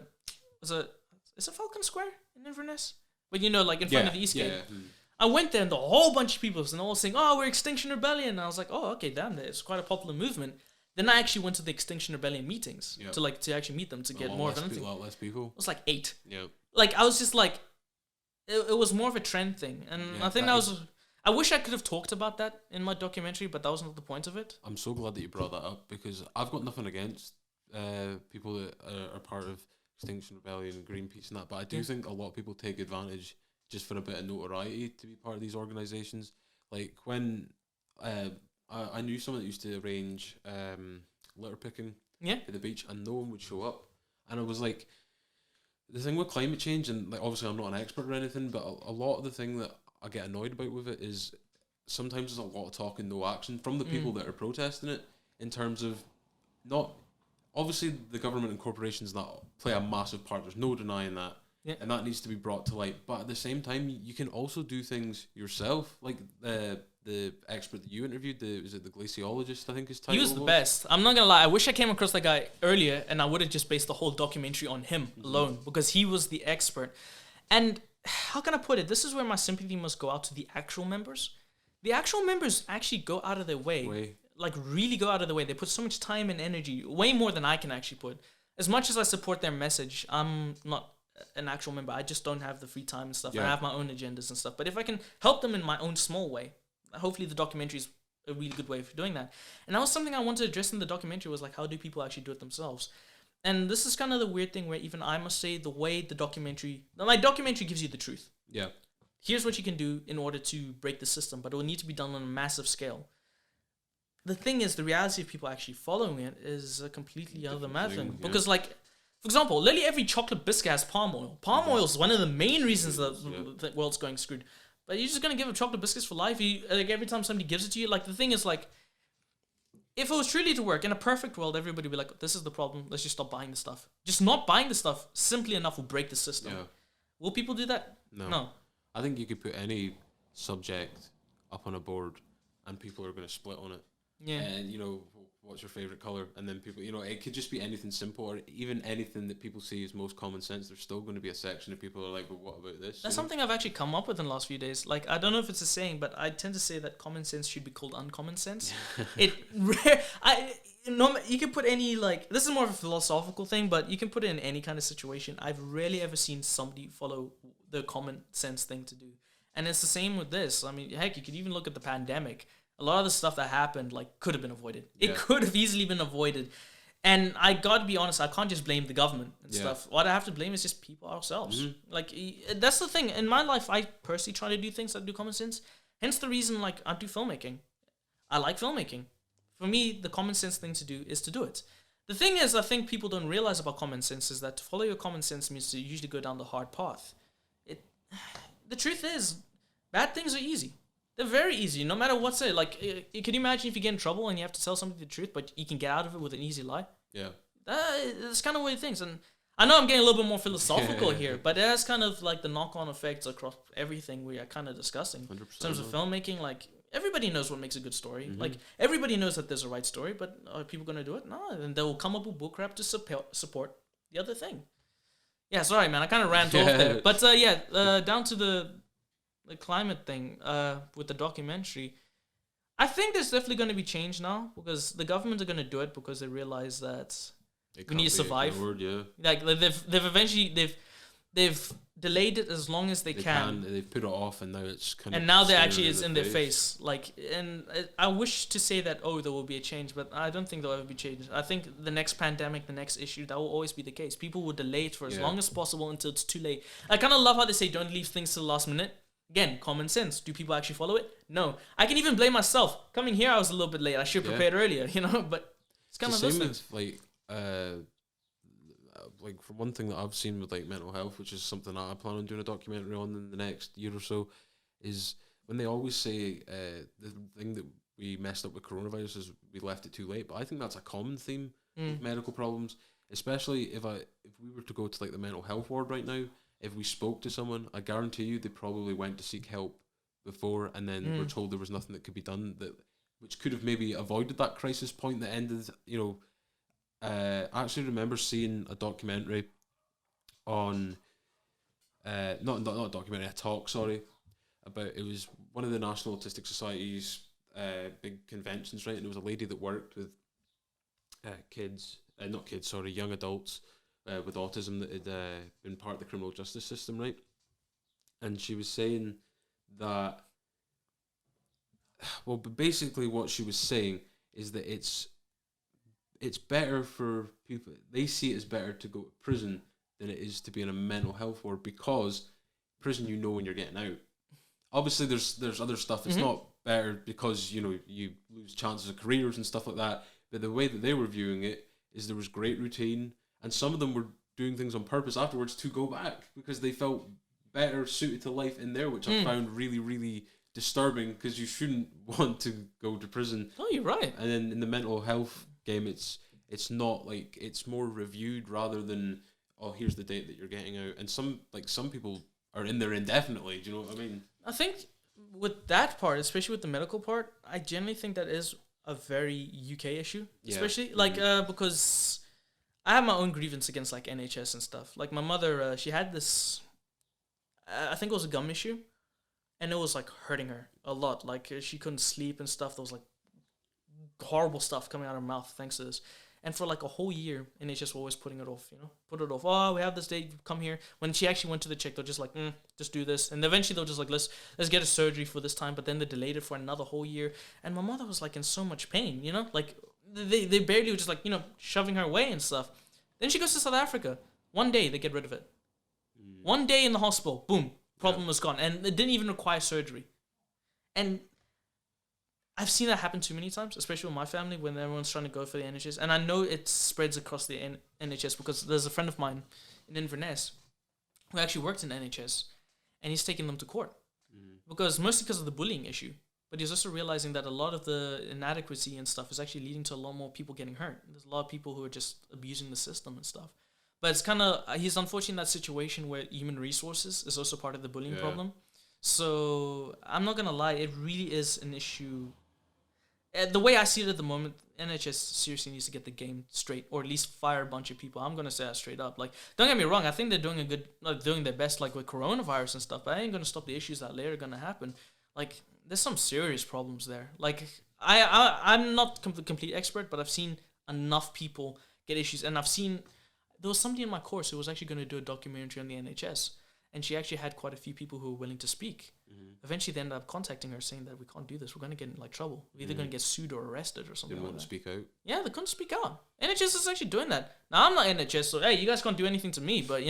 is it Falcon Square in Inverness? But like in front of the Eastgate. I went there and the whole bunch of people was all saying, we're Extinction Rebellion. And I was like, okay, damn, it's quite a popular movement. Then I actually went to the Extinction Rebellion meetings to actually meet them, to get more of anything. A lot less people. It was like 8. Like, I was just like, it was more of a trend thing. And I think that was... I wish I could have talked about that in my documentary, but that wasn't the point of it. I'm so glad that you brought that up, because I've got nothing against people that are part of Extinction Rebellion and Greenpeace and that, but I do think a lot of people take advantage just for a bit of notoriety to be part of these organisations. Like, when I knew someone that used to arrange litter picking at the beach, and no one would show up. And I was like, the thing with climate change, and like obviously I'm not an expert or anything, but a lot of the thing that I get annoyed about with it is sometimes there's a lot of talk and no action from the people that are protesting it, in terms of not... Obviously, the government and corporations play a massive part. There's no denying that. And that needs to be brought to light. But at the same time, you can also do things yourself. Like the expert that you interviewed, the glaciologist, I think his title was. He was the best. I'm not going to lie. I wish I came across that guy earlier, and I would have just based the whole documentary on him alone, because he was the expert. And how can I put it? This is where my sympathy must go out to the actual members. The actual members actually go out of their way. Like, really go out of the way. They put so much time and energy, way more than I can actually put. As much as I support their message, I'm not an actual member. I just don't have the free time and stuff. I have my own agendas and stuff. But if I can help them in my own small way, hopefully the documentary is a really good way for doing that. And that was something I wanted to address in the documentary, was like, how do people actually do it themselves? And this is kind of the weird thing where even I must say, the way my documentary gives you the truth. Here's what you can do in order to break the system, but it will need to be done on a massive scale. The thing is, the reality of people actually following it is a completely other matter. Because, like, for example, literally every chocolate biscuit has palm oil. Palm oil is one of the main reasons that the world's going screwed. But you're just going to give them chocolate biscuits for life? Like, every time somebody gives it to you? Like, the thing is, like, if it was truly to work in a perfect world, everybody would be like, this is the problem, let's just stop buying the stuff. Just not buying the stuff simply enough will break the system. Will people do that? No. I think you could put any subject up on a board and people are going to split on it. Yeah. And, you know, what's your favorite color? And then people, you know, it could just be anything simple, or even anything that people see as most common sense. There's still going to be a section of people who are like, but what about this? That's something I've actually come up with in the last few days. Like, I don't know if it's a saying, but I tend to say that common sense should be called uncommon sense. You can put any, like, this is more of a philosophical thing, but you can put it in any kind of situation. I've rarely ever seen somebody follow the common sense thing to do. And it's the same with this. I mean, heck, you could even look at the pandemic. A lot of the stuff that happened, like, could have been avoided. It could have easily been avoided. And I got to be honest, I can't just blame the government and stuff. What I have to blame is just people ourselves. Mm-hmm. Like, that's the thing. In my life, I personally try to do things that do common sense. Hence the reason, like, I do filmmaking. I like filmmaking. For me, the common sense thing to do is to do it. The thing is, I think people don't realize about common sense is that to follow your common sense means to usually go down the hard path. The truth is, bad things are easy. They're very easy, no matter what's it. Like, can you imagine if you get in trouble and you have to tell somebody the truth, but you can get out of it with an easy lie? Yeah. That's kind of weird things. And I know I'm getting a little bit more philosophical here, but that's kind of like the knock-on effects across everything we are kind of discussing. 100%. In terms of filmmaking, like, everybody knows what makes a good story. Mm-hmm. Like, everybody knows that there's a right story, but are people going to do it? No. And they will come up with bullcrap to support the other thing. Yeah, sorry, man. I kind of ran off there. But, down to the climate thing with the documentary, I think there's definitely going to be change now because the government are going to do it because they realize that we need to survive. Ignored, Like they've delayed it as long as they can. They've put it off, and now it's kind of. And now they actually is in their face. Like, and I wish to say that there will be a change, but I don't think there'll ever be change. I think the next pandemic, the next issue, that will always be the case. People will delay it for as long as possible until it's too late. I kind of love how they say don't leave things to the last minute. Again, common sense. Do people actually follow it? No. I can even blame myself. Coming here, I was a little bit late. I should have prepared earlier, you know? But it's kind of the same with, like, for one thing that I've seen with, like, mental health, which is something that I plan on doing a documentary on in the next year or so, is when they always say the thing that we messed up with coronavirus is we left it too late. But I think that's a common theme with medical problems, especially if we were to go to, like, the mental health ward right now. If we spoke to someone, I guarantee you they probably went to seek help before and then were told there was nothing that could be done, which could have maybe avoided that crisis point that ended, you know. I actually remember seeing a documentary on, not a documentary, a talk, about, it was one of the National Autistic Society's big conventions, right? And it was a lady that worked with young adults with autism that had been part of the criminal justice system, right? And she was saying that, well, but basically what she was saying is that it's better for people, they see it as better to go to prison than it is to be in a mental health ward, because prison, you know when you're getting out. Obviously there's other stuff that's not better because, you know, you lose chances of careers and stuff like that, but the way that they were viewing it is there was great routine, and some of them were doing things on purpose afterwards to go back because they felt better suited to life in there, which I found really, really disturbing, because you shouldn't want to go to prison. Oh, you're right. And then in the mental health game, it's not like, it's more reviewed rather than, oh, here's the date that you're getting out. And some people are in there indefinitely. Do you know what I mean? I think with that part, especially with the medical part, I generally think that is a very UK issue, especially because I have my own grievance against, like, NHS and stuff. Like, my mother, she had this, I think it was a gum issue, and it was, like, hurting her a lot. Like, she couldn't sleep and stuff. There was, like, horrible stuff coming out of her mouth thanks to this. And for, like, a whole year, NHS were always putting it off, you know? Put it off. Oh, we have this date, come here. When she actually went to the check, they're just like, just do this. And eventually they'll just like, let's get a surgery for this time. But then they delayed it for another whole year. And my mother was, like, in so much pain, you know? Like, they barely were just, like, you know, shoving her away and stuff. Then she goes to South Africa. One day, they get rid of it. One day in the hospital, boom, problem was gone. And it didn't even require surgery. And I've seen that happen too many times, especially with my family, when everyone's trying to go for the NHS. And I know it spreads across the NHS because there's a friend of mine in Inverness who actually worked in NHS, and he's taking them to court. Mostly because of the bullying issue. but he's also realizing that a lot of the inadequacy and stuff is actually leading to a lot more people getting hurt. There's a lot of people who are just abusing the system and stuff. But it's kind of, he's unfortunately in that situation where human resources is also part of the bullying problem. So I'm not going to lie, it really is an issue. The way I see it at the moment, NHS seriously needs to get the game straight, or at least fire a bunch of people. I'm going to say that straight up. Like, don't get me wrong, I think they're doing doing their best, like with coronavirus and stuff, but I ain't going to stop the issues that later are going to happen. Like, there's some serious problems there. Like, I'm not the complete expert, but I've seen enough people get issues, and there was somebody in my course who was actually going to do a documentary on the NHS, and she actually had quite a few people who were willing to speak. Eventually, they ended up contacting her saying that we can't do this. We're going to get in like trouble. We're either going to get sued or arrested or something. Didn't want to speak out. Yeah, they couldn't speak out. NHS is actually doing that. Now, I'm not NHS, so hey, you guys can't do anything to me. But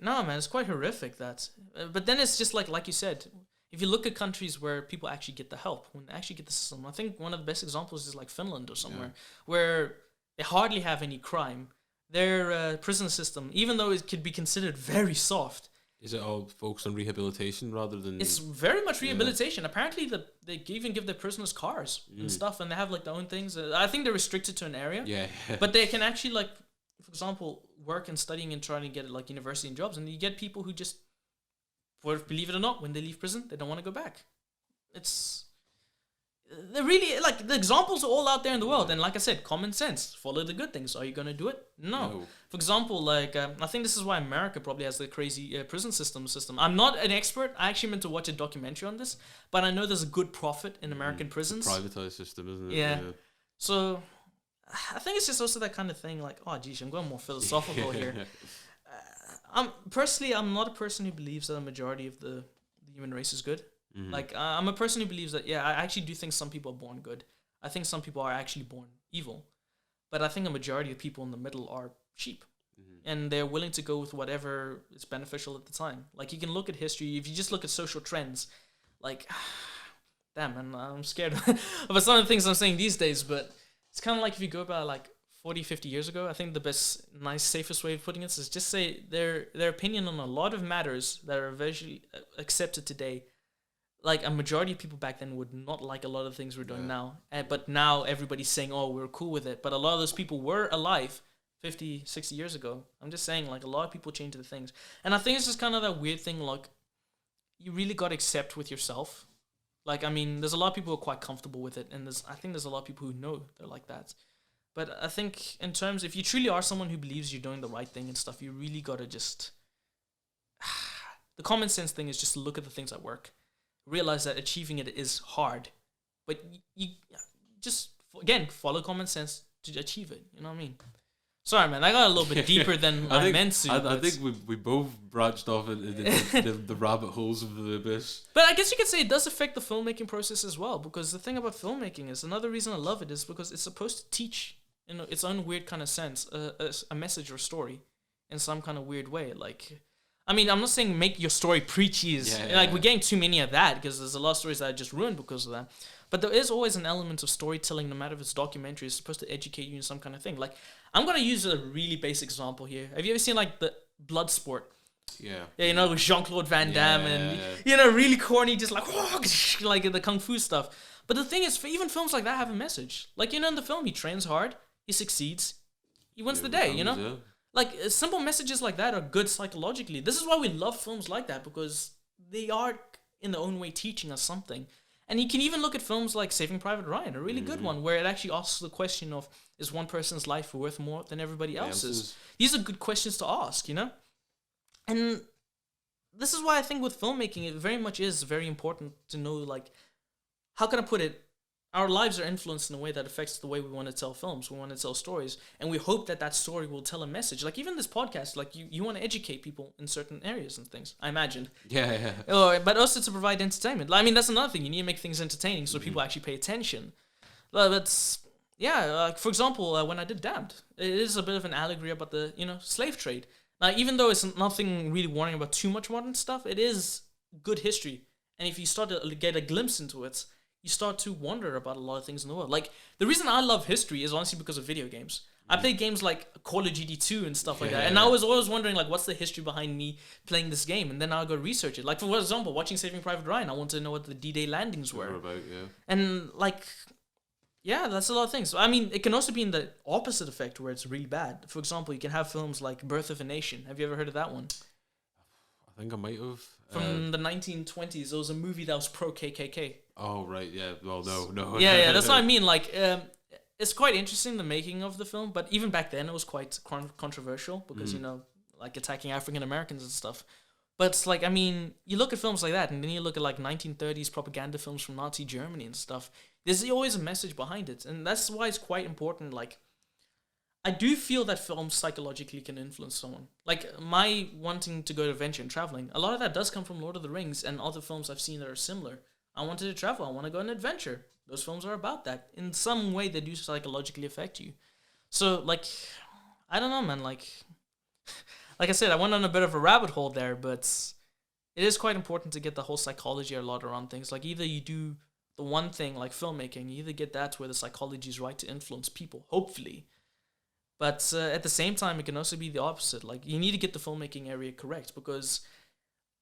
no, man, it's quite horrific that. But then it's just like you said, if you look at countries where people actually get the help, when they actually get the system, I think one of the best examples is like Finland or somewhere where they hardly have any crime. Their prison system, even though it could be considered very soft. Is it all focused on rehabilitation rather than... It's very much rehabilitation. Apparently, they even give their prisoners cars and stuff, and they have like their own things. I think they're restricted to an area. Yeah. But they can actually, like, for example, work and studying and trying to get like university and jobs. And you get people who just, believe it or not, when they leave prison, they don't want to go back. They're really, like, the examples are all out there in the world. And like I said, common sense. Follow the good things. Are you going to do it? No. For example, like, I think this is why America probably has the crazy prison system. I'm not an expert. I actually meant to watch a documentary on this. But I know there's a good profit in American prisons. It's a privatized system, isn't it? Yeah. So, I think it's just also that kind of thing, like, oh, geez, I'm going more philosophical here. I'm not a person who believes that a majority of the human race is good. Like, I'm a person who believes that, I actually do think some people are born good. I think some people are actually born evil. But I think a majority of people in the middle are sheep. And they're willing to go with whatever is beneficial at the time. Like, you can look at history. If you just look at social trends, like, damn, man, I'm scared about some of the things I'm saying these days. But it's kind of like if you go about, like, 40, 50 years ago, I think the best, safest way of putting it is just say their opinion on a lot of matters that are eventually accepted today. Like, a majority of people back then would not like a lot of things we're doing now. But now everybody's saying, oh, we're cool with it. But a lot of those people were alive 50, 60 years ago. I'm just saying, like, a lot of people change the things. And I think it's just kind of that weird thing, like, you really got to accept with yourself. Like, I mean, there's a lot of people who are quite comfortable with it. And I think there's a lot of people who know they're like that. But I think in terms, if you truly are someone who believes you're doing the right thing and stuff, you really got to just... the common sense thing is just to look at the things that work. Realize that achieving it is hard, but you just, again, follow common sense to achieve it. You know what I mean? Sorry, man, I got a little bit deeper than I meant to. I think we both branched off into the rabbit holes of the abyss. But I guess you could say it does affect the filmmaking process as well, because the thing about filmmaking is, another reason I love it is because it's supposed to teach, in its own weird kind of sense, a message or story in some kind of weird way. Like, I mean, I'm not saying make your story preachy. We're getting too many of that, because there's a lot of stories that are just ruined because of that. But there is always an element of storytelling, no matter if it's documentary. It's supposed to educate you in some kind of thing. Like, I'm going to use a really basic example here. Have you ever seen, like, the Bloodsport? Yeah. Yeah, you know, with Jean-Claude Van Damme and, really corny, just like, like the Kung Fu stuff. But the thing is, even films like that have a message. Like, in the film, he trains hard, he succeeds, he wins the day, Yeah. Like, simple messages like that are good psychologically. This is why we love films like that, because they are, in their own way, teaching us something. And you can even look at films like Saving Private Ryan, a really good one, where it actually asks the question of, is one person's life worth more than everybody else's? These are good questions to ask, And this is why I think with filmmaking, it very much is very important to know, like, how can I put it? Our lives are influenced in a way that affects the way we want to tell films, we want to tell stories, and we hope that story will tell a message. Like, even this podcast, like, you want to educate people in certain areas and things, I imagine. Yeah. But also to provide entertainment. I mean, that's another thing. You need to make things entertaining so people actually pay attention. But, for example, when I did Damned, it is a bit of an allegory about the, slave trade. Now, even though it's nothing really warning about too much modern stuff, it is good history. And if you start to get a glimpse into it, you start to wonder about a lot of things in the world. Like, the reason I love history is honestly because of video games. I played games like Call of Duty 2 and stuff like that. And I was always wondering, like, what's the history behind me playing this game? And then I'll go research it. Like, for example, watching Saving Private Ryan, I wanted to know what the D-Day landings were. And, like, yeah, that's a lot of things. I mean, it can also be in the opposite effect where it's really bad. For example, you can have films like Birth of a Nation. Have you ever heard of that one? I think I might have. From the 1920s, there was a movie that was pro-KKK. Oh, right, yeah. Well, no. Yeah, that's what I mean. Like, it's quite interesting, the making of the film, but even back then it was quite controversial because, you know, like attacking African Americans and stuff. But it's like, I mean, you look at films like that and then you look at like 1930s propaganda films from Nazi Germany and stuff. There's always a message behind it. And that's why it's quite important. Like, I do feel that films psychologically can influence someone. Like, my wanting to go to adventure and traveling, a lot of that does come from Lord of the Rings and other films I've seen that are similar. I wanted to travel. I want to go on an adventure. Those films are about that. In some way, they do psychologically affect you. So, like, I don't know, man. Like I said, I went on a bit of a rabbit hole there, but it is quite important to get the whole psychology a lot around things. Like, either you do the one thing, like filmmaking, you either get that where the psychology is right to influence people, hopefully. But at the same time, it can also be the opposite. Like, you need to get the filmmaking area correct, because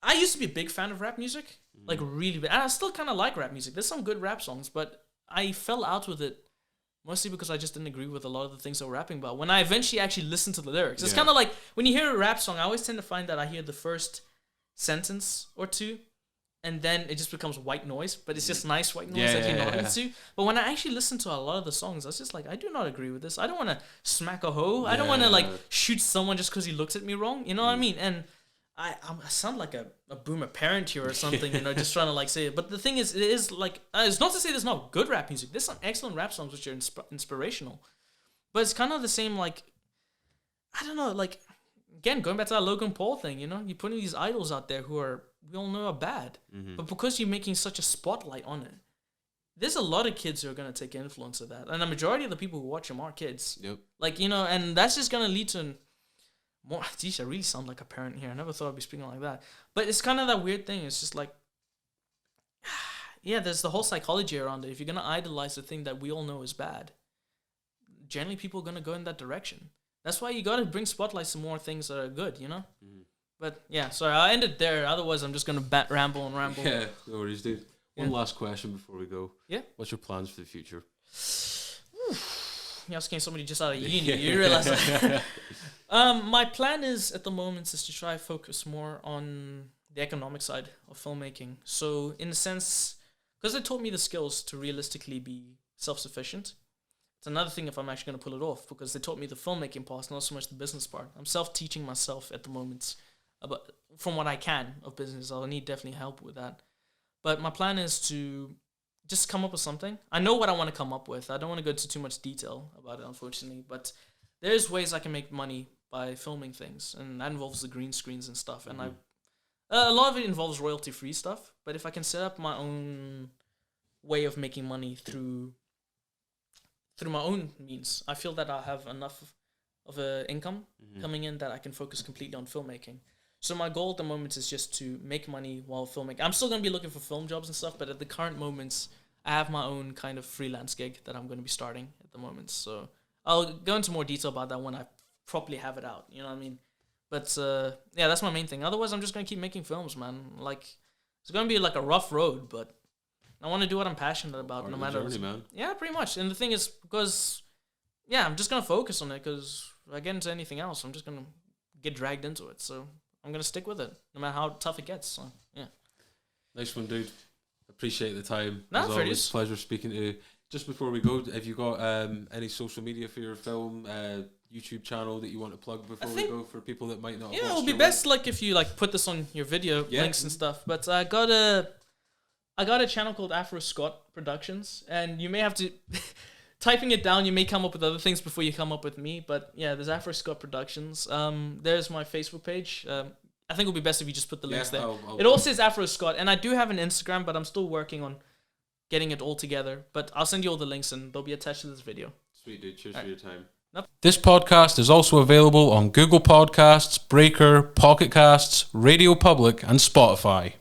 I used to be a big fan of rap music, like really big. And I still kind of like rap music. There's some good rap songs, but I fell out with it mostly because I just didn't agree with a lot of the things they were rapping about. When I eventually actually listened to the lyrics, it's kind of like when you hear a rap song, I always tend to find that I hear the first sentence or two, and then it just becomes white noise, but it's just nice white noise that you're not into. But when I actually listen to a lot of the songs, I was just like, I do not agree with this. I don't want to smack a hoe. I don't want to like shoot someone just because he looks at me wrong. You know what I mean? And I sound like a boomer parent here or something, you know, just trying to like say it. But the thing is, it is like, it's not to say there's not good rap music. There's some excellent rap songs which are inspirational. But it's kind of the same, like, I don't know, like, again, going back to that Logan Paul thing, you know, you're putting these idols out there who are, we all know are bad. But because you're making such a spotlight on it, there's a lot of kids who are going to take influence of that. And the majority of the people who watch them are kids. Yep. Like, you know, and that's just going to lead to more. Geez, I really sound like a parent here. I never thought I'd be speaking like that. But it's kind of that weird thing. It's just like, yeah, there's the whole psychology around it. If you're going to idolize the thing that we all know is bad, generally people are going to go in that direction. That's why you got to bring spotlights to more things that are good, you know? But yeah, sorry, I ended there. Otherwise, I'm just going to ramble and ramble. Yeah, no worries, dude. One last question before we go. Yeah? What's your plans for the future? You're asking somebody just out of uni. You realize that? My plan is, at the moment, is to try to focus more on the economic side of filmmaking. So, in a sense, because they taught me the skills to realistically be self-sufficient. It's another thing if I'm actually going to pull it off, because they taught me the filmmaking part, not so much the business part. I'm self-teaching myself at the moment, about from what I can of business. I'll need definitely help with that. But my plan is to just come up with something. I know what I want to come up with. I don't want to go into too much detail about it, unfortunately. But there's ways I can make money by filming things, and that involves the green screens and stuff. And a lot of it involves royalty-free stuff. But if I can set up my own way of making money through my own means, I feel that I'll have enough of an income coming in that I can focus completely on filmmaking. So my goal at the moment is just to make money while filmmaking. I'm still going to be looking for film jobs and stuff, but at the current moments, I have my own kind of freelance gig that I'm going to be starting at the moment. So I'll go into more detail about that when I properly have it out. You know what I mean? But yeah, that's my main thing. Otherwise, I'm just going to keep making films, man. Like, it's going to be like a rough road, but I want to do what I'm passionate about, no matter what. Man. Yeah, pretty much. And the thing is, because, yeah, I'm just going to focus on it, because if I get into anything else, I'm just going to get dragged into it. So I'm going to stick with it, no matter how tough it gets. So, yeah. Nice one, dude. Appreciate the time. As always, pleasure speaking to you. Just before we go, have you got any social media for your film, YouTube channel that you want to plug before we go, for people that might not have watched? Yeah, it would be best like if you like put this on your video links and stuff. But I got a channel called Afro Scott Productions, and you may have to typing it down. You may come up with other things before you come up with me. But yeah, there's Afro Scott Productions. There's my Facebook page. I think it would be best if you just put the links there. It all says Afro Scott, and I do have an Instagram, but I'm still working on getting it all together. But I'll send you all the links, and they'll be attached to this video. Sweet, dude. Cheers for your time. Nope. This podcast is also available on Google Podcasts, Breaker, Pocketcasts, RadioPublic, and Spotify.